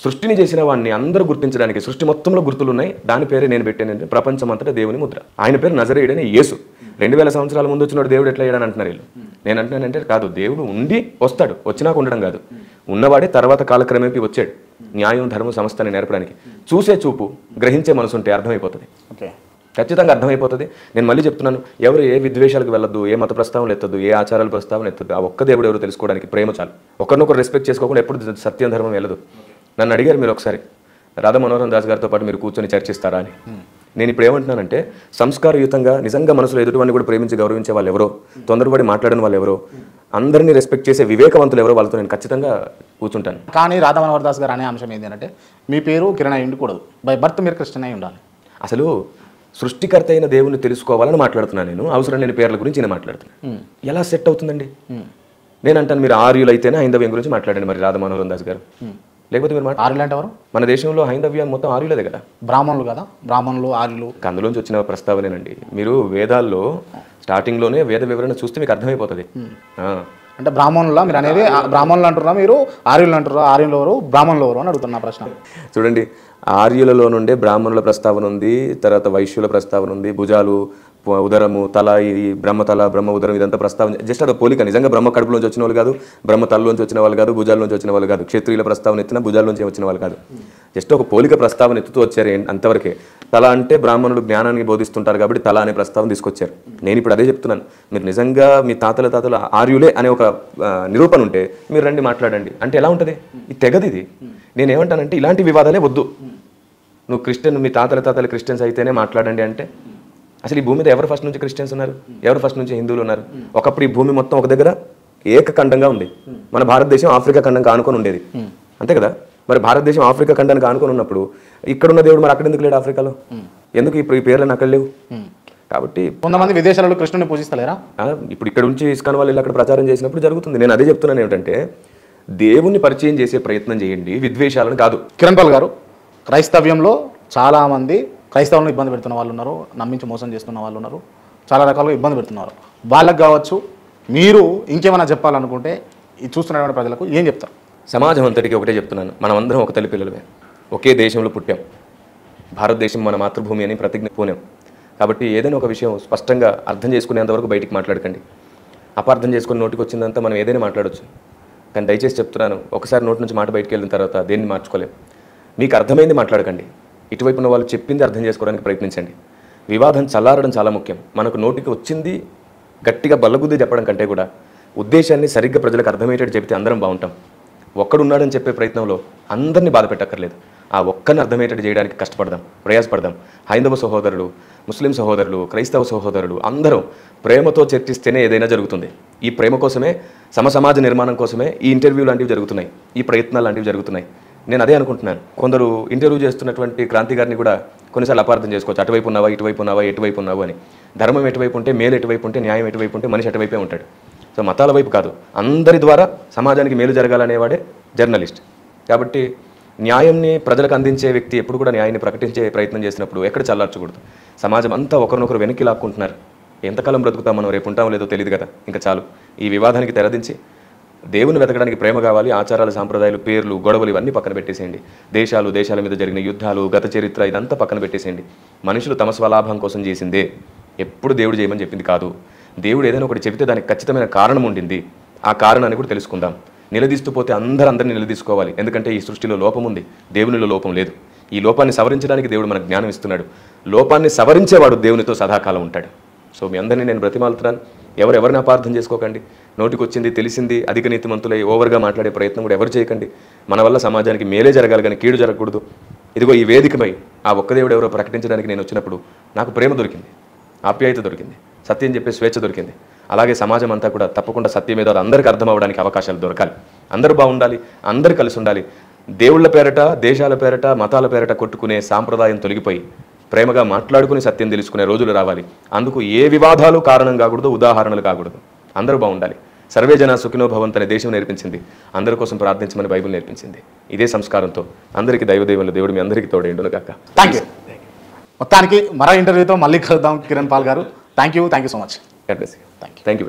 సృష్టిని చేసిన వాడిని అందరూ గుర్తించడానికి సృష్టి మొత్తంలో గుర్తులు ఉన్నాయి. దాని పేరే నేను పెట్టానంటే ప్రపంచమంతటా దేవుని ముద్ర. ఆయన పేరు నజరేయుడైన యేసు. 2000 సంవత్సరాల ముందు వచ్చినాడు దేవుడు ఎట్లా అయ్యాడని అంటున్నారు వీళ్ళు. నేను అంటున్నానంటే కాదు, దేవుడు ఉండి వస్తాడు, వచ్చినాక ఉండడం కాదు. ఉన్నవాడే తర్వాత కాలక్రమేపీ వచ్చాడు న్యాయం ధర్మం సమస్తాన్ని నేర్పడానికి. చూసే చూపు, గ్రహించే మనసు ఉంటే అర్థమైపోతుంది. ఓకే, ఖచ్చితంగా అర్థమైపోతుంది. నేను మళ్ళీ చెప్తున్నాను, ఎవరు ఏ విద్వేషాలకు వెళ్ళొద్దు, ఏ మత ప్రస్తావన ఎత్తద్దు, ఏ ఆచారాల ప్రస్తావన ఎత్తద్దు. ఆ ఒక్క దేవుడు ఎవరు తెలుసుకోవడానికి ప్రేమ చాలు. ఒకరినొకరు రెస్పెక్ట్ చేసుకోకుండా ఎప్పుడు సత్యం ధర్మం వెళ్ళదు. నన్ను అడిగారు మీరు ఒకసారి, రాధా మనోహర్ దాస్ గారితో పాటు మీరు కూర్చొని చర్చిస్తారా అని. నేను ఇప్పుడు ఏమంటున్నానంటే, సంస్కారయుతంగా నిజంగా మనసులో ఎదుటివాడిని కూడా ప్రేమించి గౌరవించే వాళ్ళు ఎవరో, తొందరపడి మాట్లాడిన వాళ్ళు ఎవరో, అందరినీ రెస్పెక్ట్ చేసే వివేకవంతులు ఎవరో, వాళ్ళతో నేను ఖచ్చితంగా కూర్చుంటాను. కానీ రాధా మనోహర్ దాస్ గారు అనే అంశం ఏంటంటే, మీ పేరు కిరణ్ అయి ఉండకూడదు, బై బర్త్ మీరు క్రిస్టియన్ అయి ఉండాలి. అసలు సృష్టికర్త అయిన దేవుని తెలుసుకోవాలని మాట్లాడుతున్నాను నేను. అవసరం లేని పేర్ల గురించి నేను మాట్లాడుతున్నాను. ఎలా సెట్ అవుతుందండి? నేను అంటాను, మీరు ఆర్యులు అయితేనే హైందవ్యం గురించి మాట్లాడండి మరి రాధా మనోహర్ దాస్ గారు. లేకపోతే మీరు ఆర్యులు అంటే ఎవరు? మన దేశంలో హైందవ్యం మొత్తం ఆర్యులదే కదా. బ్రాహ్మణులు కదా, బ్రాహ్మణులు ఆర్యులు అందులోంచి వచ్చిన ప్రస్తావనేనండి. మీరు వేదాల్లో స్టార్టింగ్లోనే వేద వివరణ చూస్తే మీకు అర్థమైపోతుంది. అంటే బ్రాహ్మణుల మీరు అనేది బ్రాహ్మణులు అంటున్నా, మీరు ఆర్యులు అంటున్నారు. ఆర్యులు ఎవరు, బ్రాహ్మణులు ఎవరు అని అడుగుతున్నా ప్రశ్న. చూడండి, ఆర్యులలో నుండే బ్రాహ్మణుల ప్రస్తావన ఉంది, తర్వాత వైశ్యుల ప్రస్తావన ఉంది, భుజాలు, ఉదరము, తల, ఈ బ్రహ్మతల, బ్రహ్మ ఉదరం, ఇదంతా ప్రస్తావన. జస్ట్ అది పోలిక. నిజంగా బ్రహ్మ కడుపులోంచి వచ్చిన వాళ్ళు కాదు, బ్రహ్మ తలలోంచి వచ్చిన వాళ్ళు కాదు, భుజాల్లోంచి వచ్చిన వాళ్ళు కాదు, క్షత్రియుల ప్రస్తావన ఎత్తిన భుజాల్లోంచి వచ్చిన వాళ్ళు కాదు. జస్ట్ ఒక పోలిక ప్రస్తావన ఎత్తుతూ వచ్చారు, అంతవరకే. తల అంటే బ్రాహ్మణుడు జ్ఞానాన్ని బోధిస్తుంటారు కాబట్టి తల అనే ప్రస్తావన తీసుకొచ్చారు. నేను ఇప్పుడు అదే చెప్తున్నాను, మీరు నిజంగా మీ తాతల ఆర్యులే అనే ఒక నిరూపణ ఉంటే మీరు రండి మాట్లాడండి అంటే ఎలా ఉంటుంది? ఇది తెగది. ఇది నేనేమంటానంటే ఇలాంటి వివాదాలే వద్దు. నువ్వు క్రిస్టియన్, మీ తాతల క్రిస్టియన్స్ అయితేనే మాట్లాడండి అంటే, అసలు ఈ భూమి మీద ఎవరు ఫస్ట్ నుంచి క్రిస్టియన్స్ ఉన్నారు, ఎవరు ఫస్ట్ నుంచి హిందువులు ఉన్నారు? ఒకప్పుడు ఈ భూమి మొత్తం ఒక దగ్గర ఏకఖండంగా ఉంది. మన భారతదేశం ఆఫ్రికా ఖండంగా ఆనుకొని ఉండేది, అంతే కదా. మరి భారతదేశం ఆఫ్రికా ఖండానికి ఆనుకొని ఉన్నప్పుడు ఇక్కడున్న దేవుడు మరి అక్కడ ఎందుకు లేడు ఆఫ్రికాలో? ఎందుకు ఇప్పుడు ఈ పేర్లను అక్కడ లేవు? కాబట్టి కొంతమంది విదేశాలలో కృష్ణుని పూజిస్తలేరా? ఇప్పుడు ఇక్కడ నుంచి ఇస్కాన్ వాళ్ళు అక్కడ ప్రచారం చేసినప్పుడు జరుగుతుంది. నేను అదే చెప్తున్నాను ఏమిటంటే, దేవుణ్ణి పరిచయం చేసే ప్రయత్నం చేయండి, విద్వేషాలను కాదు. కిరణ్ పాల్ గారు, క్రైస్తవ్యంలో చాలామంది క్రైస్తవులను ఇబ్బంది పెడుతున్న వాళ్ళు ఉన్నారు, నమ్మించి మోసం చేస్తున్న వాళ్ళు ఉన్నారు, చాలా రకాలుగా ఇబ్బంది పెడుతున్నారు. వాళ్ళకి కావచ్చు, మీరు ఇంకేమైనా చెప్పాలనుకుంటే ఇది చూస్తున్నటువంటి ప్రజలకు ఏం చెప్తారు? సమాజం అంతటికి ఒకటే చెప్తున్నాను, మనమందరం ఒక తల్లి పిల్లలమే, ఒకే దేశంలో పుట్టాం, భారతదేశం మన మాతృభూమి అని ప్రతిజ్ఞ పూనాం. కాబట్టి ఏదైనా ఒక విషయం స్పష్టంగా అర్థం చేసుకునేంత వరకు బయటికి మాట్లాడకండి. అపార్థం చేసుకుని నోటికి వచ్చిందంతా మనం ఏదైనా మాట్లాడవచ్చు. కానీ దయచేసి చెప్తున్నాను, ఒకసారి నోటి నుంచి మాట బయటికి వెళ్ళిన తర్వాత దేన్ని మార్చుకోలేం. మీకు అర్థమైంది మాట్లాడకండి, ఇటువైపు ఉన్న వాళ్ళు చెప్పింది అర్థం చేసుకోవడానికి ప్రయత్నించండి. వివాదం చల్లారడం చాలా ముఖ్యం. మనకు నోటికి వచ్చింది గట్టిగా బల్లగుద్ది చెప్పడం కంటే కూడా ఉద్దేశాన్ని సరిగ్గా ప్రజలకు అర్థమయ్యేటట్టు చెప్తే అందరం బాగుంటాం. ఒక్కడున్నాడని చెప్పే ప్రయత్నంలో అందరినీ బాధ పెట్టక్కర్లేదు. ఆ ఒక్కరిని అర్థమయ్యేటట్టు చేయడానికి కష్టపడదాం, ప్రయాసపడదాం. హైందవ సహోదరులు, ముస్లిం సహోదరులు, క్రైస్తవ సహోదరులు అందరూ ప్రేమతో చర్చిస్తేనే ఏదైనా జరుగుతుంది. ఈ ప్రేమ కోసమే, సమాజ నిర్మాణం కోసమే ఈ ఇంటర్వ్యూ లాంటివి జరుగుతున్నాయి, ఈ ప్రయత్నాలు లాంటివి జరుగుతున్నాయి. నేను అదే అనుకుంటున్నాను. కొందరు ఇంటర్వ్యూ చేస్తున్నటువంటి క్రాంతి గారిని కూడా కొన్నిసార్లు అపార్థం చేసుకోవచ్చు. అటువైపు ఉన్నావా, ఇటువైపు ఉన్నావా, ఎటువైపు ఉన్నావు అని. ధర్మం ఎటువైపు ఉంటే, మేలు ఎటువైపు ఉంటే, న్యాయం ఎటువైపు ఉంటే మనిషి అటువైపే ఉంటాడు. సో మతాల వైపు కాదు, అందరి ద్వారా సమాజానికి మేలు జరగాలనేవాడే జర్నలిస్ట్. కాబట్టి న్యాయంని ప్రజలకు అందించే వ్యక్తి ఎప్పుడు కూడా న్యాయాన్ని ప్రకటించే ప్రయత్నం చేసినప్పుడు ఎక్కడ చల్లార్చకూడదు. సమాజం అంతా ఒకరినొకరు వెనక్కి లాక్కుంటున్నారు. ఎంతకాలం బ్రతుకుతాం మనం, రేపు ఉంటామో లేదో తెలియదు కదా. ఇంకా చాలు ఈ వివాదానికి తెరదించి దేవుని వెతకడానికి ప్రేమ కావాలి. ఆచారాలు, సాంప్రదాయాలు, పేర్లు, గొడవలు ఇవన్నీ పక్కన పెట్టేసేయండి. దేశాల మీద జరిగిన యుద్ధాలు, గత చరిత్ర ఇదంతా పక్కన పెట్టేసేయండి. మనుషులు తమ స్వలాభం కోసం చేసిందే, ఎప్పుడు దేవుడు చేయమని చెప్పింది కాదు. దేవుడు ఏదైనా ఒకటి చెబితే దానికి ఖచ్చితమైన కారణం ఉండింది. ఆ కారణాన్ని కూడా తెలుసుకుందాం. నిలదీస్తూ పోతే అందరినీ నిలదీసుకోవాలి. ఎందుకంటే ఈ సృష్టిలో లోపం ఉంది, దేవునిలో లోపం లేదు. ఈ లోపాన్ని సవరించడానికి దేవుడు మనకు జ్ఞానం ఇస్తున్నాడు. లోపాన్ని సవరించేవాడు దేవునితో సదాకాలం ఉంటాడు. సో మీ అందరినీ నేను బ్రతిమాలుతున్నాను, ఎవరెవరిని అపార్థం చేసుకోకండి. నోటికి వచ్చింది, తెలిసింది అధిక నీతిమంతులై ఓవర్గా మాట్లాడే ప్రయత్నం కూడా ఎవరు చేయకండి. మన వల్ల సమాజానికి మేలే జరగాలి కానీ కీడు జరగకూడదు. ఇదిగో ఈ వేదికపై ఆ ఒక్క దేవుడు ఎవరో ప్రకటించడానికి నేను వచ్చినప్పుడు నాకు ప్రేమ దొరికింది, ఆప్యాయత దొరికింది, సత్యం చెప్పే స్వేచ్ఛ దొరికింది. అలాగే సమాజం అంతా కూడా తప్పకుండా సత్యం ఏదో అందరికీ అర్థం అవ్వడానికి అవకాశాలు దొరకాలి. అందరూ బాగుండాలి, అందరూ కలిసి ఉండాలి. దేవుళ్ళ పేరట, దేశాల పేరట, మతాల పేరట కొట్టుకునే సాంప్రదాయం తొలగిపోయి ప్రేమగా మాట్లాడుకుని సత్యం తెలుసుకునే రోజులు రావాలి. అందుకు ఏ వివాదాలు కారణం కాకూడదు, ఉదాహరణలు కాకూడదు. అందరూ బాగుండాలి. సర్వే జన సుఖినో భవంతు అనే దేశం నేర్పించింది, అందరి కోసం ప్రార్థించమని బైబిల్ నేర్పించింది. ఇదే సంస్కారంతో అందరికీ దైవదేవుల దేవుడు మీ అందరికీ తోడేండును కాక. Thank you. మొత్తానికి మరో ఇంటర్వ్యూతో మళ్ళీ కలుద్దాం కిరణ్ పాల్ గారు. Thank you so much. Thank you.